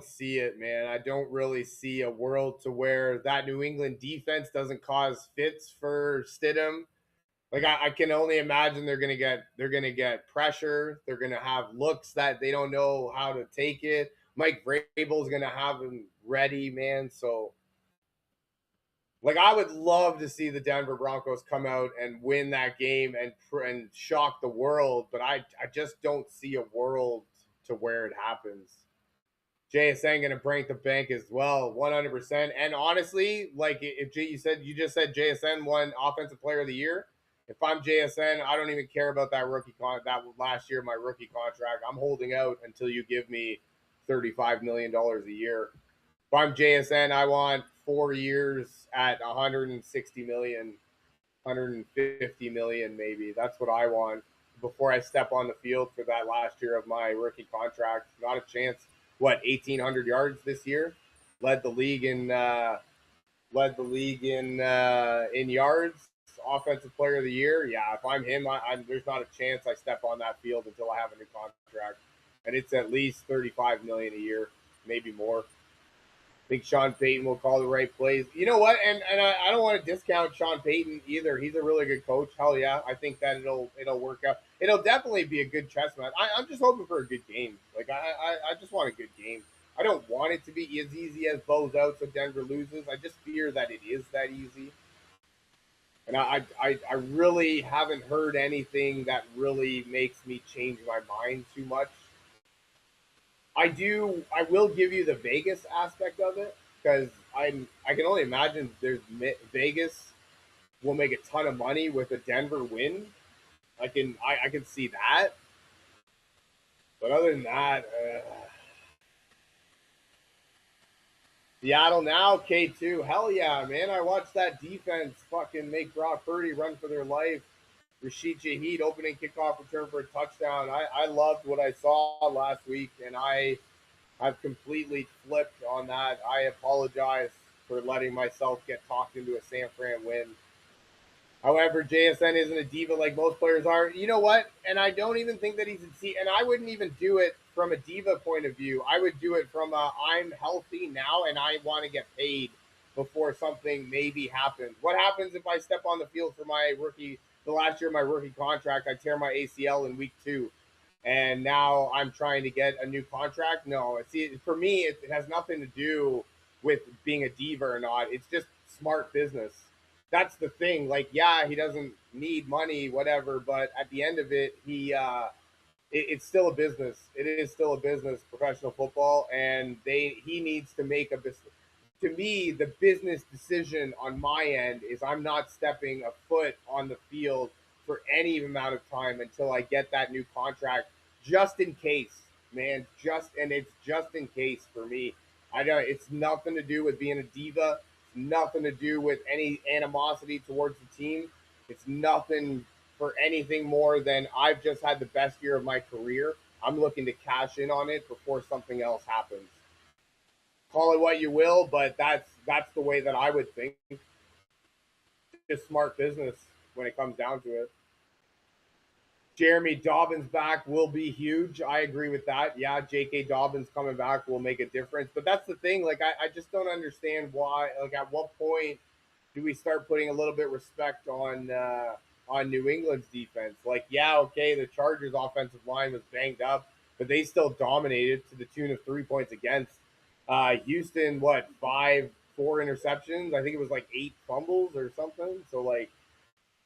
see it, man. I don't really see a world to where that New England defense doesn't cause fits for Stidham. Like, I can only imagine they're gonna get pressure. They're gonna have looks that they don't know how to take it. Mike Vrabel's gonna have him ready, man. So, like, I would love to see the Denver Broncos come out and win that game and shock the world, but I just don't see a world to where it happens. JSN going to break the bank as well, 100%. And honestly, like, if you just said JSN won Offensive Player of the Year. If I'm JSN, I don't even care about that that last year my rookie contract. I'm holding out until you give me $35 million a year. If I'm JSN, I want 4 years at 160 million, 150 million maybe. That's what I want before I step on the field for that last year of my rookie contract. Not a chance. What, 1,800 yards this year? Led the league in yards. Offensive Player of the Year. Yeah, if I'm him, there's not a chance I step on that field until I have a new contract, and it's at least 35 million a year, maybe more. I think Sean Payton will call the right plays. You know what? And I don't want to discount Sean Payton either. He's a really good coach. Hell yeah, I think that it'll work out. It'll definitely be a good chess match. I'm just hoping for a good game. Like, I just want a good game. I don't want it to be as easy as bows out so Denver loses. I just fear that it is that easy. And I really haven't heard anything that really makes me change my mind too much. I will give you the Vegas aspect of it because I can only imagine Vegas will make a ton of money with a Denver win. I can see that. But other than that, Seattle now, K2. Hell yeah, man. I watched that defense fucking make Brock Purdy run for their life. Rashid Shaheed opening kickoff return for a touchdown. I loved what I saw last week, and I've completely flipped on that. I apologize for letting myself get talked into a San Fran win. However, JSN isn't a diva like most players are. You know what? And I don't even think that he's a and I wouldn't even do it from a diva point of view. I would do it from I'm healthy now and I want to get paid before something maybe happens. What happens if I step on the field for the last year of my rookie contract, I tear my ACL in week 2? And now I'm trying to get a new contract. No, for me, it has nothing to do with being a diva or not. It's just smart business. That's the thing. Like, yeah, he doesn't need money, whatever, but at the end of it, it's still a business. It is still a business, professional football, and he needs to make a business. To me, the business decision on my end is I'm not stepping a foot on the field for any amount of time until I get that new contract, just in case, man. It's just in case for me. I don't. It's nothing to do with being a diva. It's nothing to do with any animosity towards the team. It's nothing for anything more than I've just had the best year of my career. I'm looking to cash in on it before something else happens. Call it what you will, but that's the way that I would think. It's smart business when it comes down to it. Jeremy Dobbins back will be huge. I agree with that. Yeah, J.K. Dobbins coming back will make a difference. But that's the thing. Like, I just don't understand why. Like, at what point do we start putting a little bit of respect on New England's defense? Like, yeah, okay, the Chargers' offensive line was banged up, but they still dominated to the tune of 3 points against. Houston, what, 4 interceptions? I think it was like 8 fumbles or something. So, like,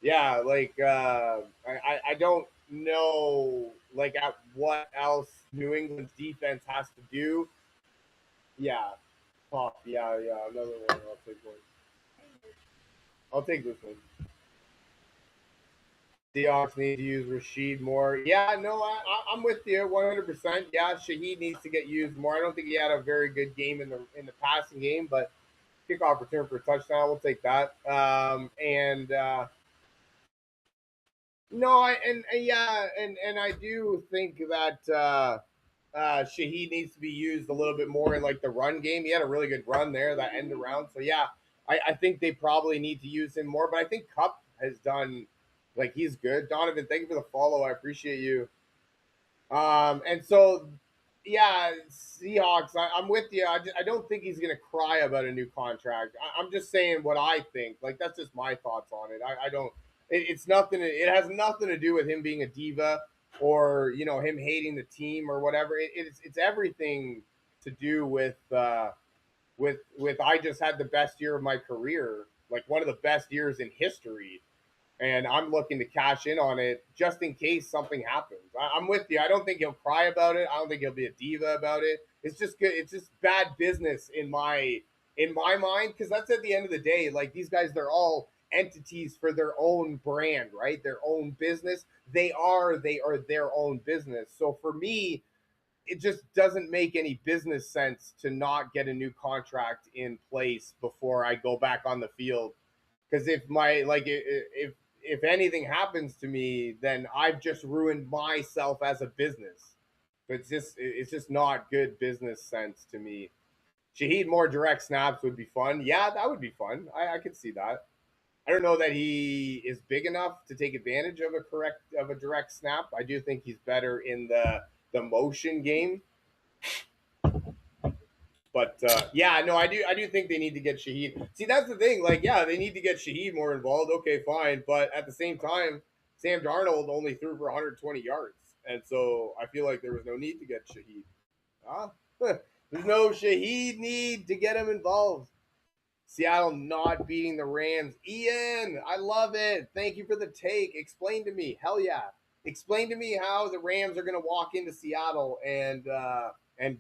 yeah, like, I don't know, like, at what else New England's defense has to do. Yeah, pop. Yeah, another one. I'll take one. I'll take this one. Seahawks need to use Rashid more. Yeah, no, I'm with you 100%. Yeah, Shaheed needs to get used more. I don't think he had a very good game in the passing game, but Kickoff return for a touchdown. We'll take that. And no, and I do think that Shaheed needs to be used a little bit more in like the run game. He had a really good run there, that end around. So yeah, I think they probably need to use him more. But I think Cup has done like he's good. Donovan, thank you for the follow. I appreciate you. And so, yeah, Seahawks. I'm with you. I don't think he's gonna cry about a new contract. I'm just saying what I think. Like that's just my thoughts on it. I don't. It's nothing. It has nothing to do with him being a diva or him hating the team or whatever. It's everything to do with I just had the best year of my career, like one of the best years in history, and I'm looking to cash in on it just in case something happens. I'm with you. I don't think he'll cry about it. I don't think he'll be a diva about it. It's just good. It's just bad business in my mind because that's at the end of the day. Like these guys, they're all entities for their own brand, right? Their own business. They are their own business. So for me, it just doesn't make any business sense to not get a new contract in place before I go back on the field because if anything happens to me, then I've just ruined myself as a business. It's just not good business sense to me. Shaheed more direct snaps would be fun. Yeah, that would be fun. I could see that. I don't know that he is big enough to take advantage of a direct snap. I do think he's better in the motion game. But yeah, no, I do think they need to get Shaheed. See, that's the thing. Like, yeah, they need to get Shaheed more involved. Okay, fine, but at the same time, Sam Darnold only threw for 120 yards, and so I feel like there was no need to get Shaheed. Huh? There's no Shaheed need to get him involved. Seattle not beating the Rams. Ian, I love it. Thank you for the take. Explain to me. Hell yeah. Explain to me how the Rams are going to walk into Seattle and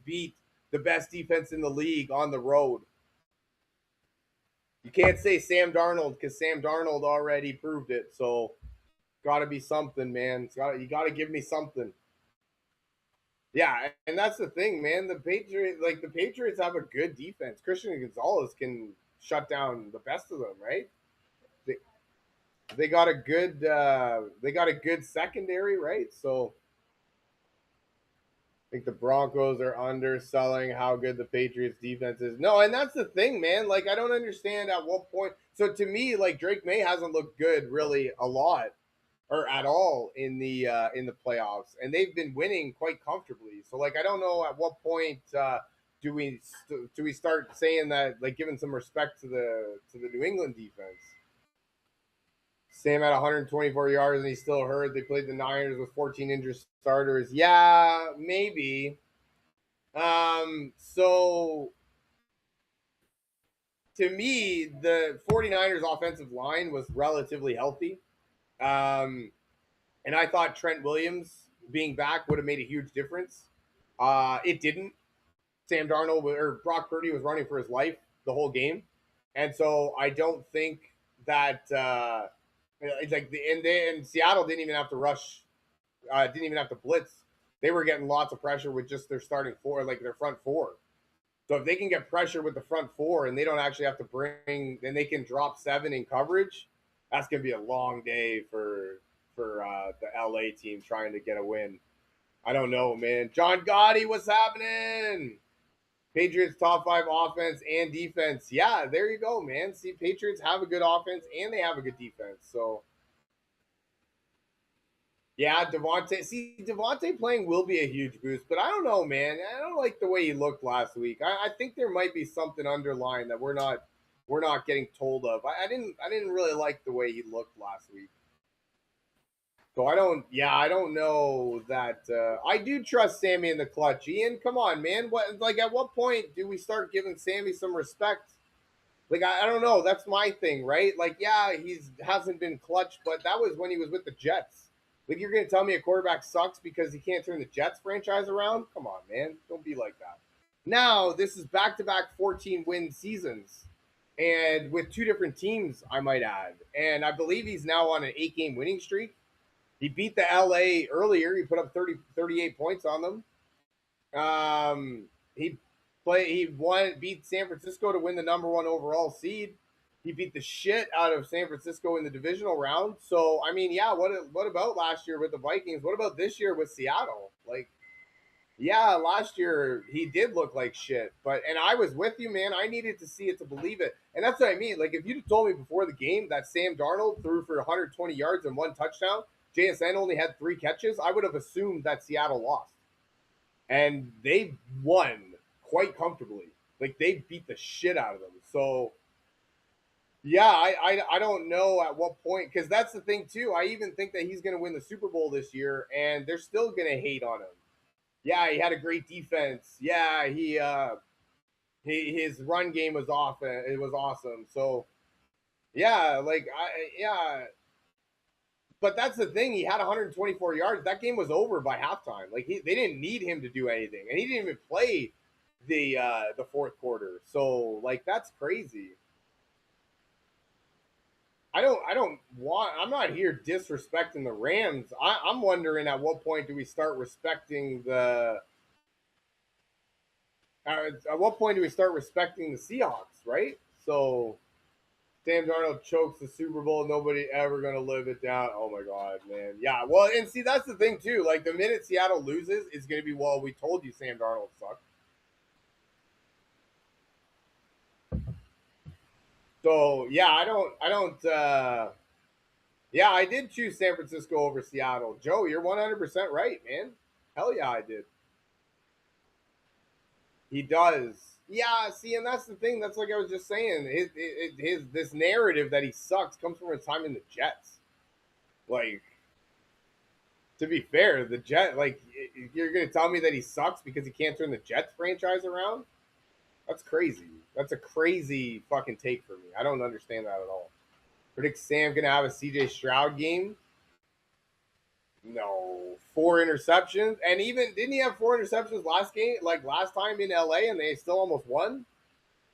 beat the best defense in the league on the road. You can't say Sam Darnold because Sam Darnold already proved it. So, got to be something, man. You got to give me something. Yeah, and that's the thing, man. The Patriots have a good defense. Christian Gonzalez can shut down the best of them, right? They, they got a good secondary, right? So I think the Broncos are underselling how good the Patriots defense is. No, and that's the thing, man. Like I don't understand at what point. So to me, like Drake May hasn't looked good really a lot or at all in the playoffs, and they've been winning quite comfortably. So like I don't know at what point do we start saying that like giving some respect to the New England defense. Sam had 124 yards and he's still hurt. They played the Niners with 14 injured starters. Yeah, maybe. So to me, the 49ers offensive line was relatively healthy. Um, and I thought Trent Williams being back would have made a huge difference. It didn't. Sam Darnold or Brock Purdy was running for his life the whole game, and so I don't think that it's like and Seattle didn't even have to rush, didn't even have to blitz. They were getting lots of pressure with just their starting four, like their front four. So if they can get pressure with the front four and they don't actually have to then they can drop 7 in coverage. That's gonna be a long day for the LA team trying to get a win. I don't know, man. John Gotti, what's happening? Patriots top 5 offense and defense. Yeah, there you go, man. See, Patriots have a good offense and they have a good defense. So yeah, Devontae. See, Devontae playing will be a huge boost, but I don't know, man. I don't like the way he looked last week. I think there might be something underlying that we're not getting told of. I didn't really like the way he looked last week. So I don't know that I do trust Sammy in the clutch. Ian, come on, man. At what point do we start giving Sammy some respect? Like I don't know. That's my thing, right? Like yeah, he's hasn't been clutch, but that was when he was with the Jets. Like you're gonna tell me a quarterback sucks because he can't turn the Jets franchise around? Come on, man. Don't be like that. Now this is back-to-back 14-win seasons, and with 2 different teams, I might add. And I believe he's now on an 8-game winning streak. He beat the LA earlier. He put up 38 points on them. He beat San Francisco to win the number 1 overall seed. He beat the shit out of San Francisco in the divisional round. So I mean, yeah, what about last year with the Vikings? What about this year with Seattle? Like, yeah, last year he did look like shit, and I was with you, man. I needed to see it to believe it, and that's what I mean. Like, if you'd told me before the game that Sam Darnold threw for 120 yards and 1 touchdown, JSN only had 3 catches, I would have assumed that Seattle lost, and they won quite comfortably. Like, they beat the shit out of them. So yeah, I don't know at what point, because that's the thing too. I even think that he's going to win the Super Bowl this year, and they're still going to hate on him. Yeah, he had a great defense. Yeah, his run game was off. It was awesome. So yeah, yeah. But that's the thing. He had 124 yards. That game was over by halftime. Like, they didn't need him to do anything, and he didn't even play the fourth quarter. So like, that's crazy. I'm not here disrespecting the Rams. I'm wondering at what point do we start respecting at what point do we start respecting the Seahawks, right? So Sam Darnold chokes the Super Bowl. Nobody ever going to live it down. Oh my God, man. Yeah. Well, and see, that's the thing too. Like, the minute Seattle loses, it's going to be, well, we told you Sam Darnold sucked. So yeah, yeah, I did choose San Francisco over Seattle. Joe, you're 100% right, man. Hell yeah, I did. He does. Yeah, see, and that's the thing. That's like I was just saying. His this narrative that he sucks comes from his time in the Jets. Like, to be fair, the Jet, like, you're gonna tell me that he sucks because he can't turn the Jets franchise around? That's crazy. That's a crazy fucking take for me. I don't understand that at all. Predict Sam gonna have a CJ Stroud game? No, 4 interceptions, and even didn't he have 4 interceptions last game, like last time in LA, and they still almost won?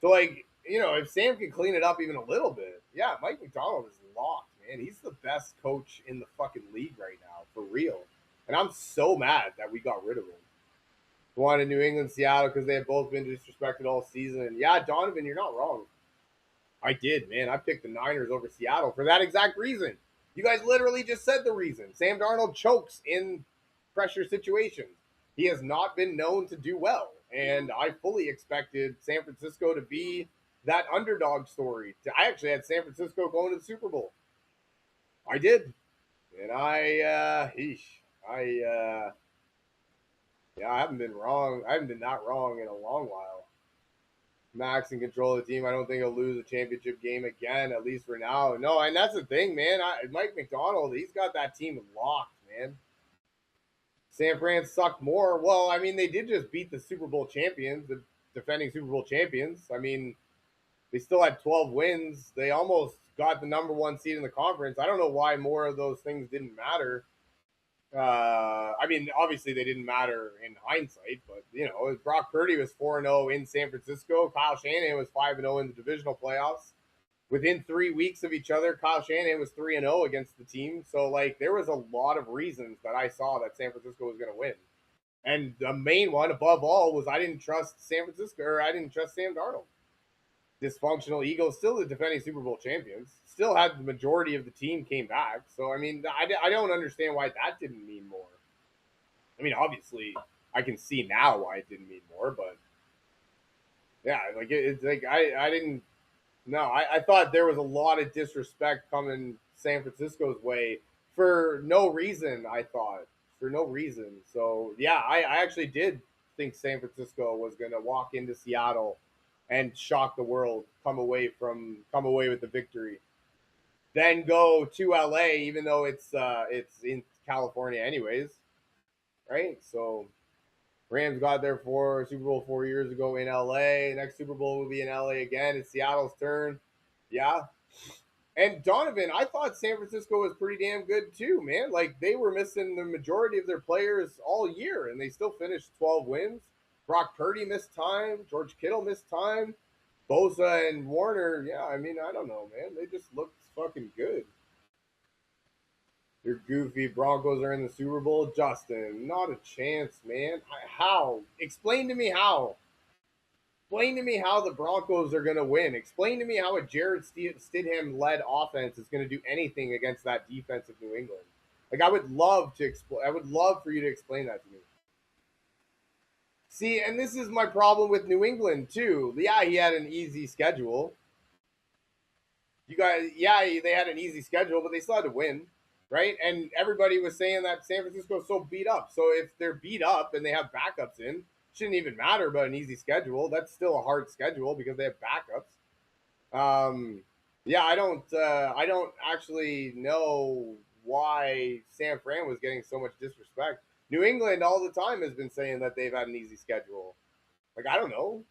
So, like, if Sam can clean it up even a little bit, yeah, Mike McDonald is locked, man. He's the best coach in the fucking league right now, for real. And I'm so mad that we got rid of him. Wanted New England, Seattle, because they have both been disrespected all season. Yeah, Donovan, you're not wrong. I did, man. I picked the Niners over Seattle for that exact reason. You guys literally just said the reason. Sam Darnold chokes in pressure situations. He has not been known to do well. And I fully expected San Francisco to be that underdog story. I actually had San Francisco going to the Super Bowl. I did. And yeah, I haven't been wrong. I haven't been that wrong in a long while. Max in control of the team. I don't think he'll lose a championship game again, at least for now. No, and that's the thing, man. Mike McDonald, he's got that team locked, man. San Fran sucked more. Well, I mean, they did just beat the Super Bowl champions, the defending Super Bowl champions. I mean, they still had 12 wins. They almost got the number 1 seed in the conference. I don't know why more of those things didn't matter. I mean, obviously they didn't matter in hindsight, but Brock Purdy was 4-0 in San Francisco. Kyle Shanahan was 5-0 in the divisional playoffs. Within 3 weeks of each other, Kyle Shanahan was 3-0 against the team. So, like, there was a lot of reasons that I saw that San Francisco was going to win. And the main one, above all, was I didn't trust San Francisco, or I didn't trust Sam Darnold. Dysfunctional Eagles, still the defending Super Bowl champions, still had the majority of the team came back. So, I mean, I don't understand why that didn't mean more. I mean, obviously, I can see now why it didn't mean more, but yeah, like, it's like I didn't. No, I thought there was a lot of disrespect coming San Francisco's way for no reason. I thought for no reason. So yeah, I actually did think San Francisco was going to walk into Seattle and shock the world, come away with the victory, then go to LA, even though it's in California anyways, right? So Rams got there for Super Bowl 4 years ago in LA. Next Super Bowl will be in LA again. It's Seattle's turn. Yeah. And Donovan, I thought San Francisco was pretty damn good too, man. Like, they were missing the majority of their players all year, and they still finished 12 wins. Brock Purdy missed time. George Kittle missed time. Bosa and Warner, yeah, I mean, I don't know, man. They just looked fucking good. You're goofy. Broncos are in the Super Bowl. Justin, not a chance, man. How? Explain to me how. explain to me how the Broncos are going to win. Explain to me how a Jared Stidham led offense is going to do anything against that defense of New England. Like I would love to I would love for you to explain that to me. See, and this is my problem with New England too. Yeah, he had an easy schedule. You guys, yeah, they had an easy schedule, but they still had to win, right? And everybody was saying that San Francisco's so beat up. So if they're beat up and they have backups in, shouldn't even matter about an easy schedule. That's still a hard schedule because they have backups. Yeah, I don't actually know why San Fran was getting so much disrespect. New England all the time has been saying that they've had an easy schedule. Like I don't know,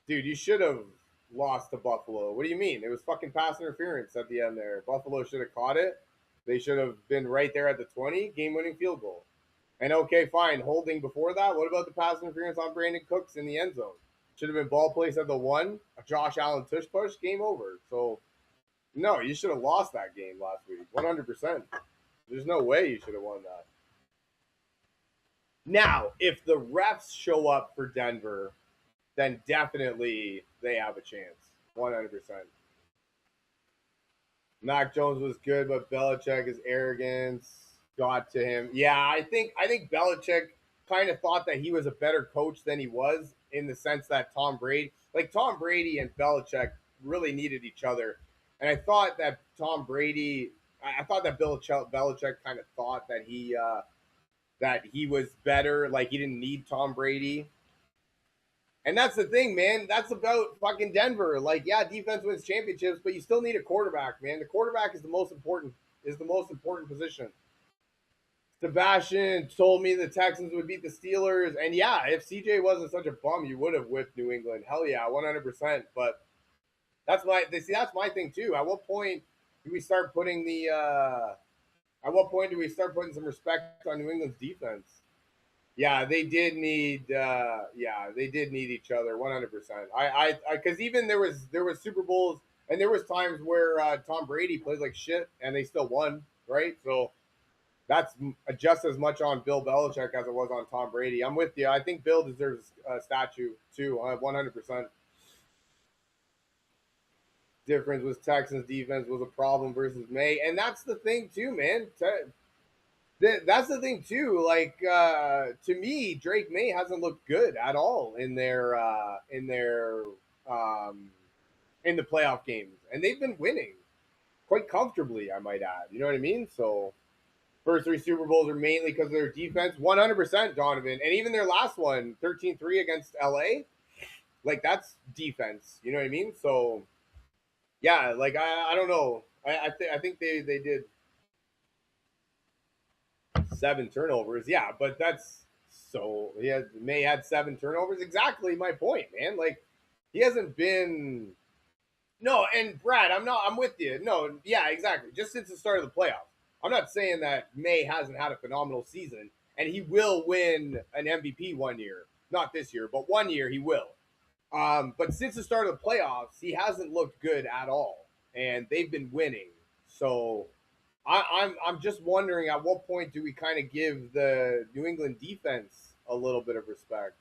dude. You should have lost to Buffalo. What do you mean? It was fucking pass interference at the end there. Buffalo should have caught it. They should have been right there at the 20, game-winning field goal. And okay, fine, holding before that. What about the pass interference on Brandon Cooks in the end zone? Should have been ball placed at the 1. A Josh Allen tush push, game over. So no, you should have lost that game last week. 100%. There's no way you should have won that. Now, if the refs show up for Denver, then definitely they have a chance. 100%. Mac Jones was good, but Belichick's arrogance got to him. Yeah, I think Belichick kind of thought that he was a better coach than he was in the sense that Tom Brady and Belichick really needed each other. And I thought that I thought that Belichick kind of thought that he was better, like he didn't need Tom Brady. And that's the thing, man. That's about fucking Denver. Like, yeah, defense wins championships, but you still need a quarterback, man. The quarterback is the most important position. Sebastian told me the Texans would beat the Steelers, and yeah, if CJ wasn't such a bum, you would have whipped New England. Hell yeah, 100%. But that's my thing too. At what point do we start putting some respect on New England's defense? Yeah, they did need. They did need each other 100%. Because even there was Super Bowls and there was times where Tom Brady played like shit and they still won, right? So that's just as much on Bill Belichick as it was on Tom Brady. I'm with you. I think Bill deserves a statue too, 100%. Difference was Texans defense was a problem versus May, and that's the thing too, man. That's the thing too. Like to me, Drake May hasn't looked good at all in um, in the playoff games, and they've been winning quite comfortably. I might add. You know what I mean? So first 3 Super Bowls are mainly because of their defense. 100%, Donovan, and even their last one, 13-3 against LA. Like that's defense. You know what I mean? So yeah, like I don't know. I think they did 7 turnovers. Yeah, but that's so May had 7 turnovers. Exactly my point, man. Like he hasn't been no, and Brad, I'm with you. No, yeah, exactly. Just since the start of the playoffs. I'm not saying that May hasn't had a phenomenal season and he will win an MVP one year. Not this year, but one year he will. But since the start of the playoffs, he hasn't looked good at all. And they've been winning. So I'm just wondering at what point do we kind of give the New England defense a little bit of respect?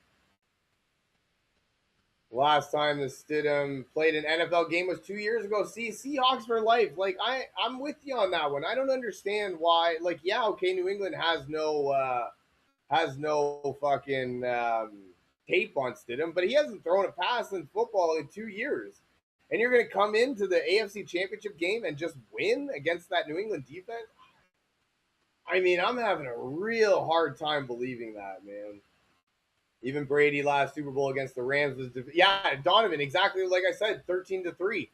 Last time the Stidham played an NFL game was 2 years ago. See, Seahawks for life. Like I'm with you on that one. I don't understand why. Like, yeah, okay, New England has no fucking tape on Stidham, but he hasn't thrown a pass in football in 2 years. And you're going to come into the AFC Championship game and just win against that New England defense? I mean, I'm having a real hard time believing that, man. Even Brady last Super Bowl against the Rams was Donovan, exactly like I said, 13-3.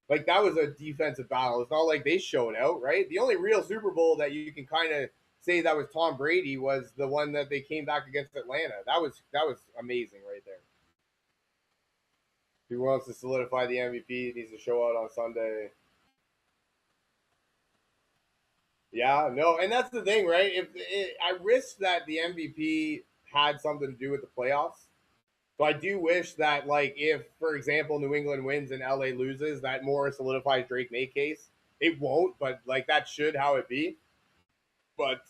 Like that was a defensive battle. It's not like they showed out, right? The only real Super Bowl that you can kind of say that was Tom Brady was the one that they came back against Atlanta. That was amazing right there. Who wants to solidify the MVP needs to show out on Sunday. Yeah, no, and that's the thing, right? I wish that the MVP had something to do with the playoffs. So I do wish that, like, if, for example, New England wins and LA loses, that more solidifies Drake May case. It won't, but like that should how it be. But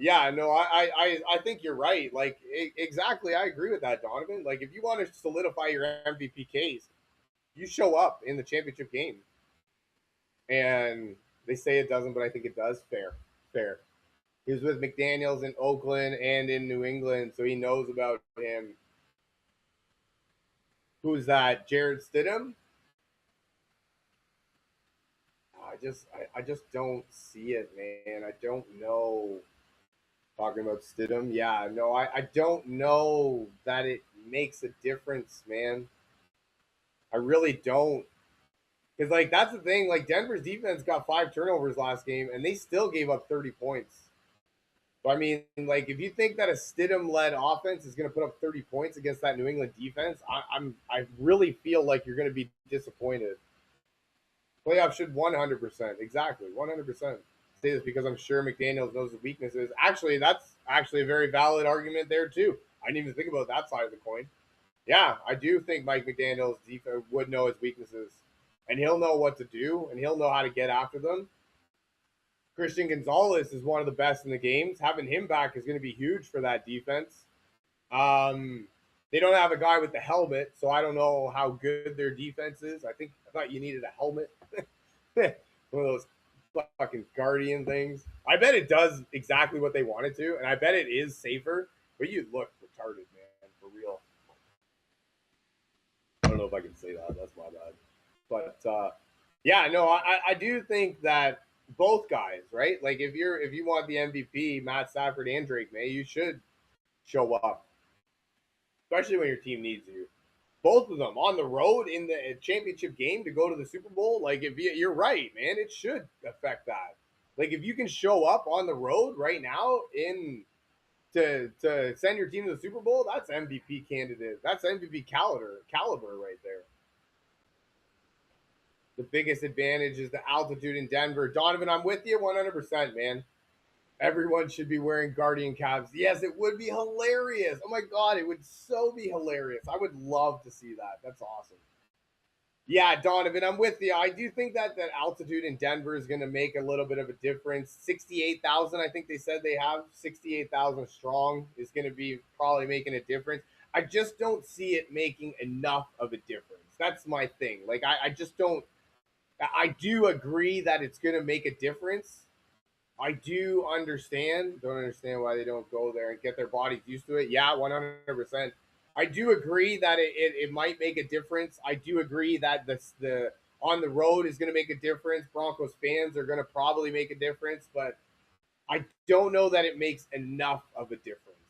yeah, no, I think you're right. Like exactly, I agree with that, Donovan. Like if you want to solidify your MVP case, you show up in the championship game. And they say it doesn't, but I think it does. Fair, fair. He was with McDaniels in Oakland and in New England, so he knows about him. Who's that? Jared Stidham? I just don't see it, man. I don't know. Talking about Stidham, yeah, no, I don't know that it makes a difference, man. I really don't. Because like that's the thing. Like Denver's defense got 5 turnovers last game, and they still gave up 30 points. So I mean, like if you think that a Stidham-led offense is going to put up 30 points against that New England defense, I really feel like you're going to be disappointed. Playoffs should 100%, exactly 100%. Say this because I'm sure McDaniels knows the weaknesses. Actually, that's actually a very valid argument there too. I didn't even think about that side of the coin. Yeah, I do think Mike McDaniels defense would know his weaknesses, and he'll know what to do, and he'll know how to get after them. Christian Gonzalez is one of the best in the games. Having him back is going to be huge for that defense. Um, they don't have a guy with the helmet, so I don't know how good their defense is. I thought you needed a helmet. One of those fucking Guardian things. I bet it does exactly what they want it to, and I bet it is safer. But you look retarded, man, for real. I don't know if I can say that. That's my bad. But yeah, no, I do think that both guys, right? Like if you want the MVP, Matt Stafford and Drake May, you should show up, especially when your team needs you. Both of them on the road in the championship game to go to the Super Bowl. Like if you're right, man, it should affect that. Like if you can show up on the road right now in to send your team to the Super Bowl, that's MVP candidate. That's MVP caliber right there. The biggest advantage is the altitude in Denver. Donovan, I'm with you 100%, man. Everyone should be wearing Guardian caps. Yes, it would be hilarious. Oh my God, it would so be hilarious. I would love to see that. That's awesome. Yeah, Donovan, I'm with you. I do think that that altitude in Denver is going to make a little bit of a difference. 68,000, I think they said they have 68,000 strong is going to be probably making a difference. I just don't see it making enough of a difference. That's my thing. Like, I just don't. I do agree that it's going to make a difference. I do understand. Don't understand why they don't go there and get their bodies used to it. Yeah, 100%. I do agree that it might make a difference. I do agree that the on the road is going to make a difference. Broncos fans are going to probably make a difference, but I don't know that it makes enough of a difference.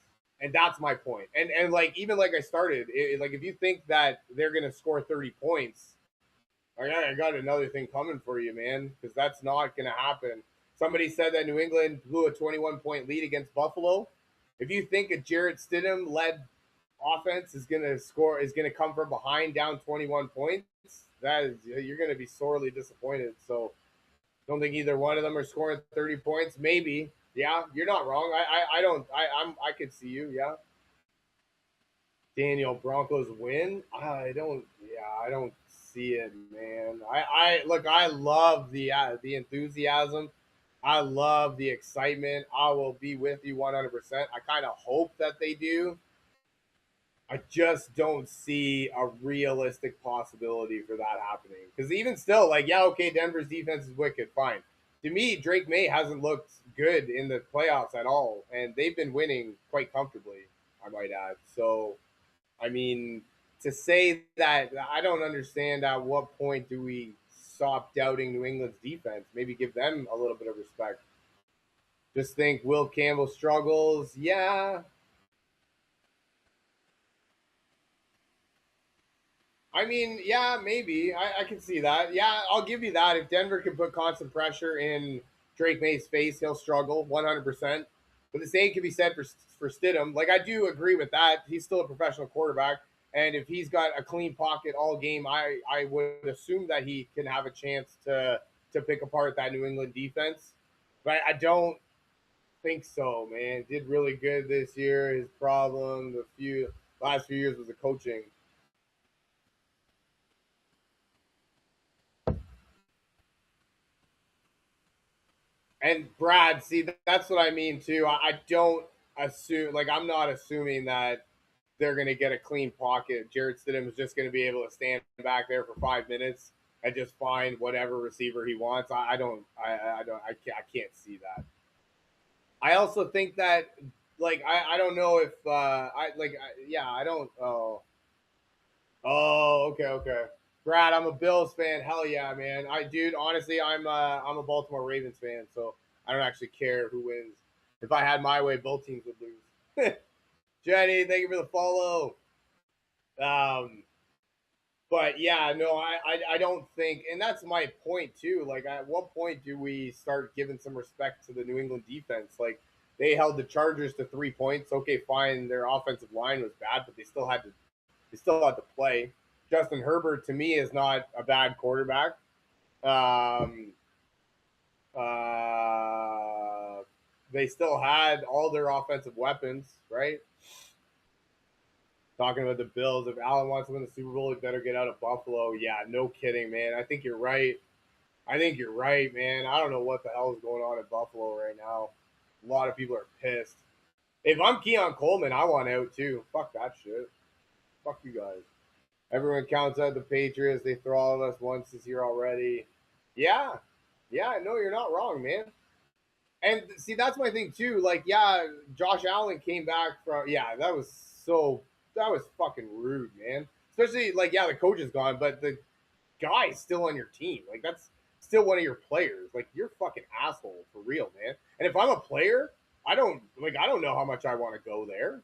And that's my point. And like even like I started, like if you think that they're going to score 30 points, I got another thing coming for you, man, because that's not going to happen. Somebody said that New England blew a 21-point lead against Buffalo. If you think a Jarrett Stidham led offense is going to score, is going to come from behind down 21 points, that is, you're going to be sorely disappointed. So don't think either one of them are scoring 30 points. Maybe, yeah, you're not wrong. I don't, I could see you, yeah. Daniel Broncos win. I don't see it, man. I look. I love the enthusiasm. I love the excitement. I will be with you 100%. I kind of hope that they do. I just don't see a realistic possibility for that happening. Because even still, like, yeah, okay, Denver's defense is wicked, fine. To me, Drake May hasn't looked good in the playoffs at all, and they've been winning quite comfortably, I might add. So I mean, to say that, I don't understand at what point do we stop doubting New England's defense? Maybe give them a little bit of respect. Just think Will Campbell struggles. Yeah. I mean, yeah, maybe. I can see that. Yeah, I'll give you that. If Denver can put constant pressure in Drake May's face, he'll struggle 100%. But the same can be said for Stidham. Like, I do agree with that. He's still a professional quarterback. And if he's got a clean pocket all game, I would assume that he can have a chance to pick apart that New England defense. But I don't think so, man. Did really good this year. His problem the few last few years was the coaching. And Brad, see, that's what I mean too. I don't assume, like, I'm not assuming that they're going to get a clean pocket. Jarrett Stidham is just going to be able to stand back there for 5 minutes and just find whatever receiver he wants. I can't see that. I also think that, like, I don't know if, yeah, I don't, okay. Brad, I'm a Bills fan. Hell yeah, man. Dude, honestly, I'm a Baltimore Ravens fan, so I don't actually care who wins. If I had my way, both teams would lose. Jenny, thank you for the follow. Um, but yeah, no, I don't think, and that's my point too. Like, at what point do we start giving some respect to the New England defense? Like, they held the Chargers to 3 points. Okay, fine, their offensive line was bad, but they still had to play. Justin Herbert to me is not a bad quarterback. Um, they still had all their offensive weapons, right? Talking about the Bills, if Allen wants to win the Super Bowl, he better get out of Buffalo. Yeah, no kidding, man. I think you're right. Man. I don't know what the hell is going on in Buffalo right now. A lot of people are pissed. If I'm Keon Coleman, I want out too. Fuck that shit. Fuck you guys. Everyone counts out the Patriots. They throw all of us once this year already. Yeah. Yeah, no, you're not wrong, man. And see, that's my thing too. Like, yeah, Josh Allen came back from, yeah, that was fucking rude, man. Especially, like, yeah, the coach is gone, but the guy's still on your team. Like, that's still one of your players. Like, you're fucking asshole for real, man. And if I'm a player, I don't know how much I want to go there.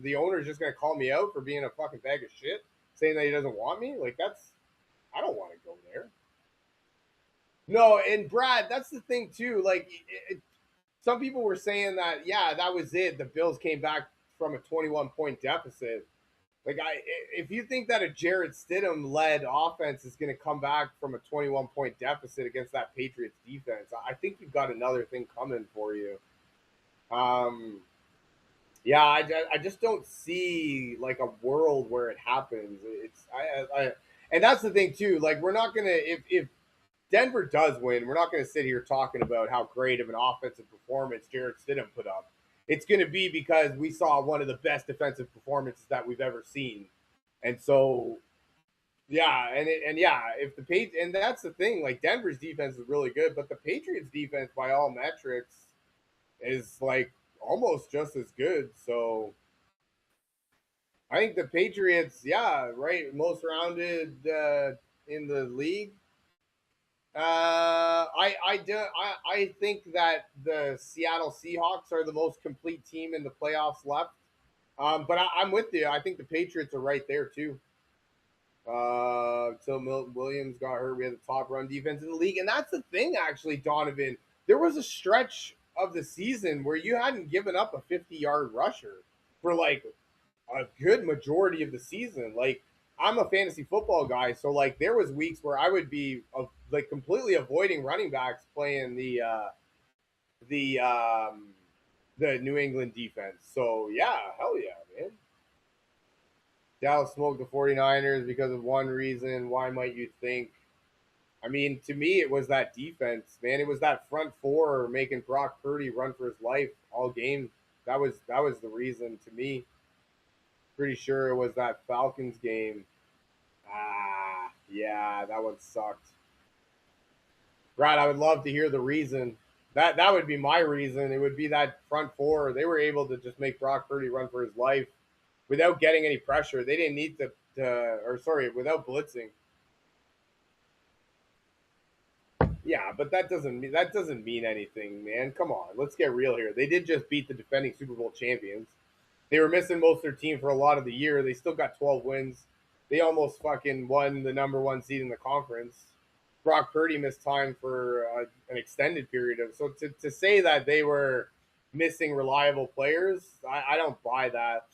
The owner's just gonna call me out for being a fucking bag of shit, saying that he doesn't want me. Like, I don't want to go there. No, and Brad, that's the thing too. Like, some people were saying that, yeah, that was it. The Bills came back from a 21-point deficit. Like, if you think that a Jarrett Stidham led offense is going to come back from a 21-point deficit against that Patriots defense, I think you've got another thing coming for you. Yeah, I just don't see like a world where it happens. And that's the thing too. Like, we're not gonna, if Denver does win, we're not going to sit here talking about how great of an offensive performance Jarrett Stidham put up. It's going to be because we saw one of the best defensive performances that we've ever seen. And so, yeah, and yeah, if and that's the thing, like, Denver's defense is really good, but the Patriots defense by all metrics is like almost just as good. So I think the Patriots, yeah, right, most rounded in the league. I think that the Seattle Seahawks are the most complete team in the playoffs left. But I'm with you. I think the Patriots are right there too. Till Milton Williams got hurt, we had the top run defense in the league, and that's the thing. Actually, Donovan, there was a stretch of the season where you hadn't given up a 50-yard rusher for like a good majority of the season. Like, I'm a fantasy football guy, so like there was weeks where I would be like completely avoiding running backs playing the um, the New England defense. So yeah, hell yeah, man. Dallas smoked the 49ers because of one reason. Why might you think? I mean, to me, it was that defense, man. It was that front four making Brock Purdy run for his life all game. That was the reason to me. Pretty sure it was that Falcons game. Yeah, that one sucked. Brad, I would love to hear the reason. That would be my reason. It would be that front four. They were able to just make Brock Purdy run for his life without getting any pressure. They didn't need without blitzing. Yeah, but that doesn't mean anything, man. Come on, let's get real here. They did just beat the defending Super Bowl champions. They were missing most of their team for a lot of the year. They still got 12 wins. They almost fucking won the number one seed in the conference. Brock Purdy missed time for an extended period of. So to say that they were missing reliable players, I don't buy that.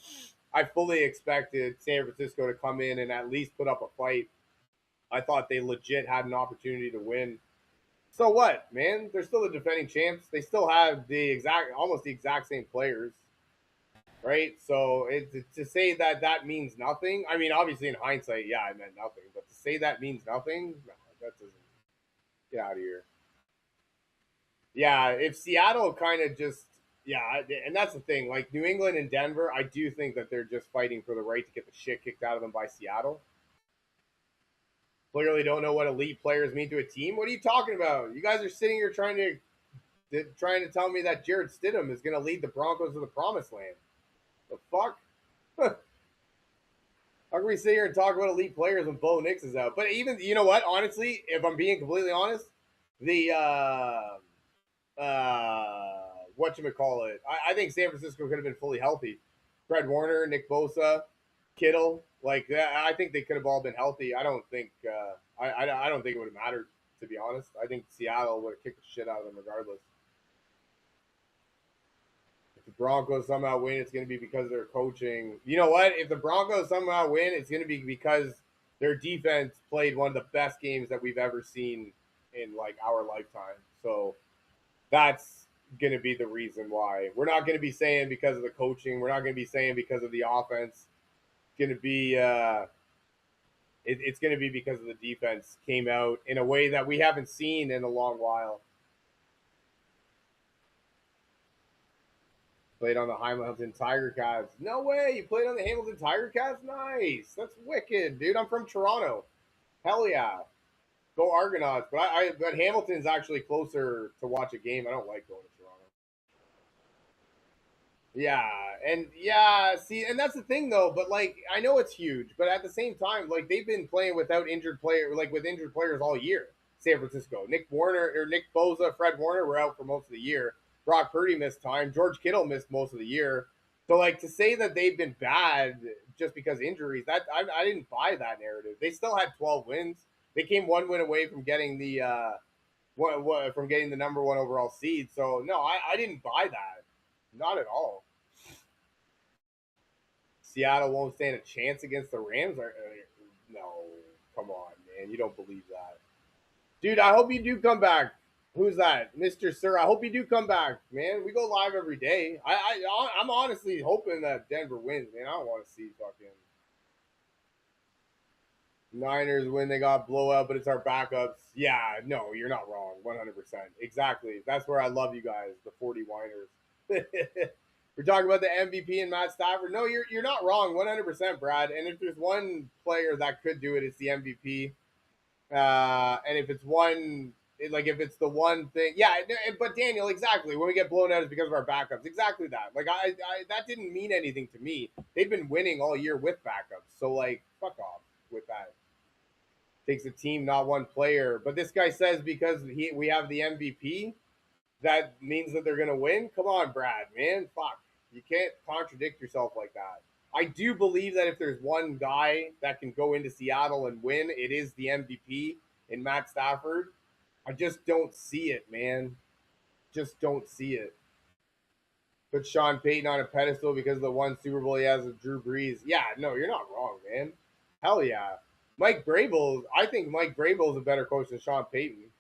I fully expected San Francisco to come in and at least put up a fight. I thought they legit had an opportunity to win. So what, man? They're still the defending champs. They still have almost the exact same players, right? So to say that means nothing. I mean, obviously in hindsight, yeah, it meant nothing. But to say that means nothing, no, that doesn't. Get out of here. Yeah, if Seattle kind of just yeah, and that's the thing. Like New England and Denver, I do think that they're just fighting for the right to get the shit kicked out of them by Seattle. Clearly, don't know what elite players mean to a team. What are you talking about? You guys are sitting here trying to tell me that Jared Stidham is going to lead the Broncos to the promised land. The fuck? How can we sit here and talk about elite players when Bo Nix is out? But even you know what? Honestly, if I'm being completely honest, the what you call it? I think San Francisco could have been fully healthy. Fred Warner, Nick Bosa, Kittle, like I think they could have all been healthy. I don't think I don't think it would have mattered, to be honest. I think Seattle would have kicked the shit out of them regardless. If the Broncos somehow win, it's going to be because of their coaching. You know what? If the Broncos somehow win, it's going to be because their defense played one of the best games that we've ever seen in like our lifetime. So that's going to be the reason why. We're not going to be saying because of the coaching. We're not going to be saying because of the offense. It's going to be it's going to be because of the defense came out in a way that we haven't seen in a long while. Played on the Hamilton Tiger Cats. No way, you played on the Hamilton Tiger Cats? Nice. That's wicked, dude. I'm from Toronto. Hell yeah. Go Argonauts. But Hamilton's actually closer to watch a game. I don't like going to Toronto. Yeah, and yeah, see, and that's the thing though. But like, I know it's huge, but at the same time, like they've been playing without injured player, like with injured players all year. San Francisco, Nick Warner or Nick Bosa, Fred Warner were out for most of the year. Brock Purdy missed time. George Kittle missed most of the year. So like to say that they've been bad just because injuries, that I didn't buy that narrative. They still had 12 wins. They came one win away from getting the from getting the number one overall seed. So no, I didn't buy that. Not at all. Seattle won't stand a chance against the Rams? No, come on, man. You don't believe that. Dude, I hope you do come back. Who's that? Mr. Sir, I hope you do come back, man. We go live every day. I'm honestly hoping that Denver wins, man. I don't want to see fucking Niners win. They got blowout, but it's our backups. Yeah, no, you're not wrong. 100%. Exactly. That's where I love you guys, the 40 whiners. We're talking about the MVP and Matt Stafford. No, you're not wrong, 100%, Brad. And if there's one player that could do it, it's the MVP. And if it's one, like if it's the one thing, yeah. But Daniel, exactly. When we get blown out, it's because of our backups. Exactly that. Like I that didn't mean anything to me. They've been winning all year with backups. So like, fuck off with that. Takes a team, not one player. But this guy says because we have the MVP, that means that they're gonna win. Come on, Brad, man. Fuck. You can't contradict yourself like that. I do believe that if there's one guy that can go into Seattle and win, it is the MVP in Matt Stafford. I just don't see it, man. Just don't see it. Put Sean Payton on a pedestal because of the one Super Bowl he has with Drew Brees. Yeah, no, you're not wrong, man. Hell yeah. Mike Vrabel, I think Mike Vrabel is a better coach than Sean Payton.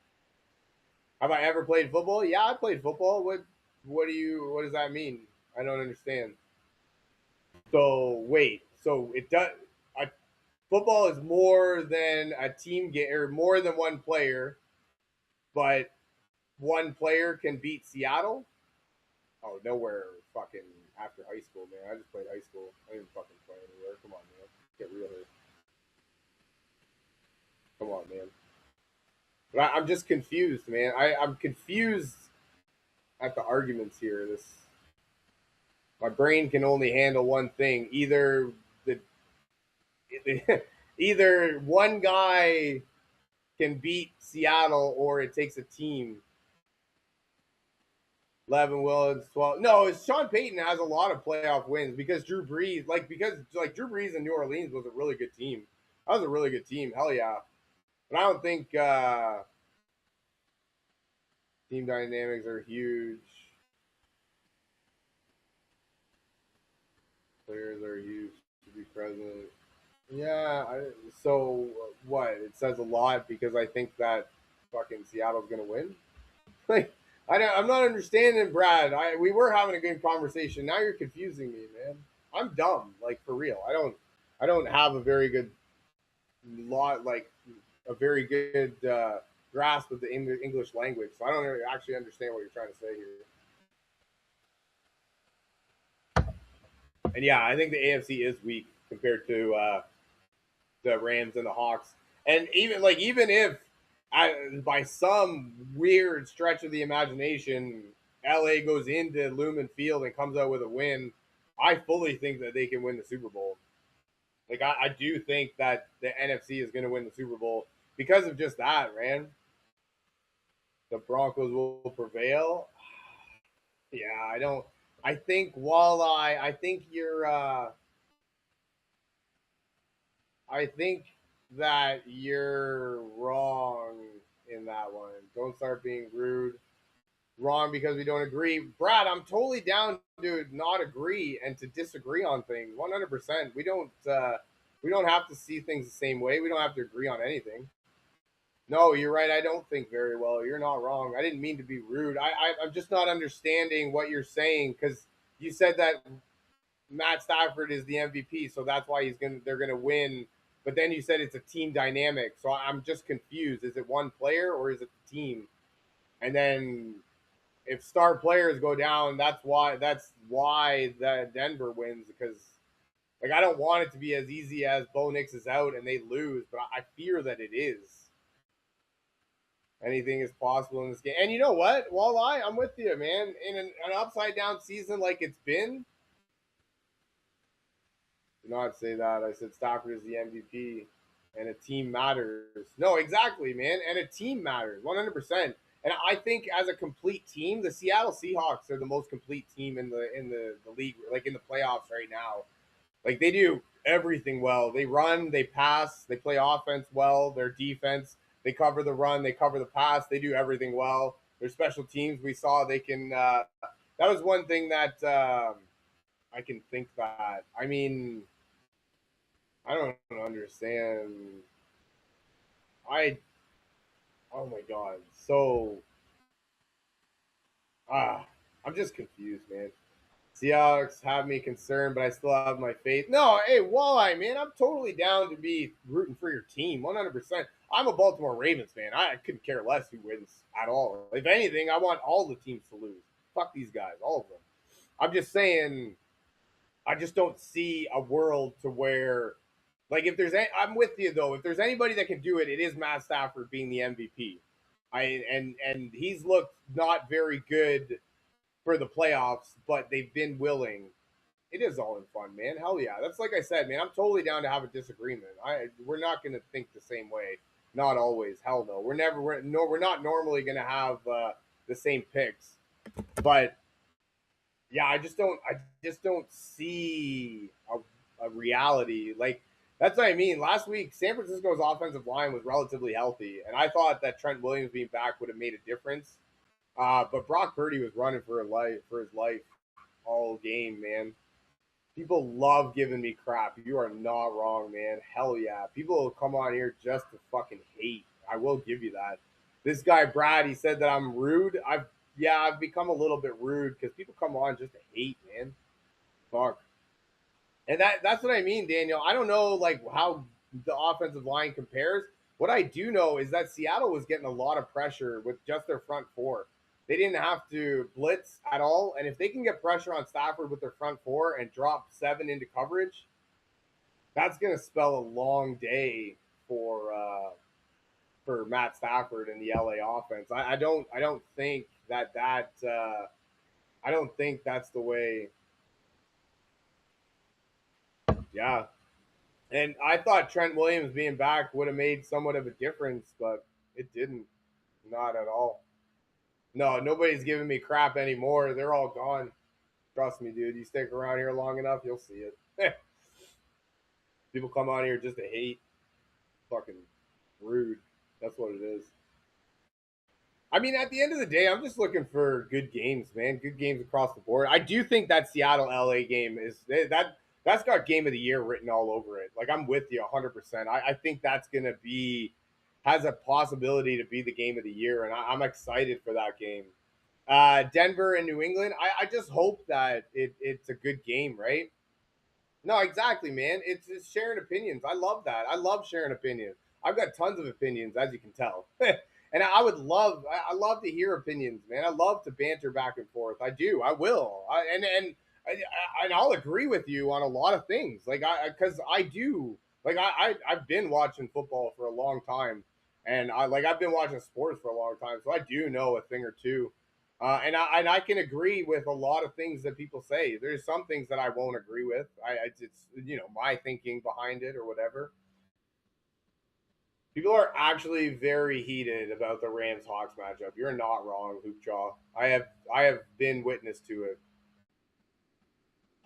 Have I ever played football? Yeah, I played football. What does that mean? I don't understand. So wait, so it does. I, Football is more than a team game or more than one player, but one player can beat Seattle. Oh, nowhere fucking after high school, man. I just played high school. I didn't fucking play anywhere. Come on, man. Get real here. Come on, man. But I'm just confused, man. I'm confused at the arguments here. This my brain can only handle one thing. Either one guy can beat Seattle or it takes a team. 11 Willis, 12. No, it's Sean Payton has a lot of playoff wins because Drew Brees, like Drew Brees in New Orleans was a really good team. That was a really good team. Hell yeah. But I don't think team dynamics are huge. Players are huge to be present. Yeah. So what? It says a lot because I think that fucking Seattle's gonna win. Like I'm not understanding, Brad. We were having a good conversation. Now you're confusing me, man. I'm dumb, like for real. I don't have a very good lot, like a very good grasp of the English language, so I don't actually understand what you're trying to say here. And yeah, I think the AFC is weak compared to the Rams and the Hawks. And even if by some weird stretch of the imagination, LA goes into Lumen Field and comes out with a win, I fully think that they can win the Super Bowl. Like I do think that the NFC is going to win the Super Bowl because of just that, man. The Broncos will prevail. Yeah, I don't. I think Walleye. I think you're. I think that you're wrong in that one. Don't start being rude. Wrong because we don't agree. Brad, I'm totally down to not agree and to disagree on things. 100%. We don't have to see things the same way. We don't have to agree on anything. No, you're right. I don't think very well. You're not wrong. I didn't mean to be rude. I'm just not understanding what you're saying because you said that Matt Stafford is the MVP, so that's why they're gonna win. But then you said it's a team dynamic, so I'm just confused. Is it one player or is it the team? And then if star players go down, that's why the Denver wins because like I don't want it to be as easy as Bo Nix is out and they lose, but I fear that it is. Anything is possible in this game. And you know what? Walleye, I'm with you, man. In an upside down season like it's been, did not say that. I said Stafford is the MVP and a team matters. No, exactly, man. And a team matters 100%. And I think as a complete team, the Seattle Seahawks are the most complete team in the league, like in the playoffs right now. Like they do everything well. They run, they pass, they play offense well. Their defense, they cover the run, they cover the pass. They do everything well. Their special teams, we saw they can. That was one thing that I can think that. I mean, I don't understand. I oh my god. So I'm just confused, man. Seahawks have me concerned, but I still have my faith. No, hey, Walleye, man, I'm totally down to be rooting for your team, 100%. I'm a Baltimore Ravens fan. I couldn't care less who wins at all. If anything, I want all the teams to lose. Fuck these guys, all of them. I'm just saying, I just don't see a world to where, like, if there's, I'm with you though. If there's anybody that can do it, it is Matt Stafford being the MVP. And he's looked not very good for the playoffs, but they've been willing. It is all in fun, man. Hell yeah. That's like I said, man. I'm totally down to have a disagreement. We're not going to think the same way. Not always. Hell no. We're not normally going to have the same picks. But yeah, I just don't see a reality like that's what I mean. Last week, San Francisco's offensive line was relatively healthy, and I thought that Trent Williams being back would have made a difference. But Brock Purdy was running for his life all game, man. People love giving me crap. You are not wrong, man. Hell yeah. People will come on here just to fucking hate. I will give you that. This guy Brad, he said that I'm rude. I've become a little bit rude because people come on just to hate, man. Fuck. And that's what I mean, Daniel. I don't know like how the offensive line compares. What I do know is that Seattle was getting a lot of pressure with just their front four. They didn't have to blitz at all, and if they can get pressure on Stafford with their front four and drop 7 into coverage, that's going to spell a long day for Matt Stafford and the LA offense. I don't think I don't think that's the way. Yeah, and I thought Trent Williams being back would have made somewhat of a difference, but it didn't. Not at all. No, nobody's giving me crap anymore. They're all gone. Trust me, dude. You stick around here long enough, you'll see it. People come on here just to hate. Fucking rude. That's what it is. I mean, at the end of the day, I'm just looking for good games, man. Good games across the board. I do think that Seattle LA game that's got game of the year written all over it. Like I'm with you 100%. I think that's gonna be has a possibility to be the game of the year, and I'm excited for that game. Denver and New England. I just hope that it's a good game, right? No, exactly, man. It's sharing opinions. I love that. I love sharing opinions. I've got tons of opinions, as you can tell. And I would love, I love to hear opinions, man. I love to banter back and forth. I do. I will. And I'll agree with you on a lot of things. Like because I do. Like I've been watching football for a long time, and I've been watching sports for a long time, so I do know a thing or two. And I can agree with a lot of things that people say. There's some things that I won't agree with. It's my thinking behind it or whatever. People are actually very heated about the Rams Hawks matchup. You're not wrong, Hoopjaw. I have been witness to it.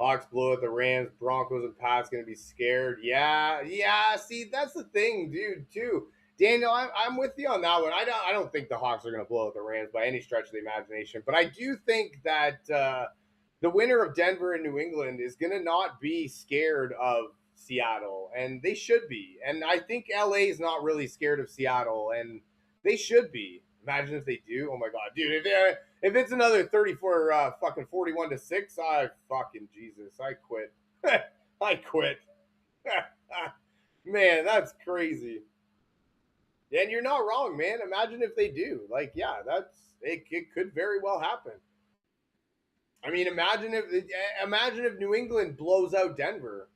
Hawks blow at the Rams. Broncos and Pats going to be scared. Yeah. See, that's the thing, dude. Too, Daniel. I'm with you on that one. I don't think the Hawks are going to blow at the Rams by any stretch of the imagination. But I do think that the winner of Denver and New England is going to not be scared of Seattle, and they should be. And I think LA is not really scared of Seattle, and they should be. Imagine if they do. Oh my god, dude! If it's another 34, fucking 41-6, I fucking Jesus, I quit. I quit. Man, that's crazy. And you're not wrong, man. Imagine if they do. Like, yeah, it could very well happen. I mean, imagine if New England blows out Denver.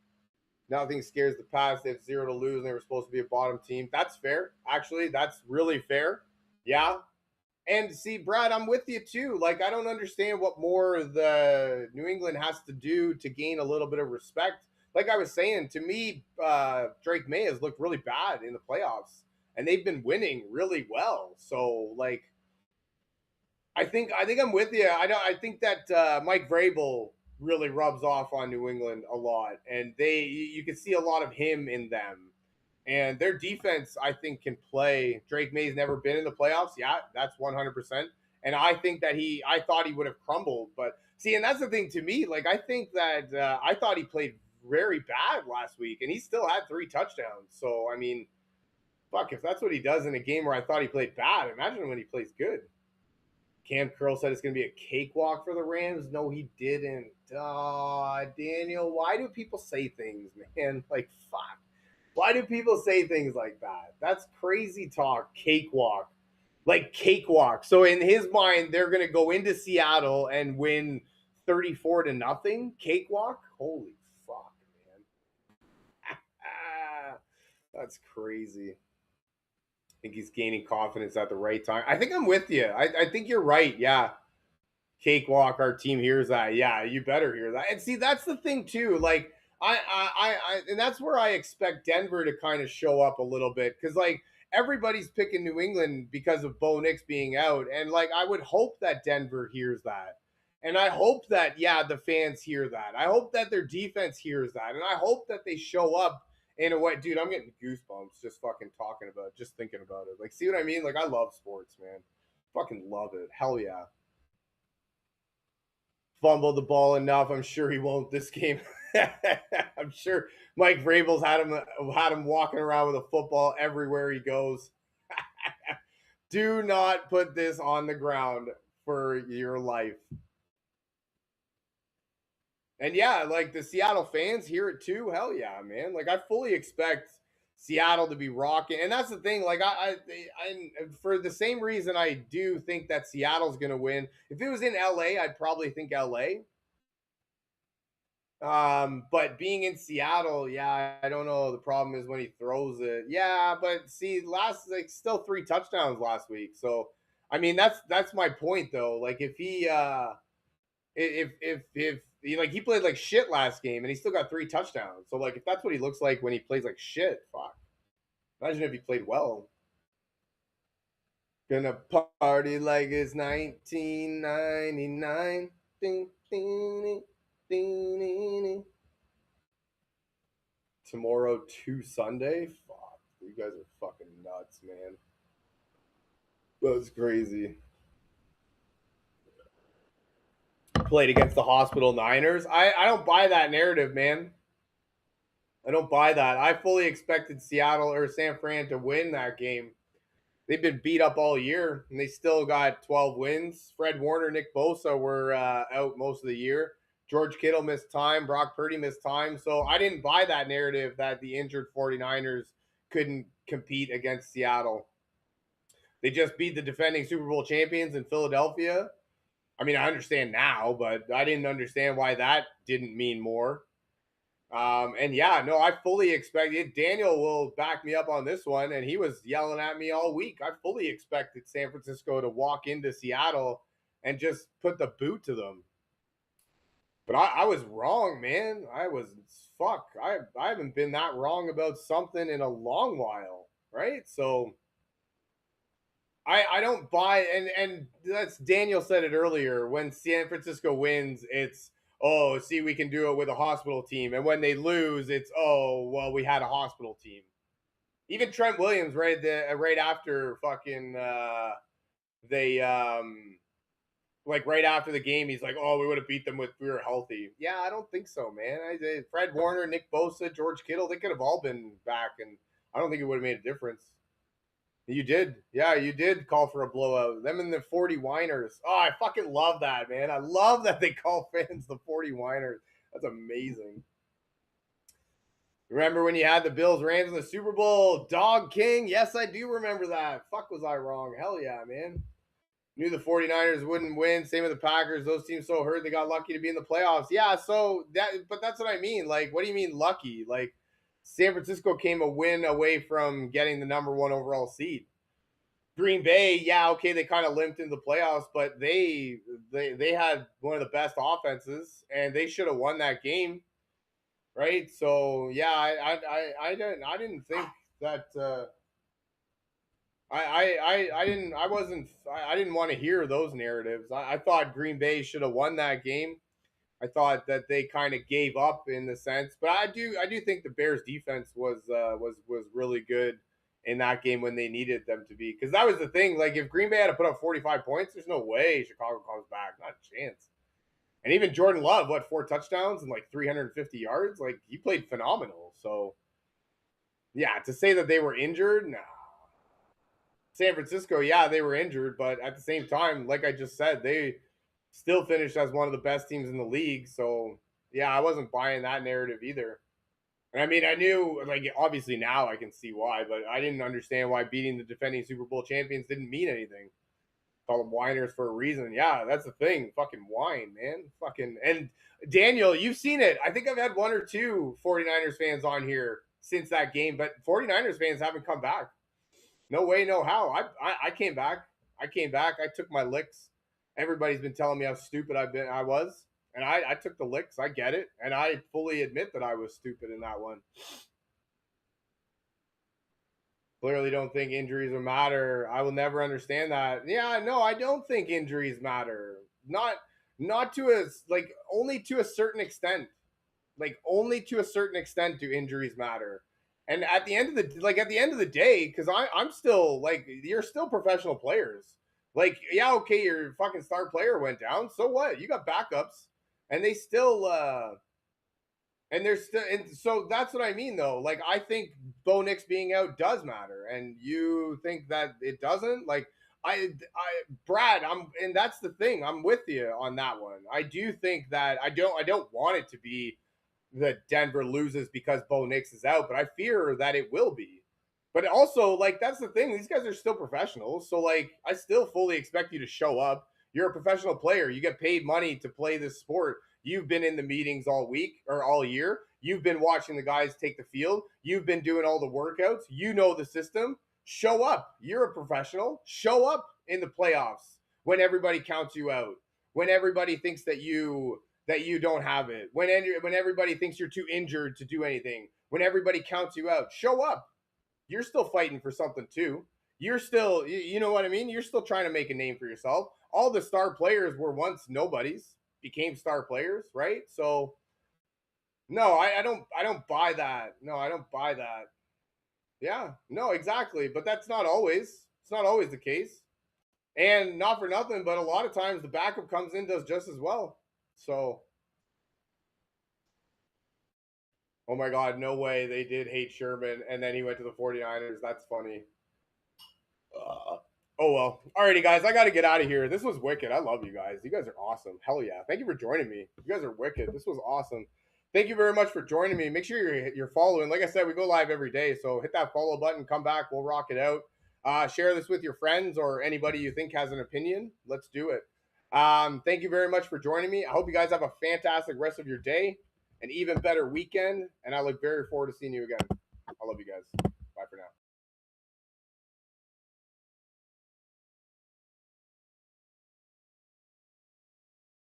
Nothing scares the Pats. They have 0 to lose, and they were supposed to be a bottom team. That's fair. Actually, that's really fair. Yeah. And see, Brad, I'm with you too. Like, I don't understand what more the New England has to do to gain a little bit of respect. Like I was saying, to me, Drake May has looked really bad in the playoffs, and they've been winning really well. So, like, I think I'm with you. I think that Mike Vrabel really rubs off on New England a lot, and you can see a lot of him in them. And their defense, I think, can play. Drake May's never been in the playoffs. Yeah, that's 100%. And I think that I thought he would have crumbled. But see, and that's the thing to me. Like, I think that I thought he played very bad last week, and he still had 3 touchdowns. So, I mean, fuck, if that's what he does in a game where I thought he played bad, imagine when he plays good. Cam Curl said it's going to be a cakewalk for the Rams. No, he didn't. Daniel, why do people say things, man? Like, fuck. Why do people say things like that? That's crazy talk. Cakewalk. Like, cakewalk. So in his mind, they're going to go into Seattle and win 34-0. Cakewalk? Holy fuck, man. That's crazy. I think he's gaining confidence at the right time. I think I'm with you. I think you're right. Yeah. Cakewalk, our team hears that. Yeah, you better hear that. And see, that's the thing too. Like, and that's where I expect Denver to kind of show up a little bit, because like everybody's picking New England because of Bo Nix being out, and like I would hope that Denver hears that, and I hope that the fans hear that. I hope that their defense hears that, and I hope that they show up in a way. Dude, I'm getting goosebumps just fucking talking about it, just thinking about it. Like, see what I mean? Like, I love sports, man. Fucking love it. Hell yeah. Fumbled the ball enough. I'm sure he won't this game. I'm sure Mike Vrabel's had him walking around with a football everywhere he goes. Do not put this on the ground for your life. And yeah, like the Seattle fans hear it too. Hell yeah, man. Like, I fully expect Seattle to be rocking. And that's the thing. Like, I for the same reason I do think that Seattle's going to win. If it was in LA, I'd probably think LA. But being in Seattle, yeah, I don't know. The problem is when he throws it. Yeah, but see, still 3 touchdowns last week. So, I mean, that's my point though. Like, if he if he, like, he played like shit last game and he still got 3 touchdowns. So, like, if that's what he looks like when he plays like shit, fuck. Imagine if he played well. Gonna party like it's 1999. Ding, ding, ding, ding, ding. Tomorrow to Sunday? Fuck. You guys are fucking nuts, man. That's crazy. Played against the Hospital Niners. I don't buy that narrative, man. I don't buy that. I fully expected Seattle or San Fran to win that game. They've been beat up all year, and they still got 12 wins. Fred Warner, Nick Bosa were out most of the year. George Kittle missed time. Brock Purdy missed time. So I didn't buy that narrative that the injured 49ers couldn't compete against Seattle. They just beat the defending Super Bowl champions in Philadelphia. I mean, I understand now, but I didn't understand why that didn't mean more. And yeah, no, I fully expected Daniel will back me up on this one, and he was yelling at me all week. I fully expected San Francisco to walk into Seattle and just put the boot to them. But I was wrong, man. I was fuck. I haven't been that wrong about something in a long while, right? So I don't buy and that's Daniel said it earlier. When San Francisco wins, it's oh, see, we can do it with a hospital team. And when they lose, it's oh, well, we had a hospital team. Even Trent Williams, right after fucking they like right after the game, he's like, "Oh, we would have beat them if we were healthy." Yeah, I don't think so, man. Fred Warner, Nick Bosa, George Kittle, they could have all been back, and I don't think it would have made a difference. You did, yeah, you did call for a blowout. Them and the 40 whiners. Oh, I fucking love that, man. I love that they call fans the 40 whiners. That's amazing. Remember when you had the Bills Rams in the Super Bowl? Dog King? Yes, I do remember that. Fuck, was I wrong? Hell yeah, man. Knew the 49ers wouldn't win. Same with the Packers. Those teams so hurt they got lucky to be in the playoffs. Yeah, so but that's what I mean. Like, what do you mean lucky? Like, San Francisco came a win away from getting the number 1 overall seed. Green Bay, yeah, okay, they kind of limped in the playoffs, but they had one of the best offenses, and they should have won that game, right? So yeah, I didn't think that. I didn't want to hear those narratives. I thought Green Bay should have won that game. I thought that they kind of gave up in the sense, but I do think the Bears defense was really good in that game when they needed them to be, because that was the thing. Like, if Green Bay had to put up 45 points, there's no way Chicago comes back, not a chance. And even Jordan Love, 4 touchdowns and like 350 yards, like he played phenomenal. So yeah, to say that they were injured, nah. San Francisco, yeah, they were injured, but at the same time, like I just said, they still finished as one of the best teams in the league. So yeah, I wasn't buying that narrative either. And I mean, I knew, like, obviously now I can see why, but I didn't understand why beating the defending Super Bowl champions didn't mean anything. Call them whiners for a reason. Yeah, that's the thing. Fucking whine, man. Fucking, and Daniel, you've seen it. I think I've had 1 or 2 49ers fans on here since that game, but 49ers fans haven't come back. No way, no how. I came back. I came back. I took my licks. Everybody's been telling me how stupid I was. And I took the licks. I get it. And I fully admit that I was stupid in that one. Clearly don't think injuries will matter. I will never understand that. Yeah, no, I don't think injuries matter. Not to a, like, only to a certain extent. Like, only to a certain extent do injuries matter. And at the end of the day, because I'm still, like, you're still professional players. Like, yeah, okay, your fucking star player went down. So what? You got backups. And they still and there's still, and so that's what I mean though. Like, I think Bo Nix being out does matter, and you think that it doesn't. Like, Brad, and that's the thing. I'm with you on that one. I do think that I don't want it to be that Denver loses because Bo Nix is out, but I fear that it will be. But also, like, that's the thing. These guys are still professionals, so like, I still fully expect you to show up. You're a professional player. You get paid money to play this sport. You've been in the meetings all week or all year. You've been watching the guys take the field. You've been doing all the workouts. You know the system. Show up. You're a professional. Show up in the playoffs when everybody counts you out. When everybody thinks that you don't have it. When everybody thinks you're too injured to do anything. When everybody counts you out. Show up. You're still fighting for something too. You're still, you know what I mean? You're still trying to make a name for yourself. All the star players were once nobodies, became star players, right? So no, I don't buy that. No, I don't buy that. Yeah, no, exactly. But that's not always. It's not always the case. And not for nothing, but a lot of times the backup comes in, does just as well. So, oh my God, no way they did hate Sherman and then he went to the 49ers. That's funny. Oh well. Alrighty, guys, I got to get out of here. This was wicked. I love you guys. You guys are awesome. Hell yeah. Thank you for joining me. You guys are wicked. This was awesome. Thank you very much for joining me. Make sure you're following. Like I said, we go live every day, so hit that follow button. Come back. We'll rock it out. Share this with your friends or anybody you think has an opinion. Let's do it. Thank you very much for joining me. I hope you guys have a fantastic rest of your day, an even better weekend, and I look very forward to seeing you again. I love you guys.